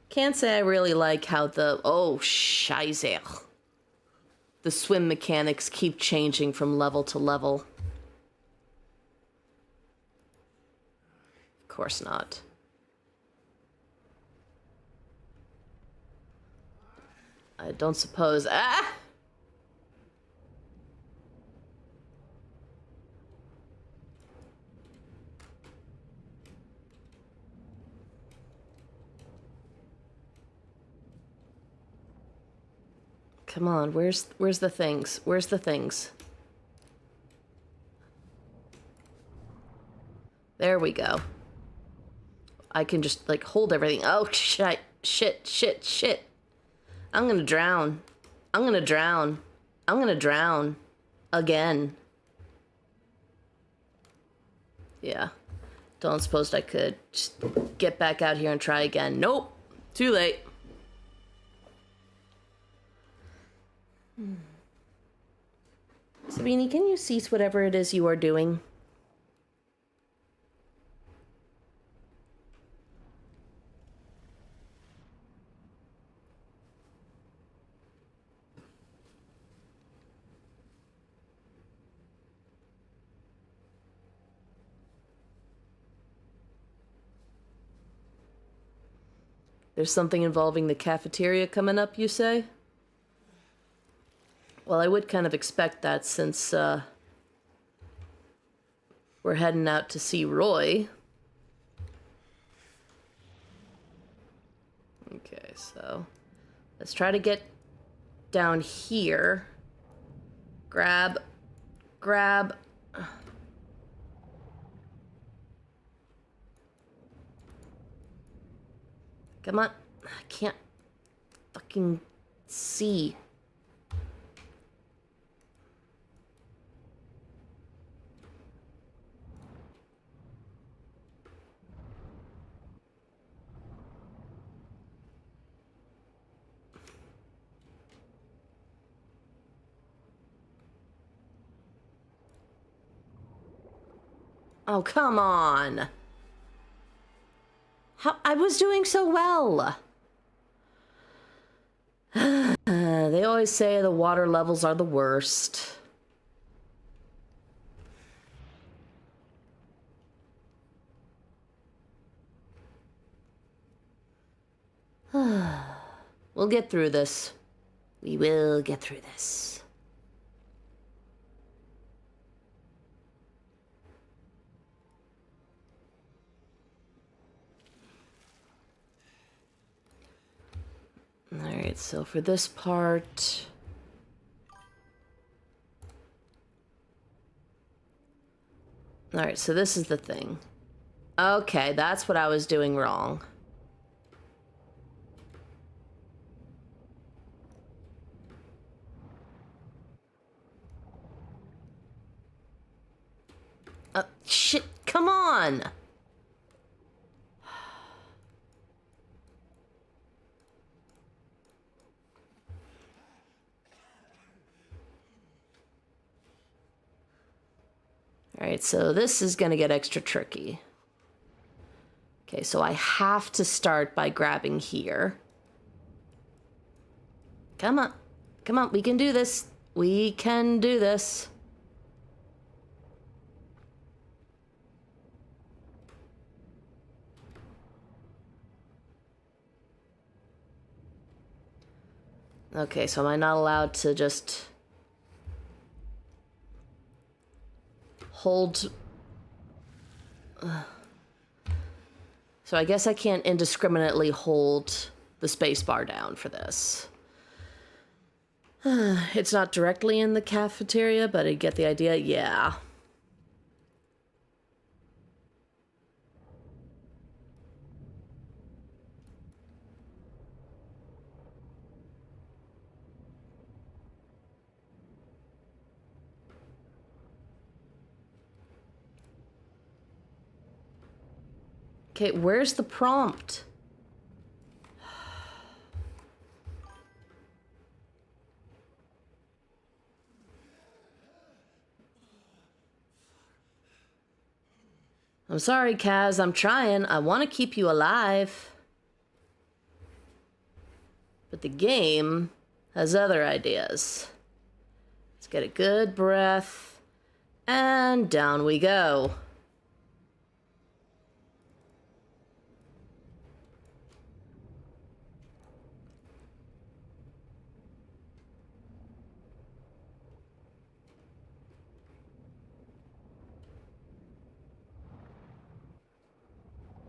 Can't say I really like how the... Oh, scheiße. The swim mechanics keep changing from level to level. Of course not. I don't suppose... Ah! Come on, where's the things? Where's the things? There we go. I can just, like, hold everything. Oh, shit, shit, shit, shit. I'm gonna drown. I'm gonna drown. I'm gonna drown. Again. Yeah. Don't suppose I could just get back out here and try again. Nope. Too late. Sabini, can you cease whatever it is you are doing? There's something involving the cafeteria coming up, you say? Well, I would kind of expect that since we're heading out to see Roy. Okay, so let's try to get down here. Grab. Come on. I can't fucking see. Oh, come on. How I was doing so well. They always say the water levels are the worst. We'll get through this. We will get through this. Alright, so for this part... Alright, so this is the thing. Okay, that's what I was doing wrong. Shit, come on! Alright, so this is gonna get extra tricky. Okay, so I have to start by grabbing here. Come on. Come on, we can do this. We can do this. Okay, so am I not allowed to just hold... So I guess I can't indiscriminately hold the spacebar down for this. It's not directly in the cafeteria, but I get the idea. Yeah. Okay, where's the prompt? I'm sorry, Kaz, I'm trying. I want to keep you alive. But the game has other ideas. Let's get a good breath. And down we go.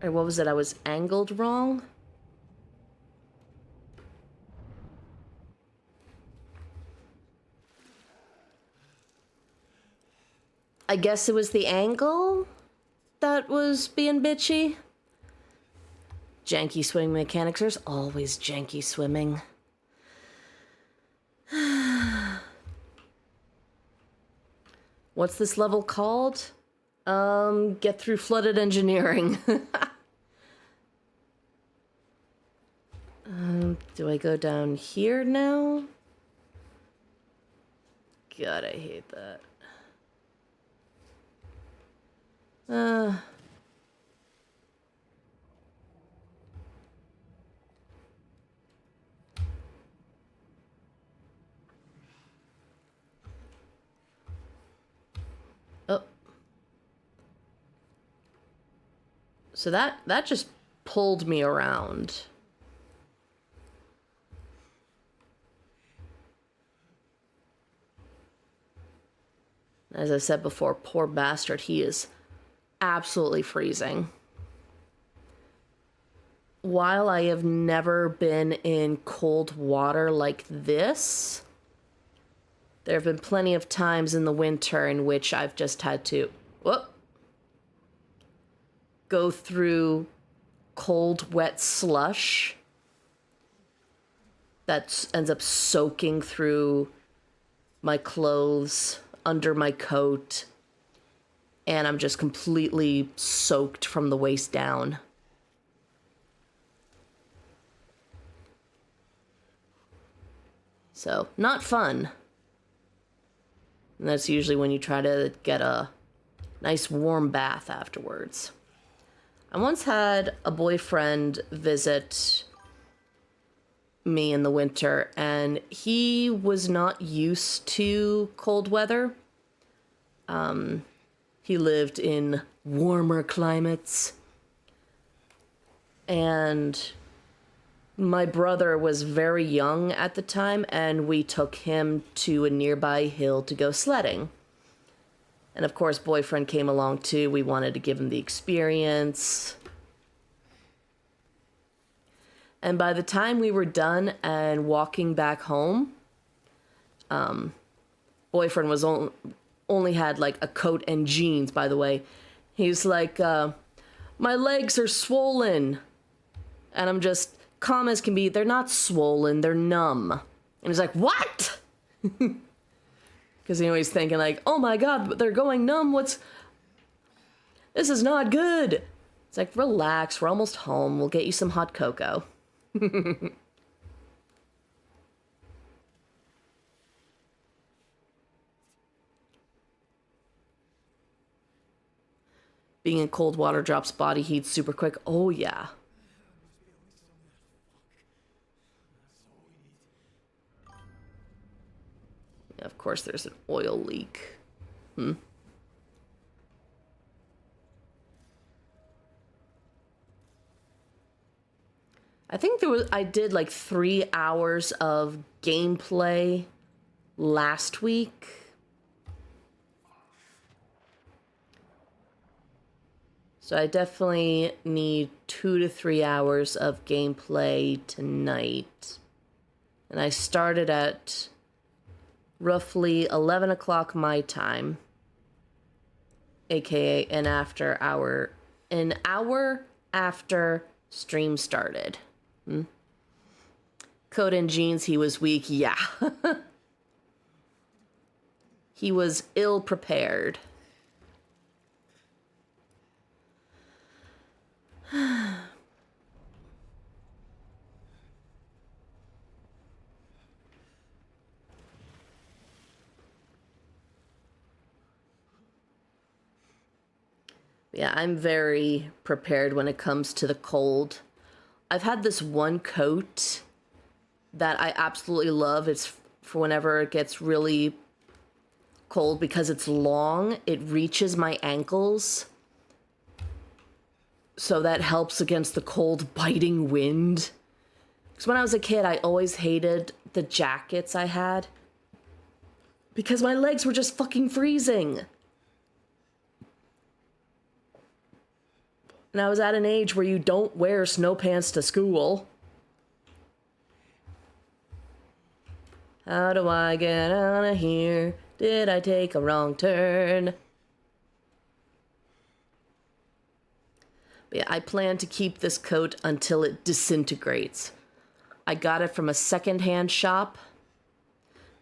Or what was it? I was angled wrong? I guess it was the angle that was being bitchy. Janky swimming mechanics. There's always janky swimming. What's this level called? Get through flooded engineering. Do I go down here now? God, I hate that. Oh. So that just pulled me around. As I said before, poor bastard, he is absolutely freezing. While I have never been in cold water like this, there have been plenty of times in the winter in which I've just had to go through cold, wet slush that ends up soaking through my clothes, under my coat, and I'm just completely soaked from the waist down. So, not fun. And that's usually when you try to get a nice warm bath afterwards. I once had a boyfriend visit me in the winter, and he was not used to cold weather. He lived in warmer climates, and my brother was very young at the time, and we took him to a nearby hill to go sledding. And of course, boyfriend came along too. We wanted to give him the experience. And by the time we were done and walking back home, boyfriend was only had like a coat and jeans, by the way. He's like, my legs are swollen. And I'm just calm as can be. They're not swollen, they're numb. And he's like, what? Because you know, he's thinking like, oh my God, they're going numb. This is not good. It's like, relax, we're almost home. We'll get you some hot cocoa. Being in cold water drops body heat super quick. Oh yeah. course, there's an oil leak. I think I did like 3 hours of gameplay last week. So I definitely need 2 to 3 hours of gameplay tonight. And I started at roughly 11 o'clock my time, aka an hour after stream started. Code and Jeans, he was weak. Yeah. He was ill prepared. Yeah, I'm very prepared when it comes to the cold. I've had this one coat that I absolutely love. It's for whenever it gets really cold because it's long. It reaches my ankles. So that helps against the cold, biting wind. Because when I was a kid, I always hated the jackets I had. Because my legs were just fucking freezing. And I was at an age where you don't wear snow pants to school. How do I get out of here? Did I take a wrong turn? But yeah, I plan to keep this coat until it disintegrates. I got it from a secondhand shop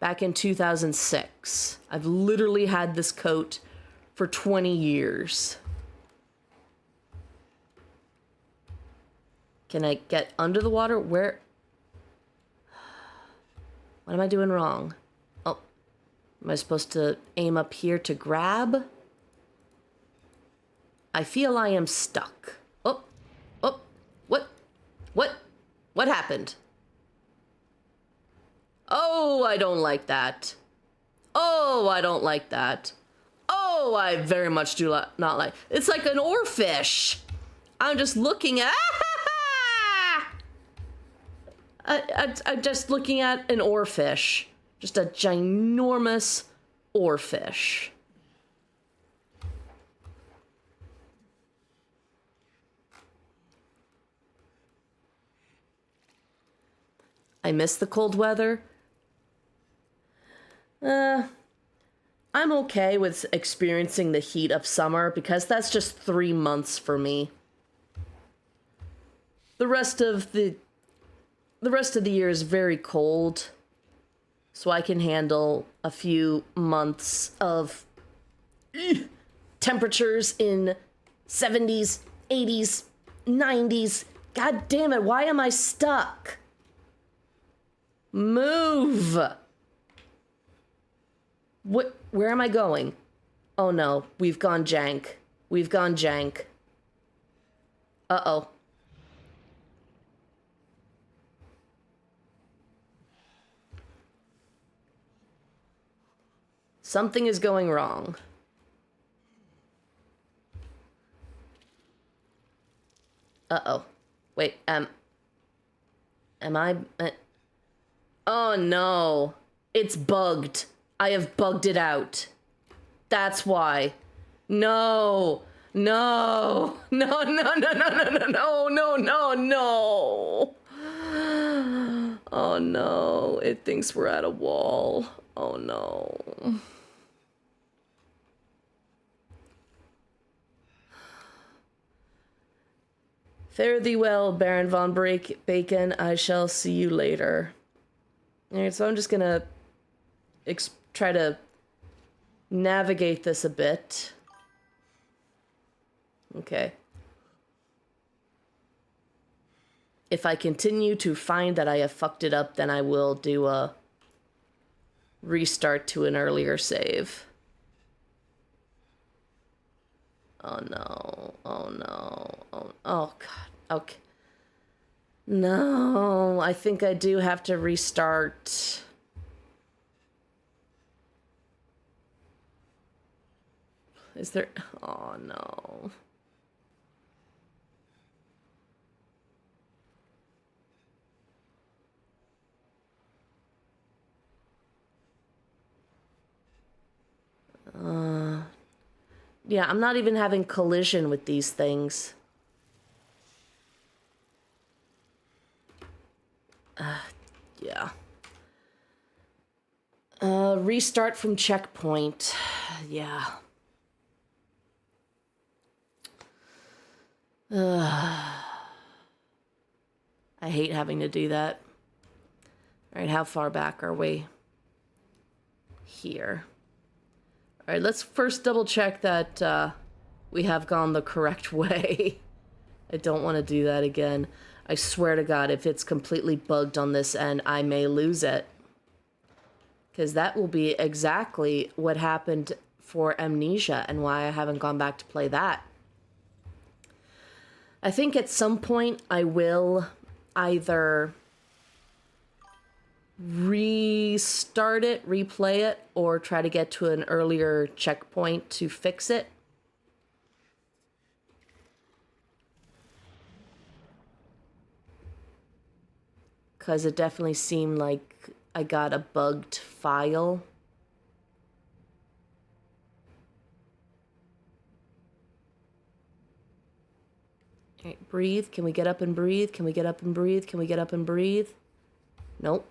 back in 2006. I've literally had this coat for 20 years. Can I get under the water? Where? What am I doing wrong? Oh, am I supposed to aim up here to grab? I feel I am stuck. Oh, what happened? Oh, I don't like that. Oh, I don't like that. Oh, I very much do not like. It's like an oarfish. I'm just looking at. I'm just looking at an oarfish. Just a ginormous oarfish. I miss the cold weather. I'm okay with experiencing the heat of summer because that's just 3 months for me. The rest of the year is very cold, so I can handle a few months of temperatures in 70s, 80s, 90s. God damn it, why am I stuck? Move! Where am I going? Oh no, we've gone jank. We've gone jank. Uh-oh. Something is going wrong. Uh-oh. Wait, am I... Oh no. It's bugged. I have bugged it out. That's why. No. No. No, no, no, no, no, no, no, no, no, no. Oh no. It thinks we're at a wall. Oh no. Fare thee well, Baron von Bacon. I shall see you later. Alright, so I'm just gonna try to navigate this a bit. Okay. If I continue to find that I have fucked it up, then I will do a restart to an earlier save. Oh no. Oh no. Oh god. Okay. No, I think I do have to restart. Is there... Oh, no. Yeah, I'm not even having collision with these things. Yeah. Restart from checkpoint. Yeah. I hate having to do that. All right, how far back are we? Here. All right, let's first double check that we have gone the correct way. I don't want to do that again. I swear to God, if it's completely bugged on this end, I may lose it. Because that will be exactly what happened for Amnesia and why I haven't gone back to play that. I think at some point I will either restart it, replay it, or try to get to an earlier checkpoint to fix it. Because it definitely seemed like I got a bugged file. All right, breathe. Can we get up and breathe? Can we get up and breathe? Can we get up and breathe? Nope.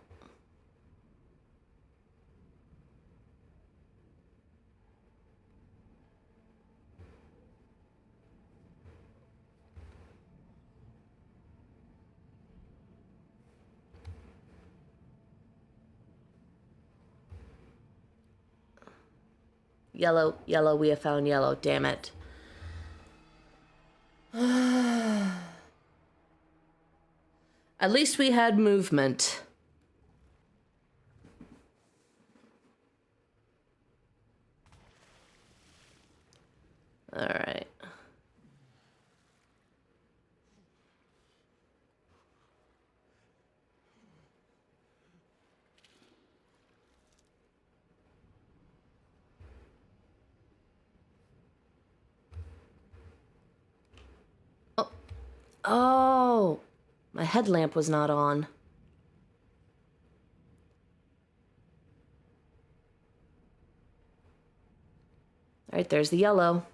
Yellow, yellow, we have found yellow. Damn it. At least we had movement. All right. Oh. Oh. My headlamp was not on. All right, there's the yellow.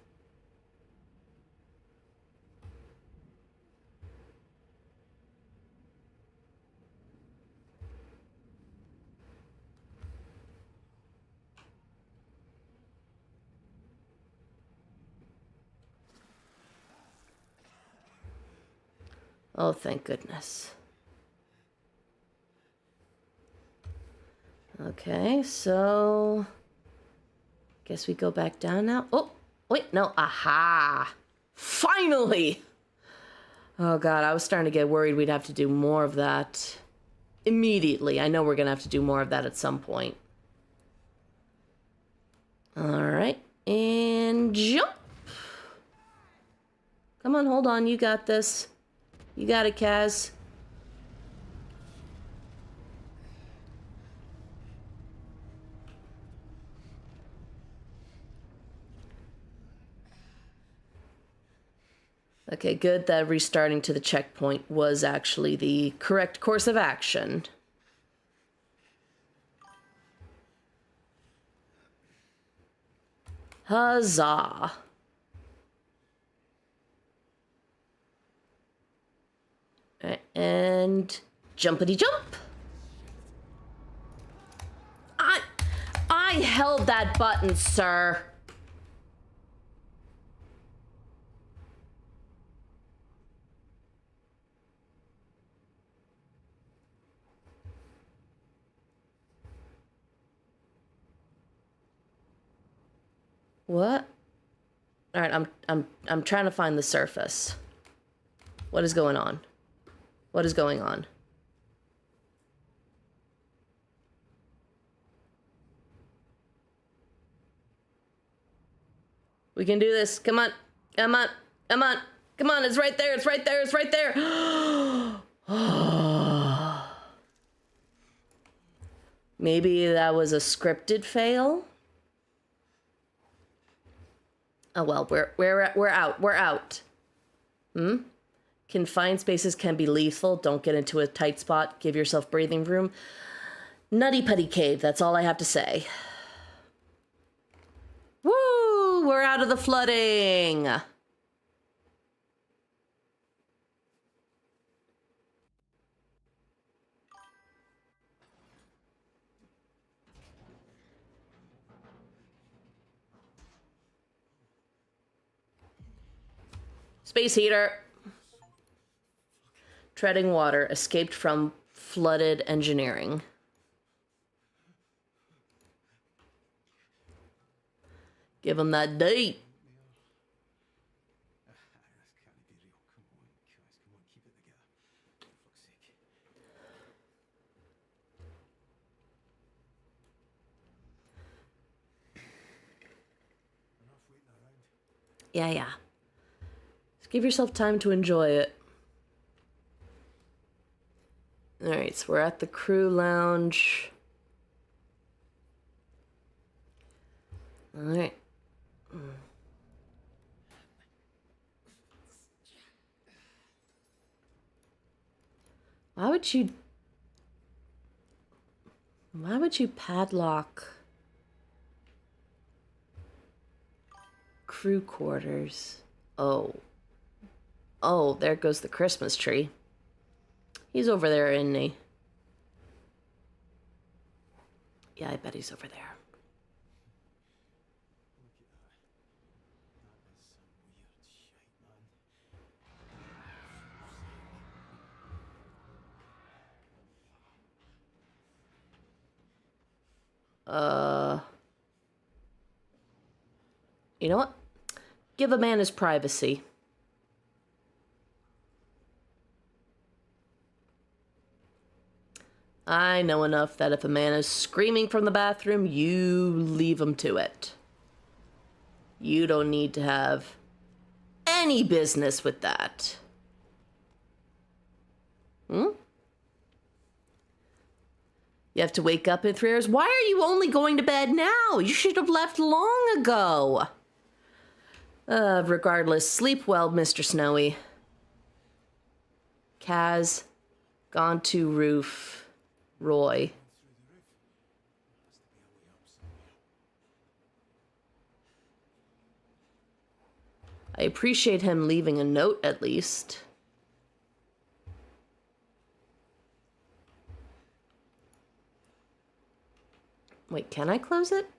Oh, thank goodness. Okay, so... Guess we go back down now. Oh, wait, no. Aha! Finally! Oh, God, I was starting to get worried we'd have to do more of that immediately. I know we're going to have to do more of that at some point. All right, and jump! Come on, hold on. You got this. You got it, Kaz. Okay, good that restarting to the checkpoint was actually the correct course of action. Huzzah. And jumpity jump. I held that button, sir. What? All right, I'm trying to find the surface. What is going on? What is going on? We can do this. Come on. Come on. Come on. Come on. It's right there. It's right there. It's right there. Maybe that was a scripted fail? Oh well, we're out. We're out. Confined spaces can be lethal. Don't get into a tight spot. Give yourself breathing room. Nutty Putty Cave. That's all I have to say. Woo! We're out of the flooding. Space heater. Treading water. Escaped from flooded engineering. Give him that date. Yeah. Just give yourself time to enjoy it. Alright, so we're at the crew lounge. Alright. Why would you padlock crew quarters? Oh, there goes the Christmas tree. He's over there, isn't he? Yeah, I bet he's over there. You know what? Give a man his privacy. I know enough that if a man is screaming from the bathroom, you leave him to it. You don't need to have any business with that. You have to wake up in 3 hours. Why are you only going to bed now? You should have left long ago. Regardless, sleep well, Mr. Snowy. Kaz, gone to roof. Roy. I appreciate him leaving a note at least. Wait, can I close it?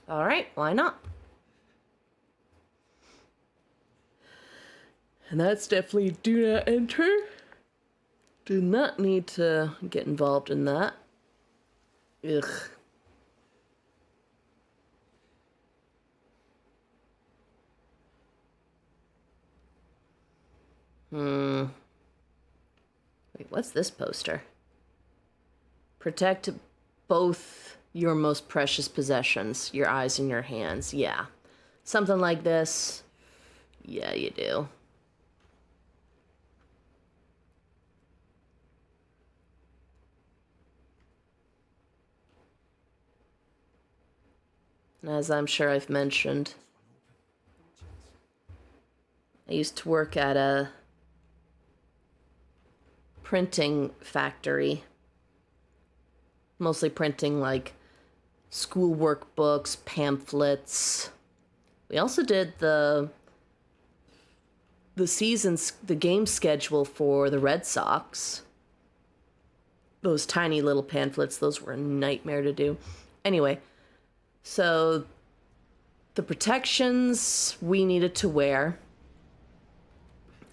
All right, why not? And that's definitely do not enter. Do not need to get involved in that. Ugh. Wait, what's this poster? Protect both your most precious possessions, your eyes and your hands. Yeah. Something like this. Yeah, you do. As I'm sure I've mentioned, I used to work at a printing factory, mostly printing like schoolwork books, pamphlets. We also did the game schedule for the Red Sox. Those tiny little pamphlets, those were a nightmare to do. Anyway, so the protections we needed to wear.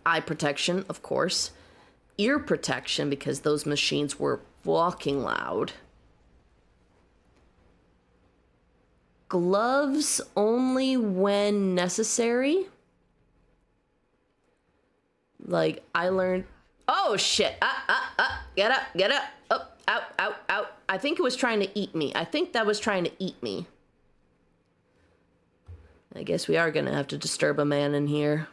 Eye protection, of course. Ear protection, because those machines were walking loud. Gloves only when necessary. Like, I learned... Oh, shit. Get up. Up, out. I think it was trying to eat me. I think that was trying to eat me. I guess we are gonna have to disturb a man in here.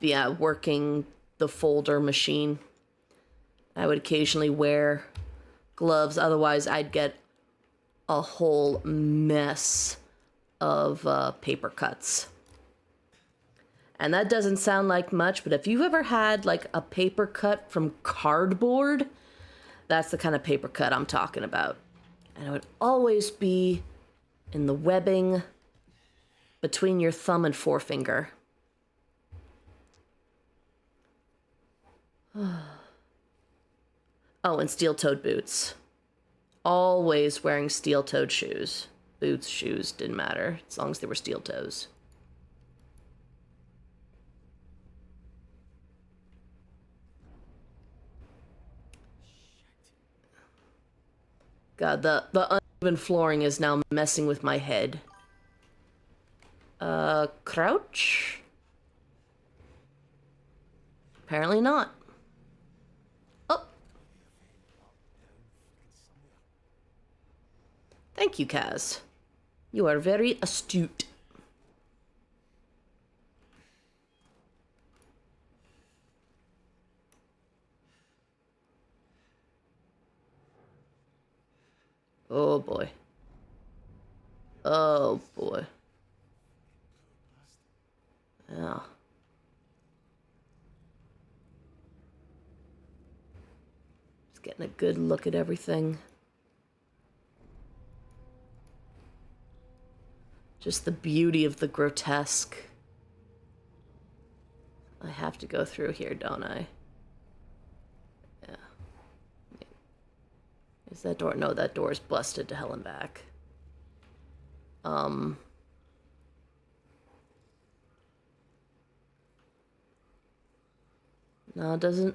yeah, working the folder machine. I would occasionally wear gloves, otherwise I'd get a whole mess of paper cuts. And that doesn't sound like much, but if you've ever had like a paper cut from cardboard, that's the kind of paper cut I'm talking about. And it would always be in the webbing between your thumb and forefinger. Oh, and steel-toed boots. Always wearing steel-toed shoes. Boots, shoes, didn't matter, as long as they were steel toes. God, the uneven flooring is now messing with my head. Crouch? Apparently not. Oh. Thank you, Kaz. You are very astute. Oh boy. Oh boy. Yeah. Just getting a good look at everything. Just the beauty of the grotesque. I have to go through here, don't I? Yeah. Is that door? No, that door is busted to hell and back. No, it doesn't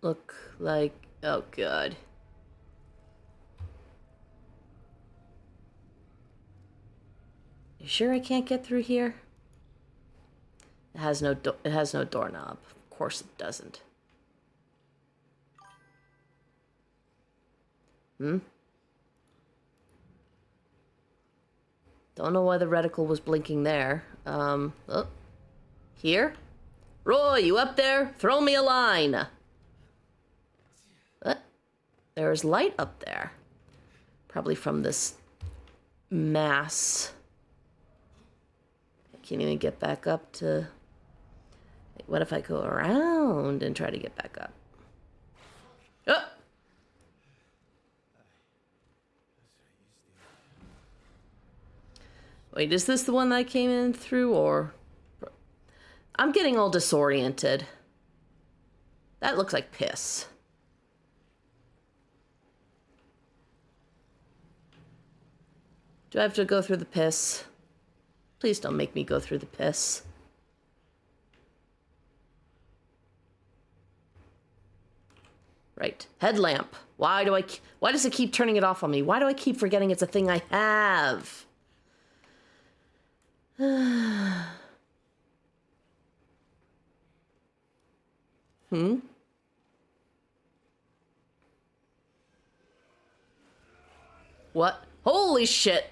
look like... Oh, God. You sure I can't get through here? It has no doorknob. Of course it doesn't. Don't know why the reticle was blinking there. Oh. Here? Roy, you up there? Throw me a line. What? There's light up there. Probably from this mass. I can't even get back up to... What if I go around and try to get back up? Oh! Wait, is this the one that I came in through, or... I'm getting all disoriented. That looks like piss. Do I have to go through the piss? Please don't make me go through the piss. Right. Headlamp. Why does it keep turning it off on me? Why do I keep forgetting it's a thing I have? What? Holy shit!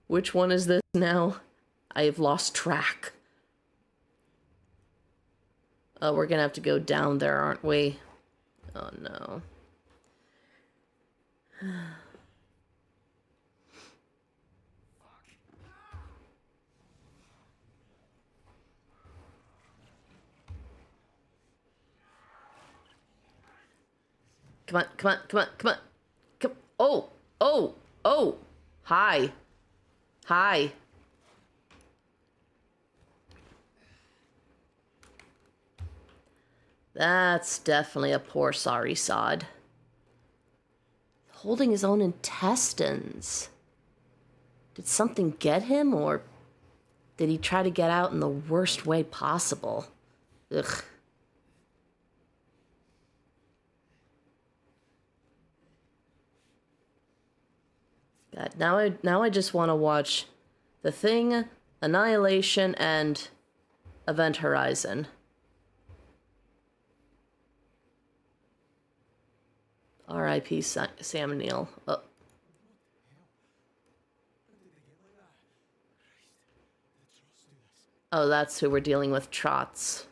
Which one is this now? I have lost track. Oh, we're gonna have to go down there, aren't we? Oh no. Come on, come on, come on, come on. Come. Oh, oh, oh. Hi. Hi. That's definitely a poor sorry sod. Holding his own intestines. Did something get him, or did he try to get out in the worst way possible? Ugh. God, now I just want to watch The Thing, Annihilation, and Event Horizon. R.I.P. Sam Neill. Oh, that's who we're dealing with, Trots.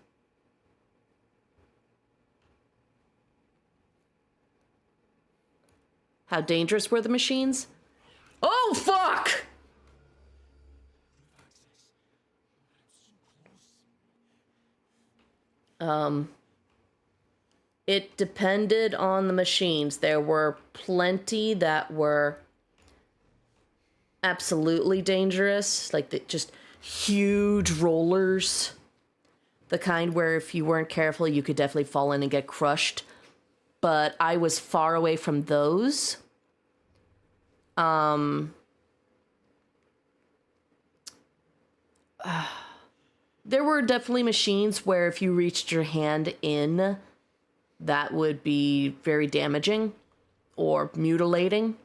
How dangerous were the machines? Oh, fuck! It depended on the machines. There were plenty that were absolutely dangerous, like just huge rollers. The kind where if you weren't careful, you could definitely fall in and get crushed. But I was far away from those. There were definitely machines where if you reached your hand in, that would be very damaging or mutilating.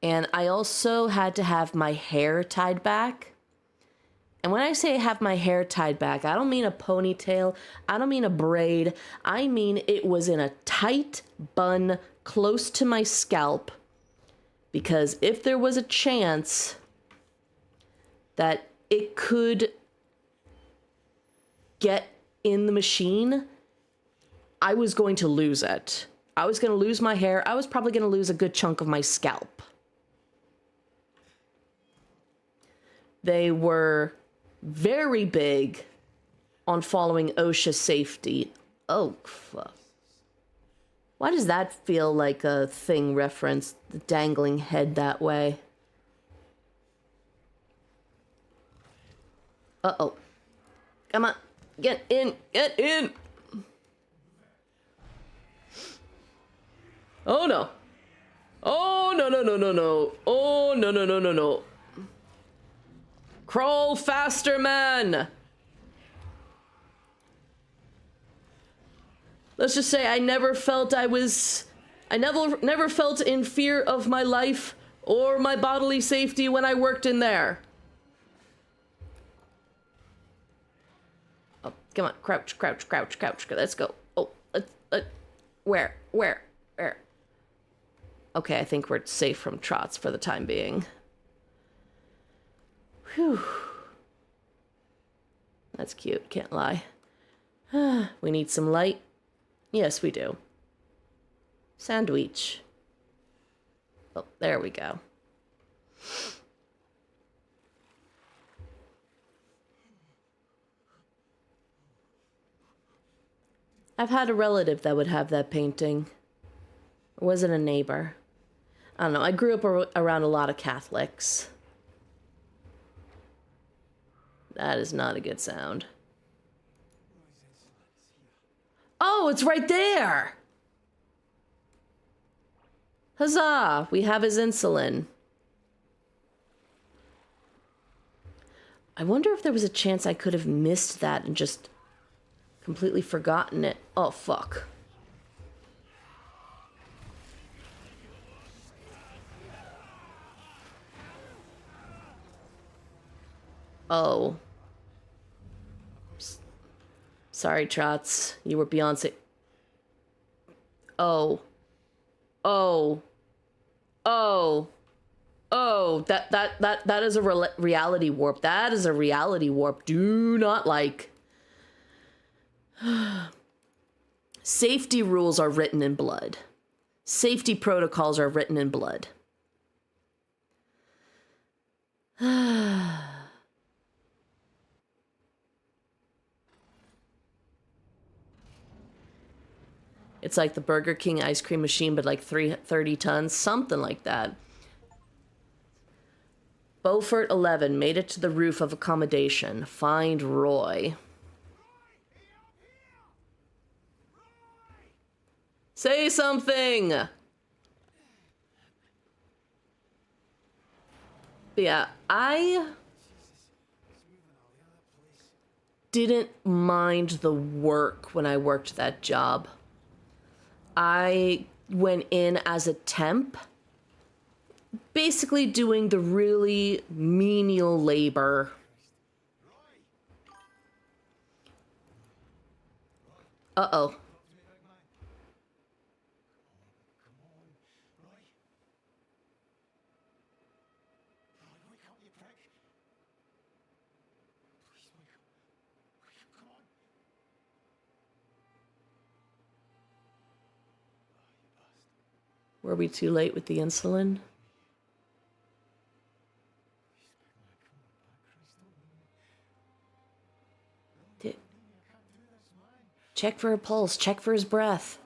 And I also had to have my hair tied back. And when I say have my hair tied back, I don't mean a ponytail. I don't mean a braid. I mean it was in a tight bun close to my scalp. Because if there was a chance that it could get in the machine, I was going to lose it. I was going to lose my hair. I was probably going to lose a good chunk of my scalp. They were very big on following OSHA safety. Oh, fuck. Why does that feel like a thing reference? The dangling head that way. Uh-oh. Come on. Get in. Get in. Oh, no. Oh, no, no, no, no, no. Oh, no, no, no, no, no. Crawl faster, man. Let's just say I never felt I never felt in fear of my life or my bodily safety when I worked in there. Oh, come on. Crouch, crouch, crouch, crouch. Let's go. Oh, where? Okay, I think we're safe from Trots for the time being. Whew. That's cute, can't lie. We need some light. Yes, we do. Sandwich. Oh, there we go. I've had a relative that would have that painting. Or was it a neighbor? I don't know. I grew up around a lot of Catholics. That is not a good sound. Oh, it's right there! Huzzah! We have his insulin. I wonder if there was a chance I could have missed that and just completely forgotten it. Oh, fuck. Oh. Sorry, Trots. You were Beyonce. Oh. Oh. Oh. Oh. That is a reality warp. That is a reality warp. Do not like. Safety rules are written in blood. Safety protocols are written in blood. It's like the Burger King ice cream machine, but like 30 tons, something like that. Beaufort 11 made it to the roof of accommodation. Find Roy. Say something! Yeah, I didn't mind the work when I worked that job. I went in as a temp, basically doing the really menial labor. Uh-oh. Were we too late with the insulin? Check for a pulse. Check for his breath.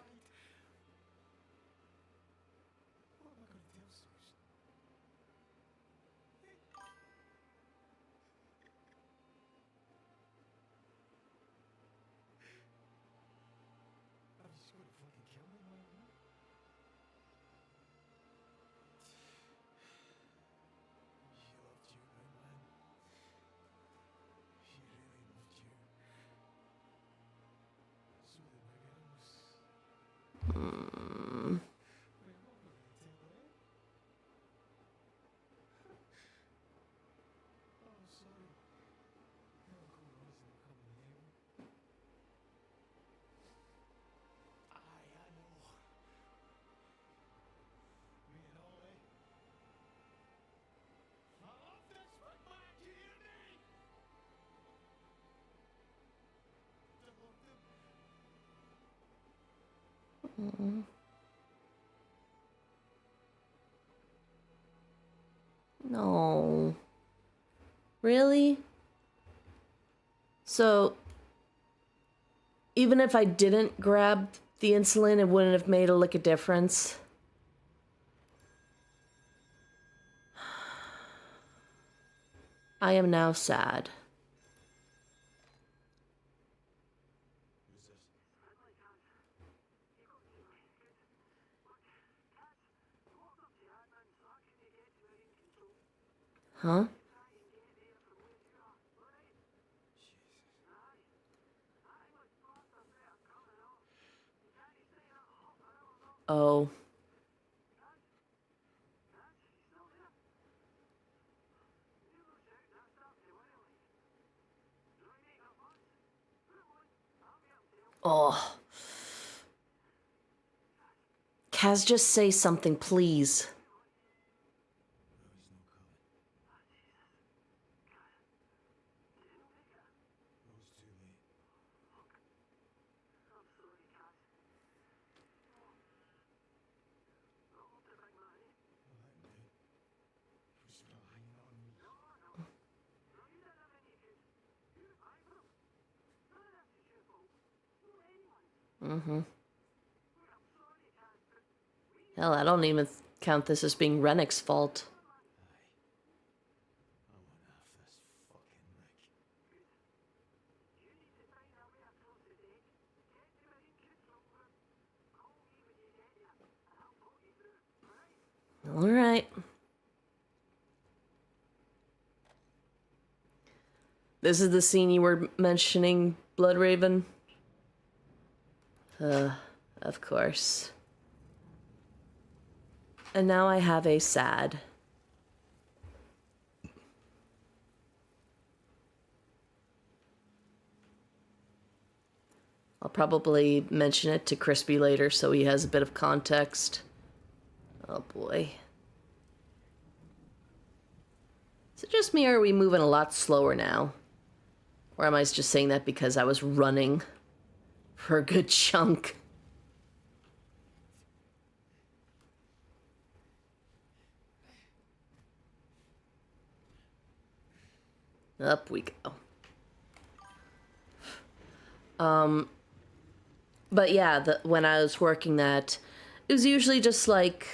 No. Really? So, even if I didn't grab the insulin, it wouldn't have made a lick of difference? I am now sad. Huh? Oh. Oh. Kaz, just say something, please. Hell, I don't even count this as being Rennick's fault. All right. This is the scene you were mentioning, Bloodraven? Of course. And now I have a sad. I'll probably mention it to Crispy later so he has a bit of context. Oh boy. Is it just me or are we moving a lot slower now? Or am I just saying that because I was running for a good chunk? Up we go. But yeah, when I was working that, it was usually just like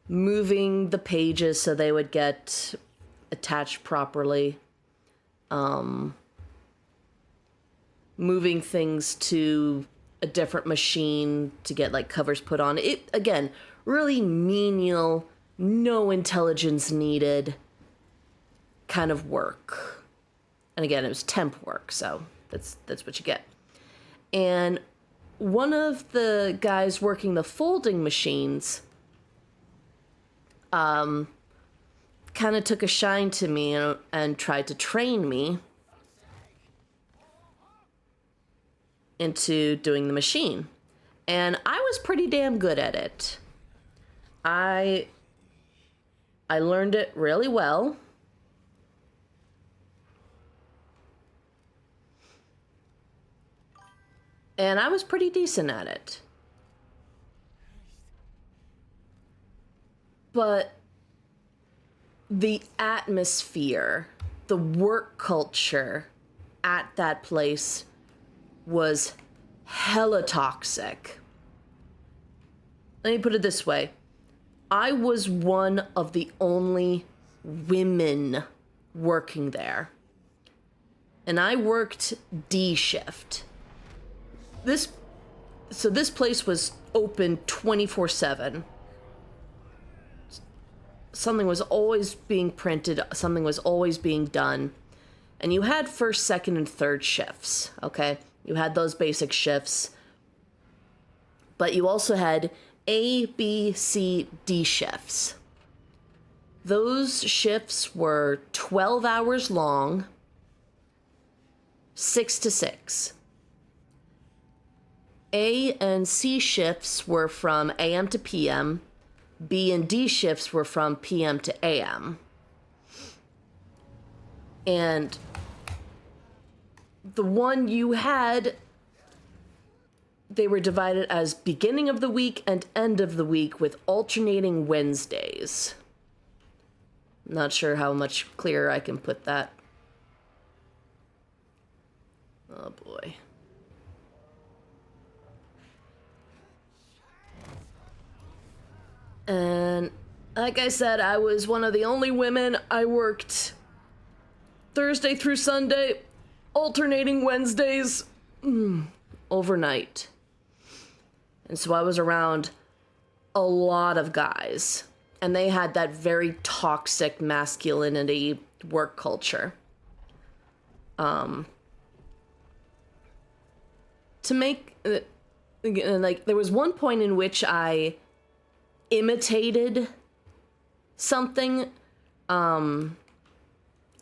moving the pages so they would get attached properly. Moving things to a different machine to get like covers put on. It, again, really menial, no intelligence needed kind of work. And again, it was temp work, so that's what you get. And one of the guys working the folding machines kind of took a shine to me and tried to train me into doing the machine. And I was pretty damn good at it. I learned it really well. And I was pretty decent at it. But the atmosphere, the work culture at that place was hella toxic. Let me put it this way. I was one of the only women working there. And I worked D shift. This place was open 24/7. Something was always being printed, something was always being done. And you had first, second, and third shifts, okay? You had those basic shifts. But you also had A, B, C, D shifts. Those shifts were 12 hours long, 6 to 6. A and C shifts were from AM to PM. B and D shifts were from PM to AM. And the one you had, they were divided as beginning of the week and end of the week with alternating Wednesdays. Not sure how much clearer I can put that. Oh boy. And like I said, I was one of the only women. I worked Thursday through Sunday, alternating Wednesdays, overnight. And so I was around a lot of guys, and they had that very toxic masculinity work culture. To make, like, there was one point in which I imitated something. I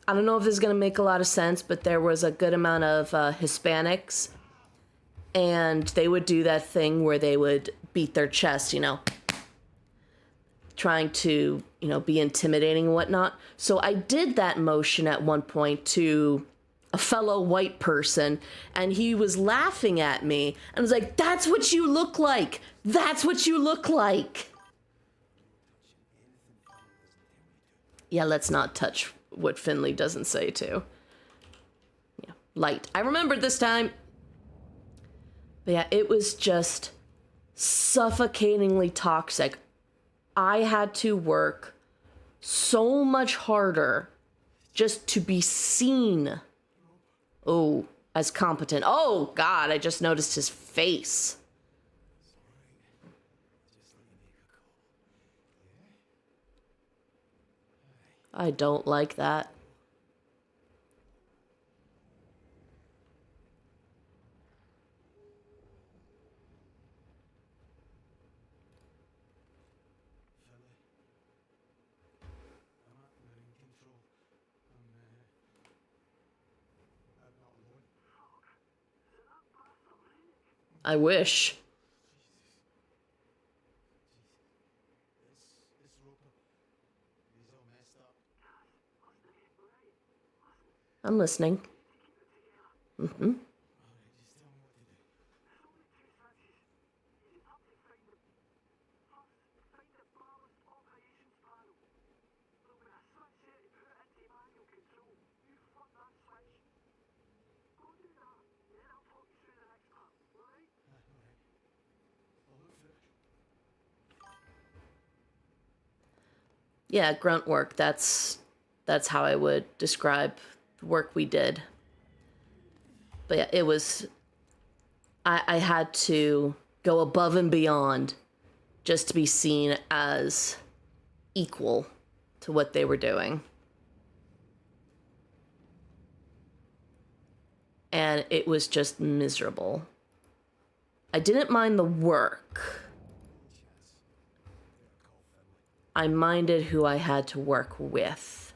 don't know if this is going to make a lot of sense, but there was a good amount of Hispanics, and they would do that thing where they would beat their chest, trying to, be intimidating and whatnot. So I did that motion at one point to a fellow white person, and he was laughing at me and was like, "That's what you look like. That's what you look like." Yeah, let's not touch what Finley doesn't say too. Yeah, light. I remembered this time. But yeah, it was just suffocatingly toxic. I had to work so much harder just to be seen. Oh, as competent. Oh, God, I just noticed his face. I don't like that. I wish. I'm listening. Mm-hmm. Yeah, grunt work. That's how I would describe the work we did. But yeah, it was, I had to go above and beyond just to be seen as equal to what they were doing. And it was just miserable. I didn't mind the work. I minded who I had to work with.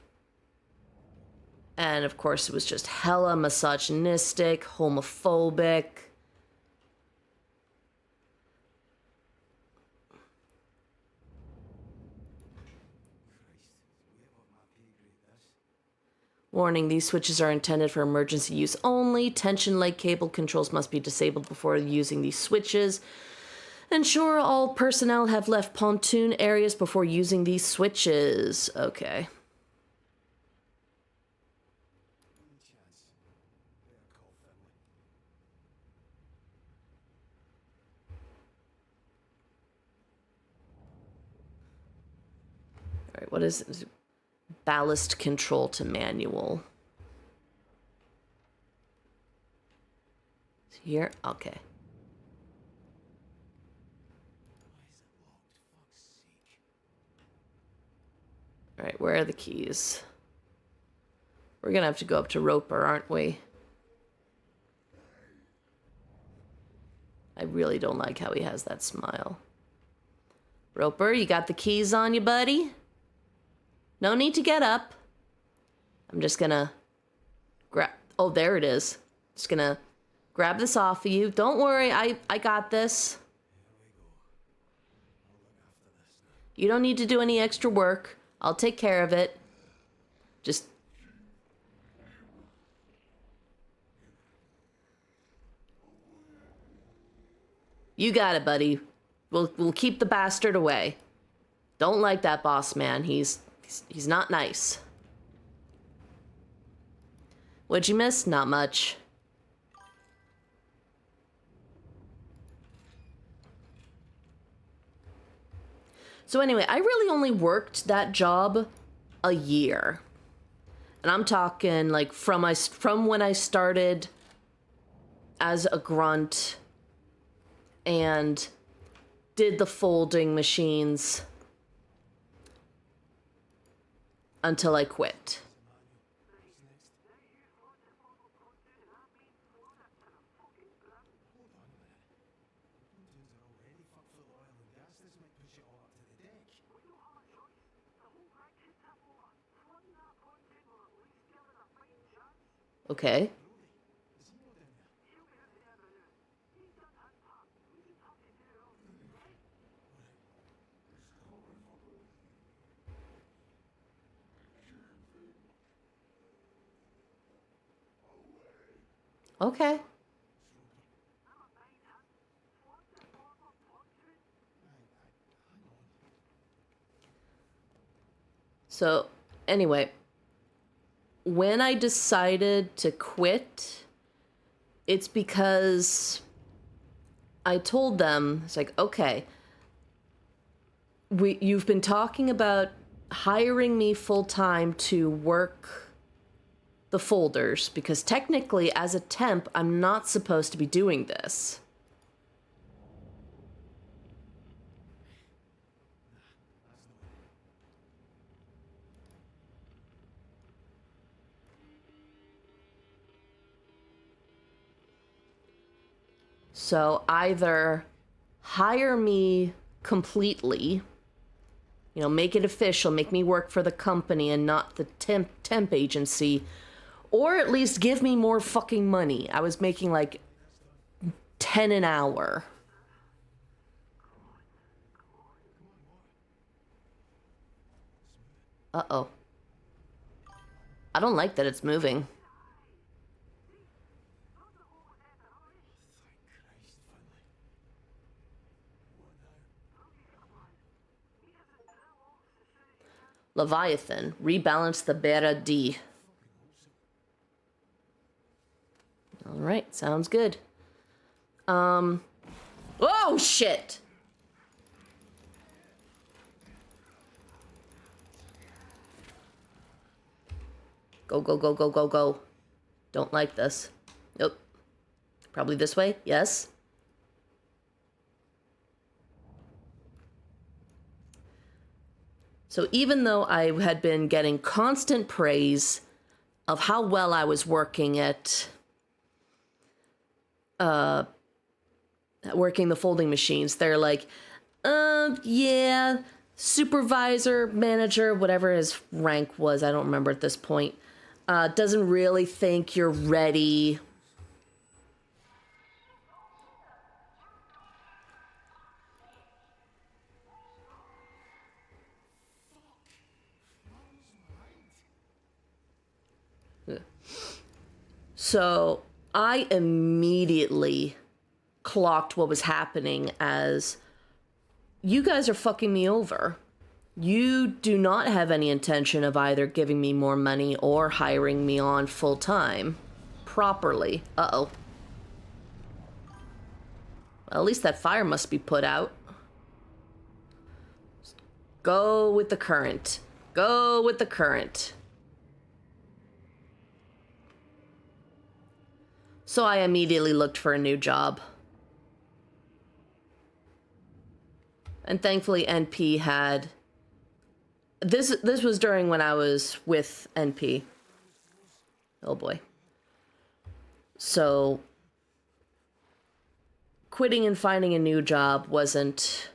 And of course, it was just hella misogynistic, homophobic. Warning, these switches are intended for emergency use only. Tension leg cable controls must be disabled before using these switches. Ensure all personnel have left pontoon areas before using these switches. Okay. All right, what is ballast control to manual? Here? Okay. All right, where are the keys? We're gonna have to go up to Roper, aren't we? I really don't like how he has that smile. Roper, you got the keys on you, buddy? No need to get up. I'm just gonna grab... Oh, there it is. Just gonna grab this off of you. Don't worry, I got this. You don't need to do any extra work. I'll take care of it. Just... You got it, buddy. We'll keep the bastard away. Don't like that boss man. He's not nice. What'd you miss? Not much. So anyway, I really only worked that job a year. And I'm talking like from when I started as a grunt and did the folding machines until I quit. Okay. Okay. So, anyway, when I decided to quit, it's because I told them, it's like, okay, you've been talking about hiring me full-time to work the folders, because technically, as a temp, I'm not supposed to be doing this. So either hire me completely, you know, make it official, make me work for the company and not the temp agency, or at least give me more fucking money. I was making like 10 an hour. Uh-oh. I don't like that it's moving. Leviathan, rebalance the Beta D. All right, sounds good. Oh shit! Go, go, go, go, go, go. Don't like this. Nope. Probably this way, yes. So even though I had been getting constant praise of how well I was working at working the folding machines, they're like, yeah, supervisor, manager, whatever his rank was, I don't remember at this point, doesn't really think you're ready. So I immediately clocked what was happening as, you guys are fucking me over. You do not have any intention of either giving me more money or hiring me on full time properly. Uh-oh. Well, at least that fire must be put out. Go with the current. Go with the current. So I immediately looked for a new job. And thankfully NP had... This was during when I was with NP. Oh boy. So quitting and finding a new job wasn't,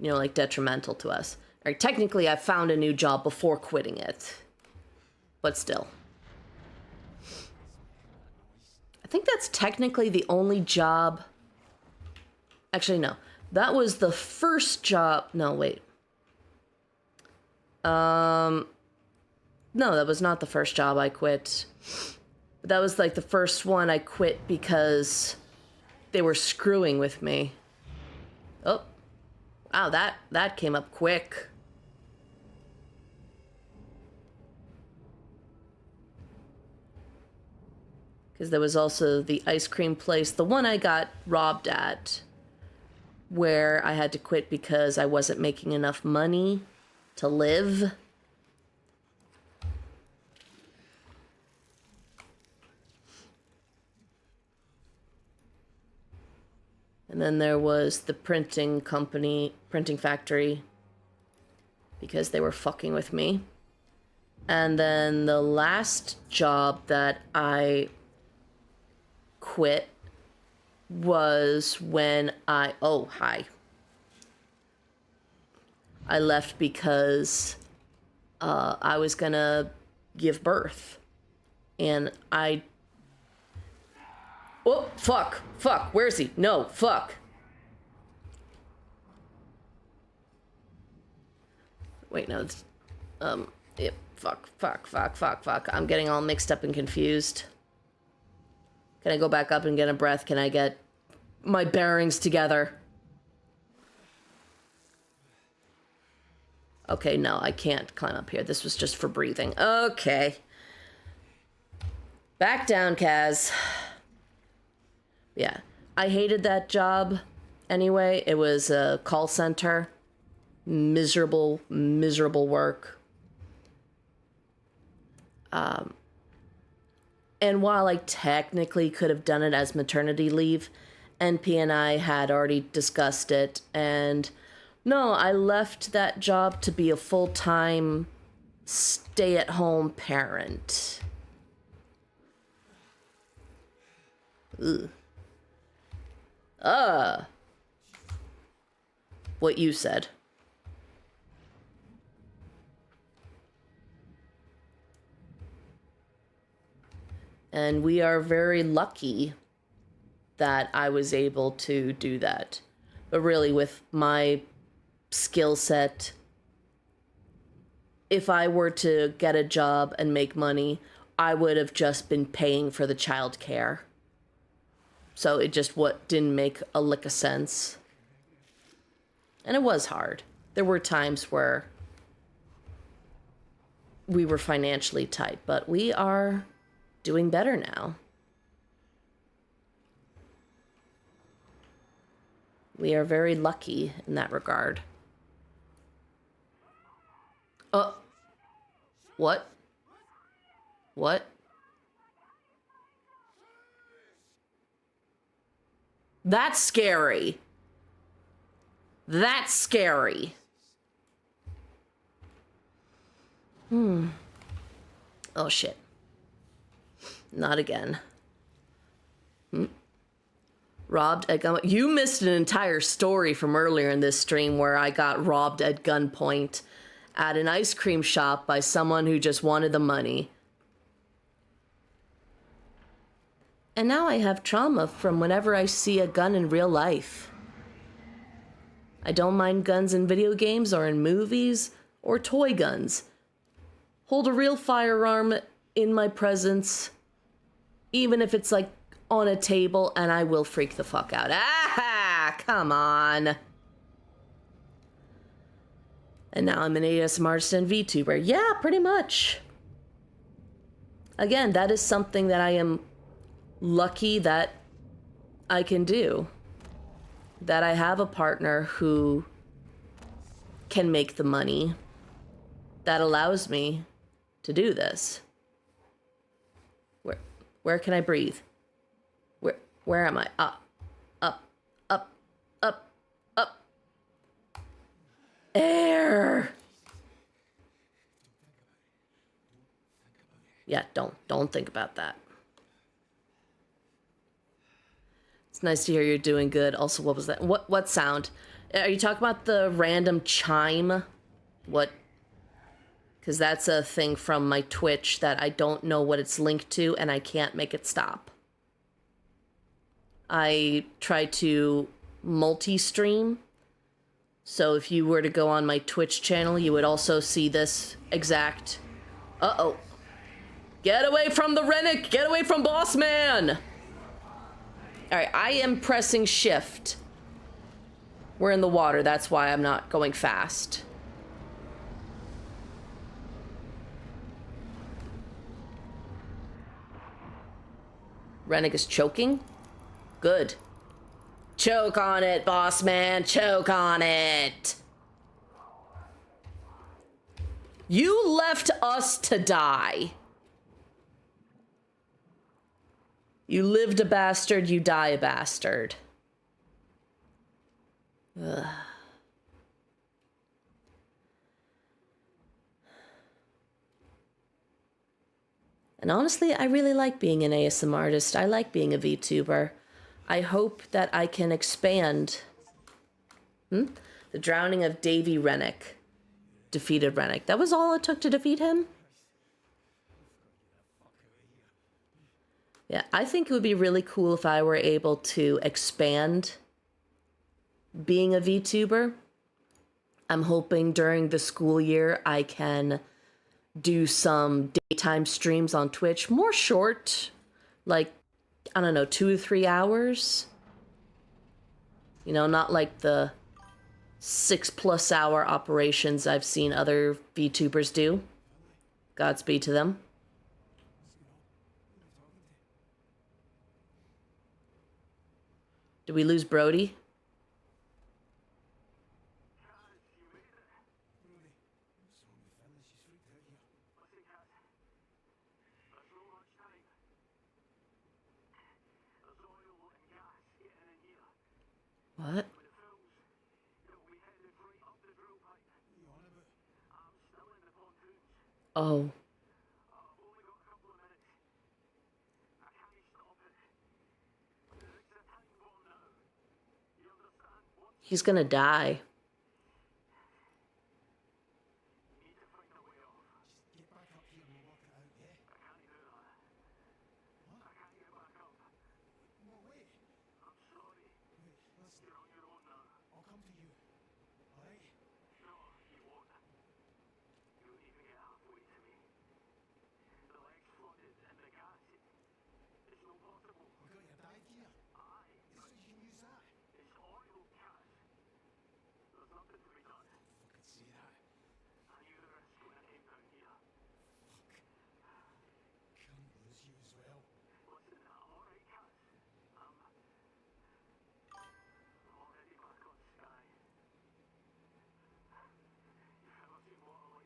you know, like detrimental to us. Or technically I found a new job before quitting it. But still. I think that's technically the only job. Actually, no. That was the first job. No, wait. No, that was not the first job I quit. But that was like the first one I quit because they were screwing with me. Oh. Wow, that came up quick. Because there was also the ice cream place, the one I got robbed at, where I had to quit because I wasn't making enough money to live. And then there was the printing company, printing factory, because they were fucking with me. And then the last job that I quit was when I left because I was gonna give birth, and fuck, where's he? No, fuck. Wait, no, it's yep, fuck. I'm getting all mixed up and confused. Can I go back up and get a breath? Can I get my bearings together? Okay, no, I can't climb up here. This was just for breathing. Okay. Back down, Kaz. Yeah, I hated that job anyway. It was a call center. Miserable work. And while I technically could have done it as maternity leave, NP and I had already discussed it, and no, I left that job to be a full-time stay-at-home parent. Ugh. What you said. And we are very lucky that I was able to do that. But really, with my skill set, if I were to get a job and make money, I would have just been paying for the child care. So it just didn't make a lick of sense. And it was hard. There were times where we were financially tight, but we are doing better now. We are very lucky in that regard. What? What? That's scary. That's scary. Oh shit. Not again. Robbed at gunpoint. You missed an entire story from earlier in this stream where I got robbed at gunpoint at an ice cream shop by someone who just wanted the money. And now I have trauma from whenever I see a gun in real life. I don't mind guns in video games or in movies or toy guns. Hold a real firearm in my presence, even if it's like on a table and I will freak the fuck out. Ah, come on. And now I'm an ASMR artist and VTuber. Yeah, pretty much. Again, that is something that I am lucky that I can do. That I have a partner who can make the money that allows me to do this. Where can I breathe? Where am I? Up, up, up, up, up. Air. Yeah, don't think about that. It's nice to hear you're doing good. Also, what was that? What sound? Are you talking about the random chime? What? Because that's a thing from my Twitch that I don't know what it's linked to and I can't make it stop. I try to multi-stream. So if you were to go on my Twitch channel, you would also see this exact... Uh-oh. Get away from the Rennick! Get away from Boss Man! Alright, I am pressing shift. We're in the water, that's why I'm not going fast. Rennick is choking? Good. Choke on it, Boss Man, choke on it! You left us to die. You lived a bastard, you die a bastard. Ugh. And honestly, I really like being an ASMR artist. I like being a VTuber. I hope that I can expand. The drowning of Davy Rennick. Defeated Rennick. That was all it took to defeat him? Yeah, I think it would be really cool if I were able to expand being a VTuber. I'm hoping during the school year I can do some daytime streams on Twitch. More short, like, I don't know, 2 or 3 hours. You know, not like the 6+ hour operations I've seen other VTubers do. Godspeed to them. Did we lose Brody? What? Oh. He's gonna die.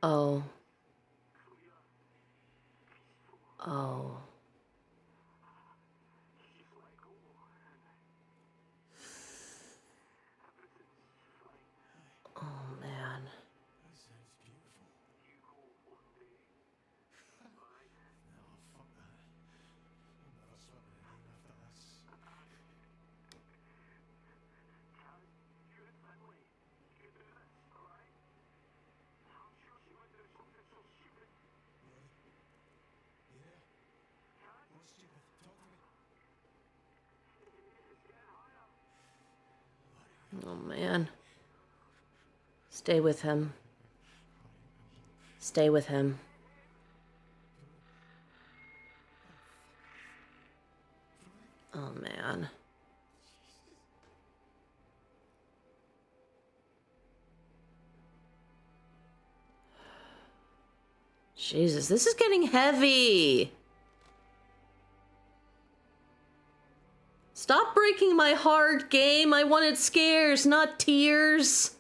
Oh. Oh. Oh, man. Oh, man. Stay with him. Stay with him. Oh, man. Jesus, this is getting heavy. Stop breaking my heart, game. I wanted scares, not tears.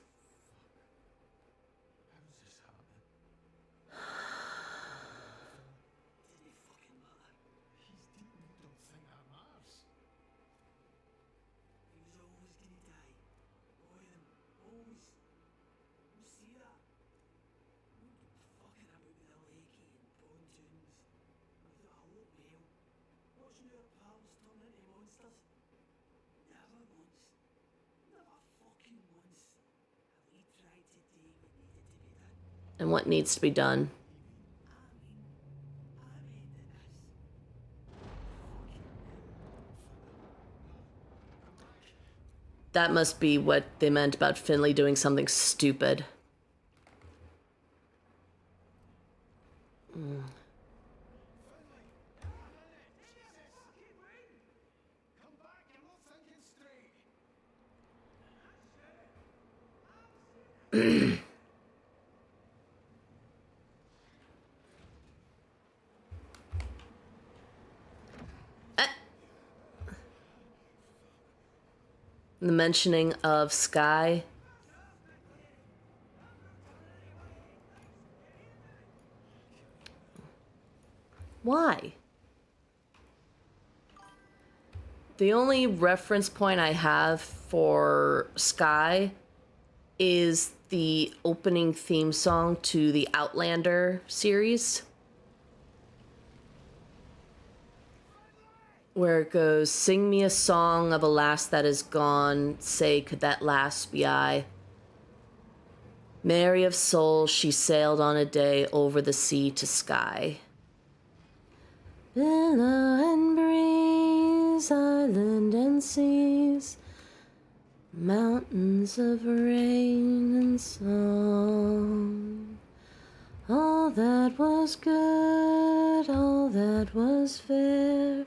And what needs to be done? That must be what they meant about Finley doing something stupid. The mentioning of Sky. Why? The only reference point I have for Sky is the opening theme song to the Outlander series, where it goes, "Sing me a song of a lass that is gone, say, could that lass be I? Mary of soul, she sailed on a day over the sea to Skye. Billow and breeze, island and seas, mountains of rain and song. All that was good, all that was fair,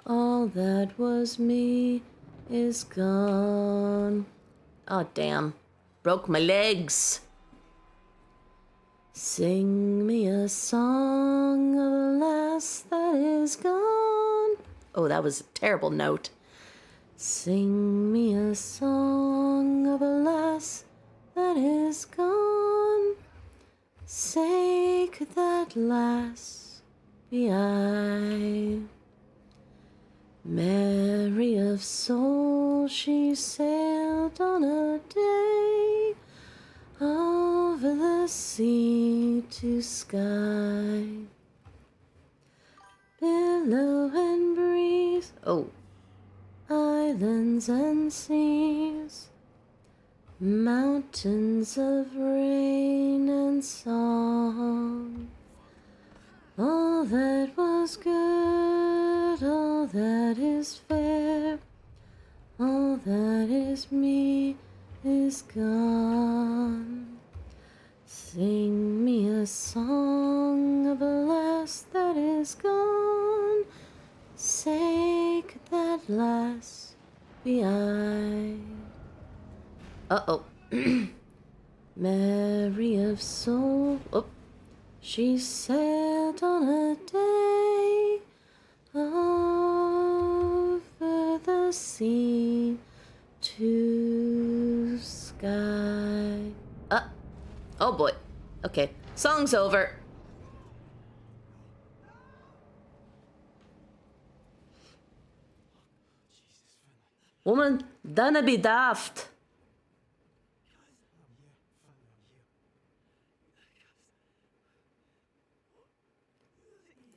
all that was me is gone." Oh, damn. Broke my legs. Sing me a song of a lass that is gone. Oh, that was a terrible note. Sing me a song of a lass that is gone. Say, could that lass be I? Mary of soul, she sailed on a day over the sea to Skye. Billow and breeze, oh, islands and seas, mountains of rain and song. All that was good, all that is fair, all that is me is gone. Sing me a song of a lass that is gone. Say, could that lass be I? Uh-oh. Mary of soul. Oh. She sailed on a day over the sea to Skye. Oh boy. Okay, song's over. Woman, dinna be daft.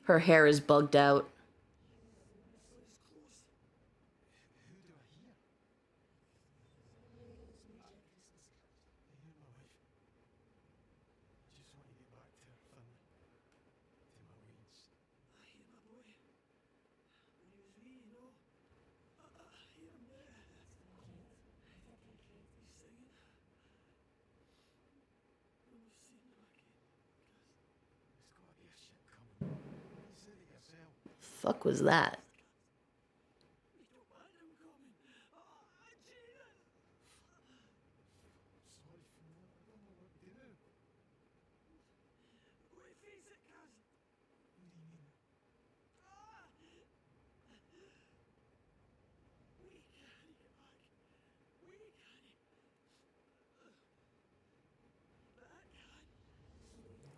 Her hair is bugged out. Fuck was that?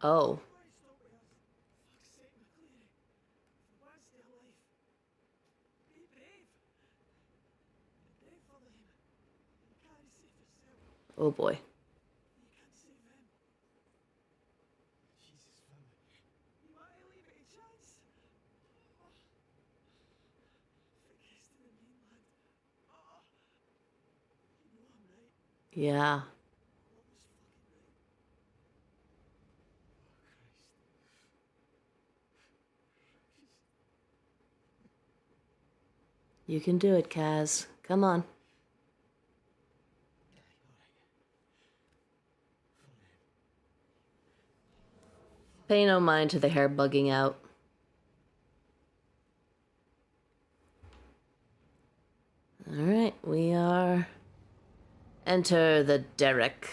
Oh. Oh boy. Yeah. You can do it, Kaz. Come on. Pay no mind to the hair bugging out. Alright, we are... Enter the derrick.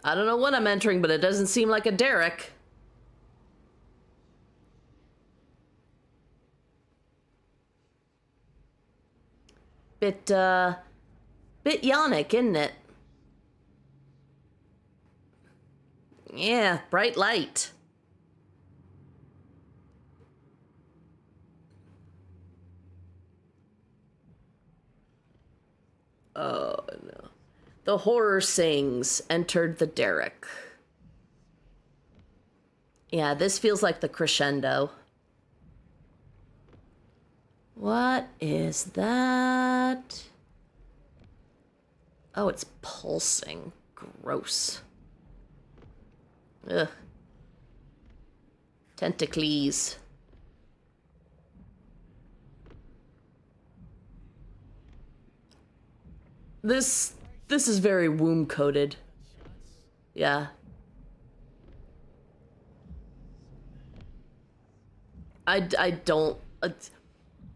I don't know what I'm entering, but it doesn't seem like a derrick. Bit yonic, isn't it? Yeah, bright light. Oh, no. The horror sings, entered the derrick. Yeah, this feels like the crescendo. What is that? Oh, it's pulsing. Gross. Ugh. Tentacles. This is very womb coated. Yeah. I don't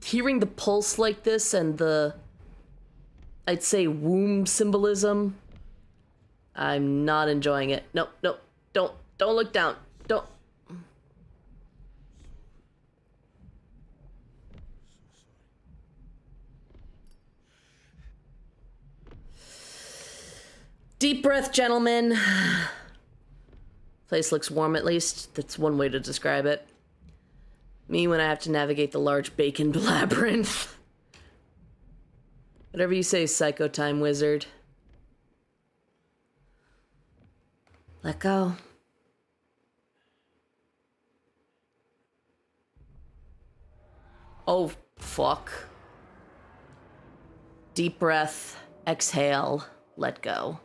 hearing the pulse like this and the I'd say womb symbolism. I'm not enjoying it. Nope, nope. Don't look down. Don't. Deep breath, gentlemen. Place looks warm, at least. That's one way to describe it. Me when I have to navigate the large bacon labyrinth. Whatever you say, Psycho Time Wizard. Let go. Oh, fuck. Deep breath, exhale, let go.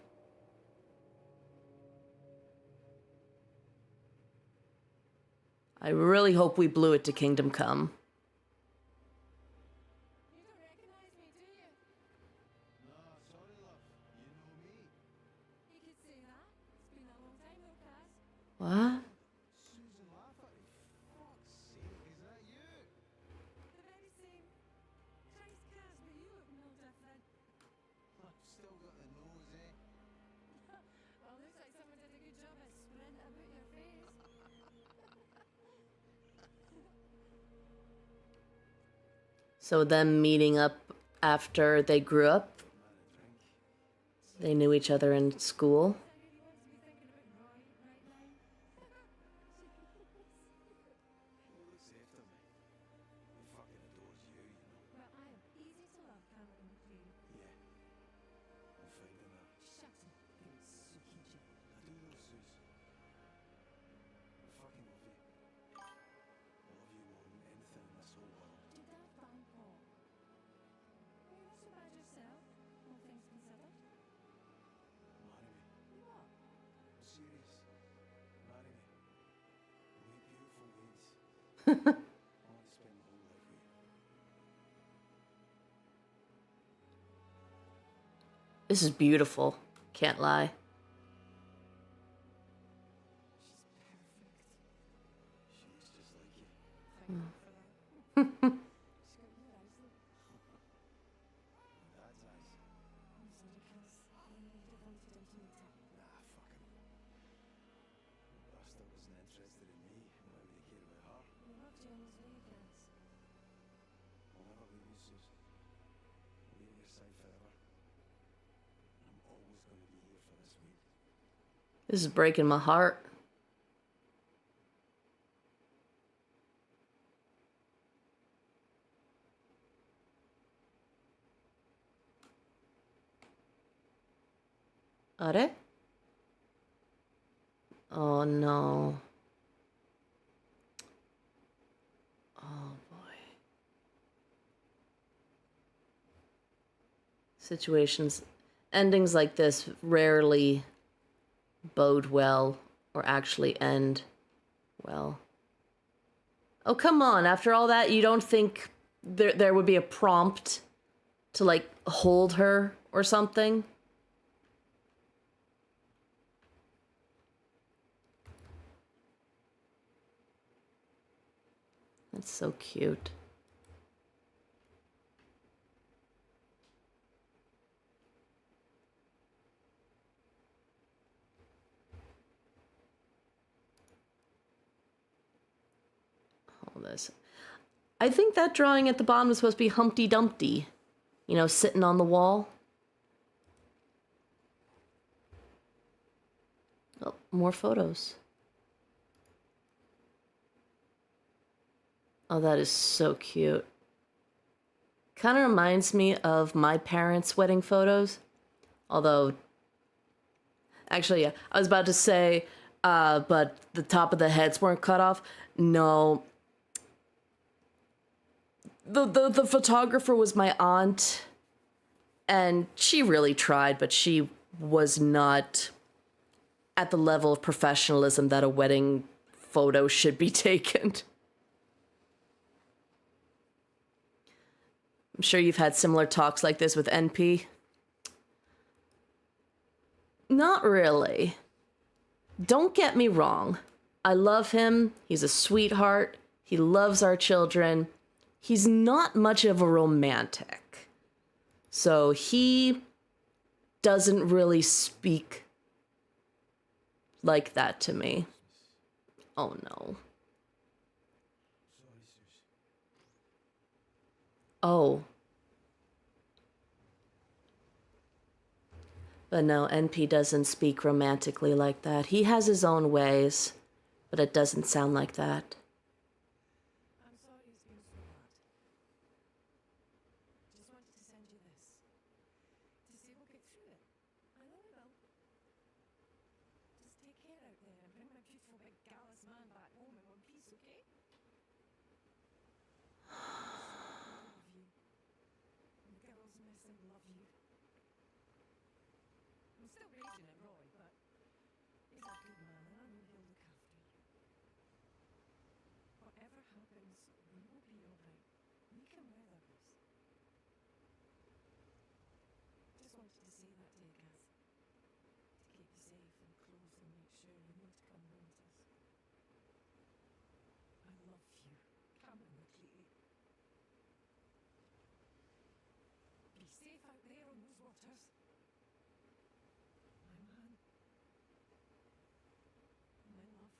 I really hope we blew it to Kingdom Come. You don't recognize me, do you? No, sorry, love. You know me. You could say that. It's been a long time though, Kaz. What? Susan Lafferty. Fuck's sake, is that you? The very same. Christ, Kaz, but you look no different. I've still got the nose, eh? Well, looks like someone did a good job at sprinting about your face. So them meeting up after they grew up? They knew each other in school? I really wants to be thinking about Roy right now. Well, looks after me. He fucking adores you, you know. Well, I am easy to love, Cameron McLean. Yeah. I'm finding that. Shut up, you suki Joe. I do know, Sus. I fucking love you. I love you more than anything in this whole world. Did that fine Paul? You're not so bad yourself, all things considered. Marry me. What? I'm serious. Marry me. We'll make beautiful ways. I want to spend my whole life with you. This is beautiful. Can't lie. She looks just like you. Thank you for that. She's got your eyes though. My dad's eyes. I'm sorry, Kaz. You'd have wanted him to meet her. Nah, fuck him. The bastard wasn't interested in me. Why would he care about her? He loved you in his way, Kaz. I'll never leave you, Sus. I'll be at your side forever. And I'm always going to be here for this week. This is breaking my heart. Are? Oh no. Oh boy. Situations, endings like this rarely bode well or actually end well. Oh, come on. After all that, you don't think there would be a prompt to, like, hold her or something? That's so cute. All this. I think that drawing at the bottom was supposed to be Humpty Dumpty, you know, sitting on the wall. Oh, more photos. Oh, that is so cute. Kind of reminds me of my parents' wedding photos. Although, actually, yeah, I was about to say, but the top of the heads weren't cut off. No. The photographer was my aunt, and she really tried, but she was not at the level of professionalism that a wedding photo should be taken. I'm sure you've had similar talks like this with NP. Not really. Don't get me wrong. I love him. He's a sweetheart. He loves our children. He's not much of a romantic. So he doesn't really speak like that to me. Oh no. Sorry, sis. Oh. But no, NP doesn't speak romantically like that. He has his own ways, but it doesn't sound like that. I'm sorry it's been so bad. Just wanted to send you this. To say we'll get through it. I know we will. Just take care out there and bring my beautiful big gallus man back home in one piece, okay? Love you. And the girls missing love you. I'm still raging at Roy, but he's a good man and I know he'll look after you. Whatever happens, we will be alright. We can weather this. Just wanted to say that to you, Kath. To keep you safe and close and make sure you know to come home to us. I love you, Cameron McLeary. Be safe out there on those waters. My man. My love.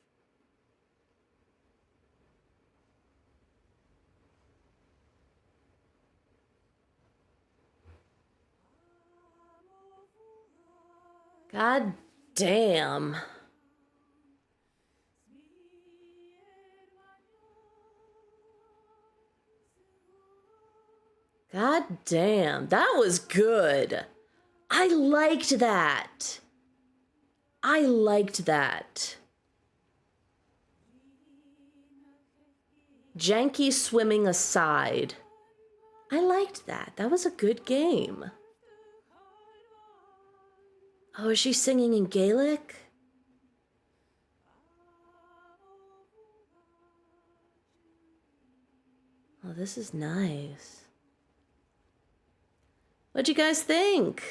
God damn. God damn. That was good. I liked that. I liked that. Janky swimming aside. I liked that. That was a good game. Oh, is she singing in Gaelic? Oh, this is nice. What'd you guys think?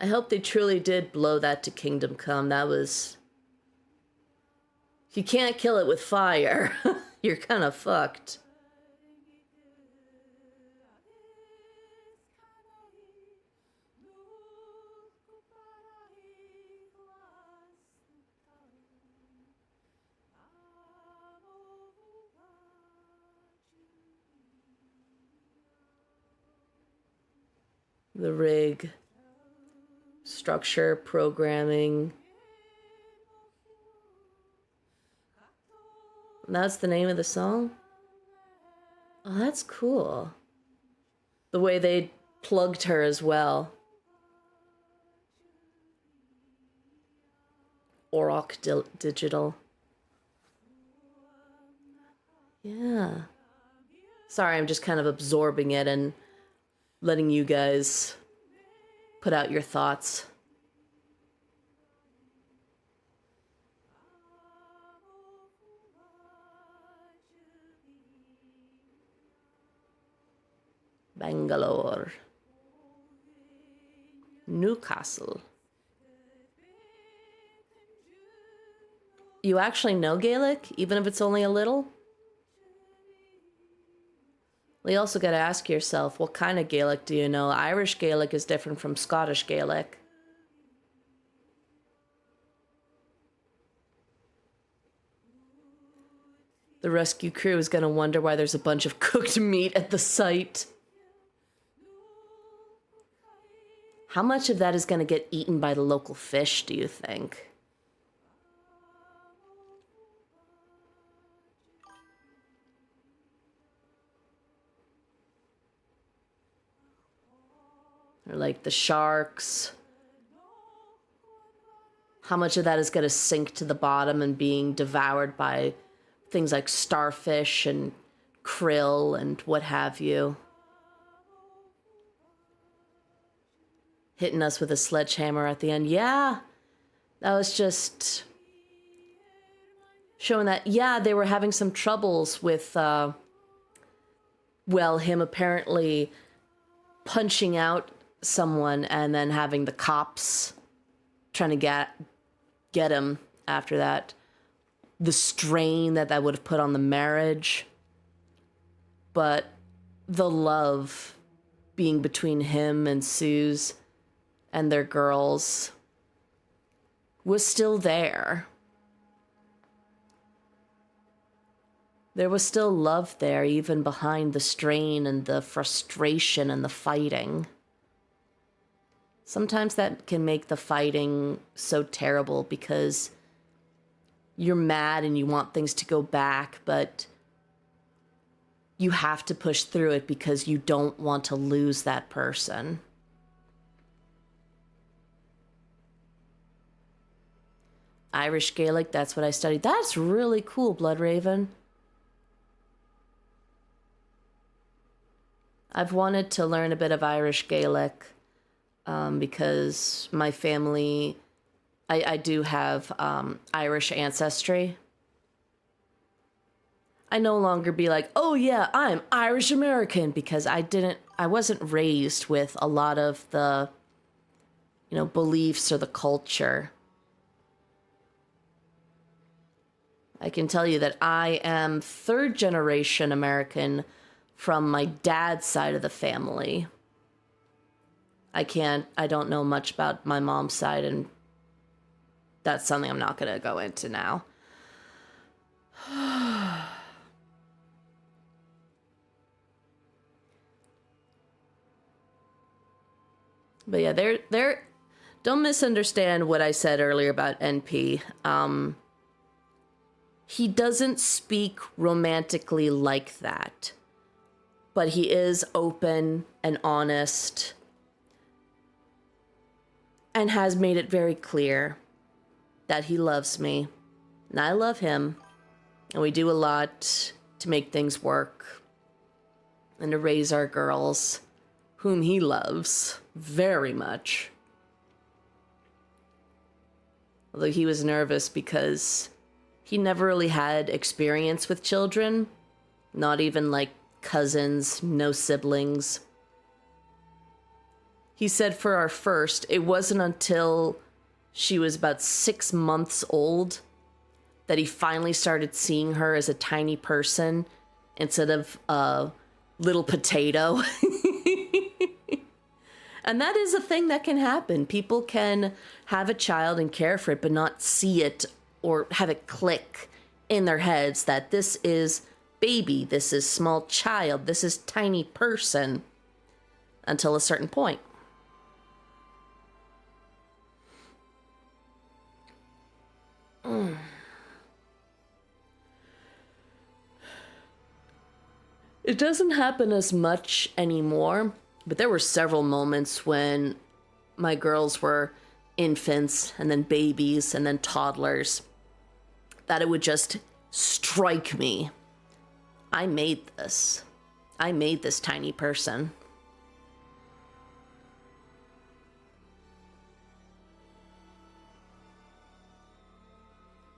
I hope they truly did blow that to Kingdom Come. That was... You can't kill it with fire. You're kind of fucked. The rig, structure, programming. And that's the name of the song? Oh, that's cool. The way they plugged her as well. Auroch Digital. Yeah. Sorry, I'm just kind of absorbing it and letting you guys put out your thoughts. Bangalore. Newcastle. You actually know Gaelic, even if it's only a little? Well, you also got to ask yourself, what kind of Gaelic do you know? Irish Gaelic is different from Scottish Gaelic. The rescue crew is going to wonder why there's a bunch of cooked meat at the site. How much of that is going to get eaten by the local fish, do you think? Or like the sharks. How much of that is going to sink to the bottom and being devoured by things like starfish and krill and what have you? Hitting us with a sledgehammer at the end. Yeah, that was just showing that, yeah, they were having some troubles with, him apparently punching out someone and then having the cops trying to get him after that. The strain that would have put on the marriage. But the love being between him and Suze and their girls was still there. There was still love there, even behind the strain and the frustration and the fighting. Sometimes that can make the fighting so terrible because you're mad and you want things to go back, but you have to push through it because you don't want to lose that person. Irish Gaelic, that's what I studied. That's really cool, Bloodraven. I've wanted to learn a bit of Irish Gaelic because my family, I do have Irish ancestry. I no longer be like, oh yeah, I'm Irish American, because I wasn't raised with a lot of the, beliefs or the culture. I can tell you that I am third generation American from my dad's side of the family. I don't know much about my mom's side, and that's something I'm not going to go into now. But yeah, don't misunderstand what I said earlier about NP. He doesn't speak romantically like that, but he is open and honest and has made it very clear that he loves me and I love him, and we do a lot to make things work and to raise our girls, whom he loves very much. Although he was nervous because he never really had experience with children, not even like cousins, no siblings. He said for our first, it wasn't until she was about 6 months old that he finally started seeing her as a tiny person instead of a little potato. And that is a thing that can happen. People can have a child and care for it, but not see it or have it click in their heads that this is baby, this is small child, this is tiny person, until a certain point. It doesn't happen as much anymore, but there were several moments when my girls were infants and then babies and then toddlers that it would just strike me. I made this. I made this tiny person.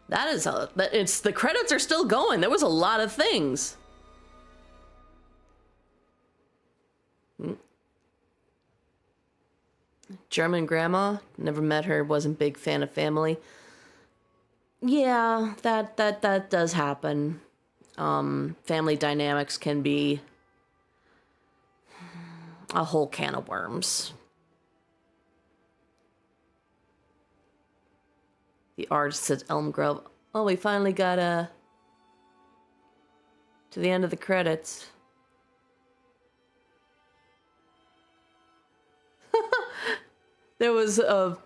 The credits are still going. There was a lot of things. German grandma, never met her, wasn't big fan of family. Yeah, that does happen. Family dynamics can be a whole can of worms. The artist at Elm Grove. Oh, we finally got to the end of the credits. There was a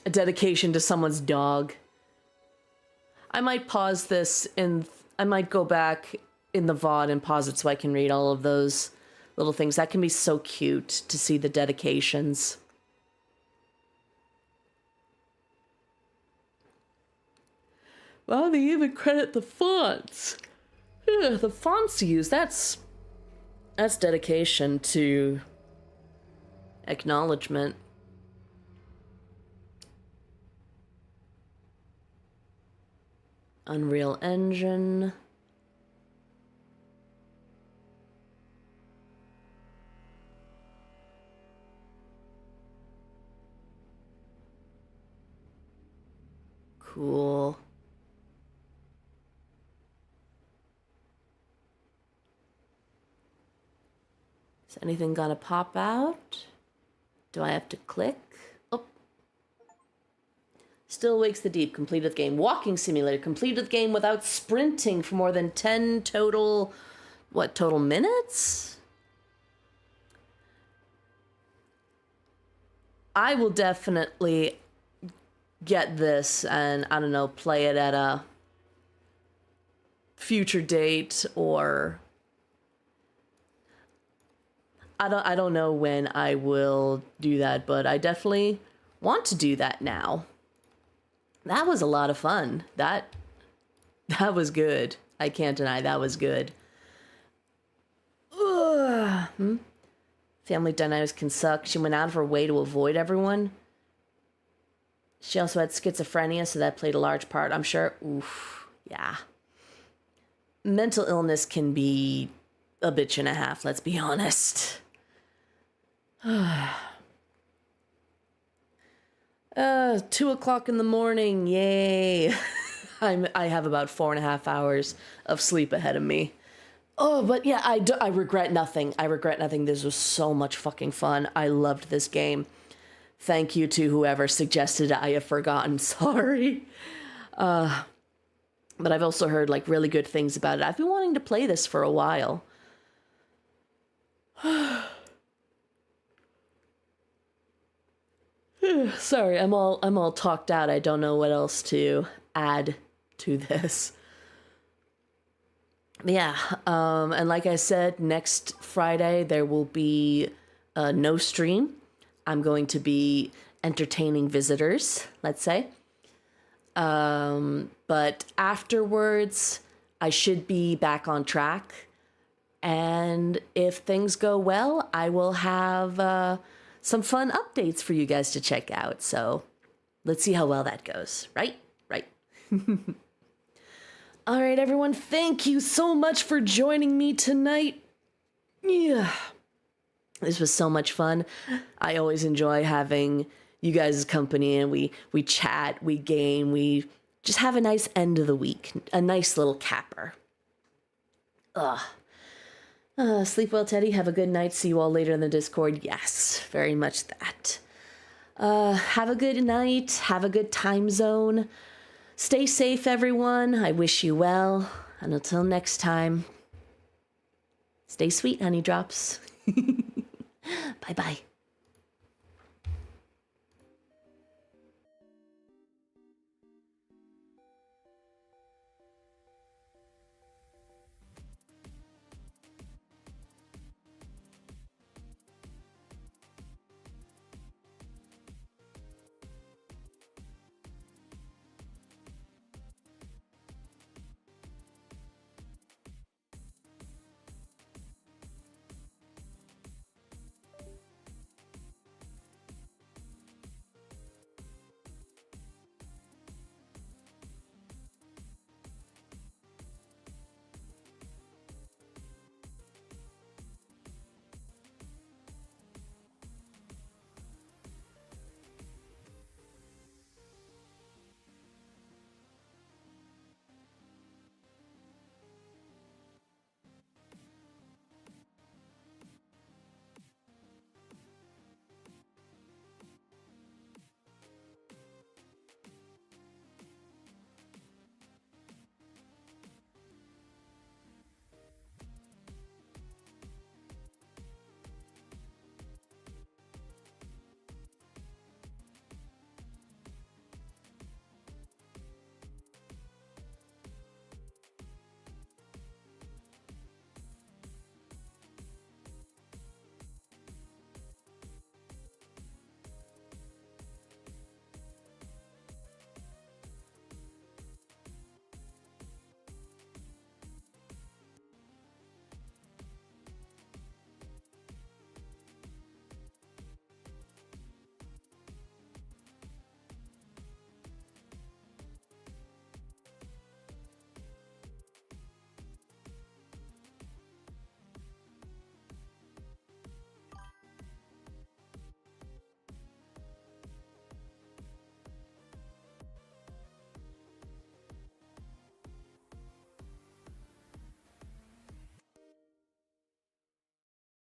dedication to someone's dog. I might pause this and I might go back in the VOD and pause it so I can read all of those little things. That can be so cute to see the dedications. Wow, they even credit the fonts. Ugh, the fonts used, that's dedication to acknowledgement. Unreal Engine. Cool. Is anything gonna pop out? Do I have to click? Oh. Still Wakes the Deep, completed the game. Walking Simulator, completed the game without sprinting for more than 10 total, total minutes? I will definitely get this and, I don't know, play it at a future date, or I don't know when I will do that, but I definitely want to do that now. That was a lot of fun. That was good. I can't deny that was good. Family dynamics can suck. She went out of her way to avoid everyone. She also had schizophrenia, so that played a large part, I'm sure. Oof, yeah. Mental illness can be a bitch and a half, let's be honest. 2:00 in the morning, yay. I have about 4.5 hours of sleep ahead of me. Oh, but yeah, I regret nothing. I regret nothing. This was so much fucking fun. I loved this game. Thank you to whoever suggested it. I have forgotten. Sorry. But I've also heard like really good things about it. I've been wanting to play this for a while. Sorry, I'm all talked out. I don't know what else to add to this. Yeah, and like I said, next Friday there will be no stream. I'm going to be entertaining visitors, let's say. But afterwards, I should be back on track. And if things go well, I will have some fun updates for you guys to check out. So let's see how well that goes, right? Right. All right, everyone, thank you so much for joining me tonight. Yeah. This was so much fun. I always enjoy having you guys' company, and we chat, we game, we just have a nice end of the week, a nice little capper. Sleep well, Teddy. Have a good night. See you all later in the Discord. Yes, very much that. Have a good night. Have a good time zone. Stay safe, everyone. I wish you well. And until next time, stay sweet, honey drops. Bye-bye.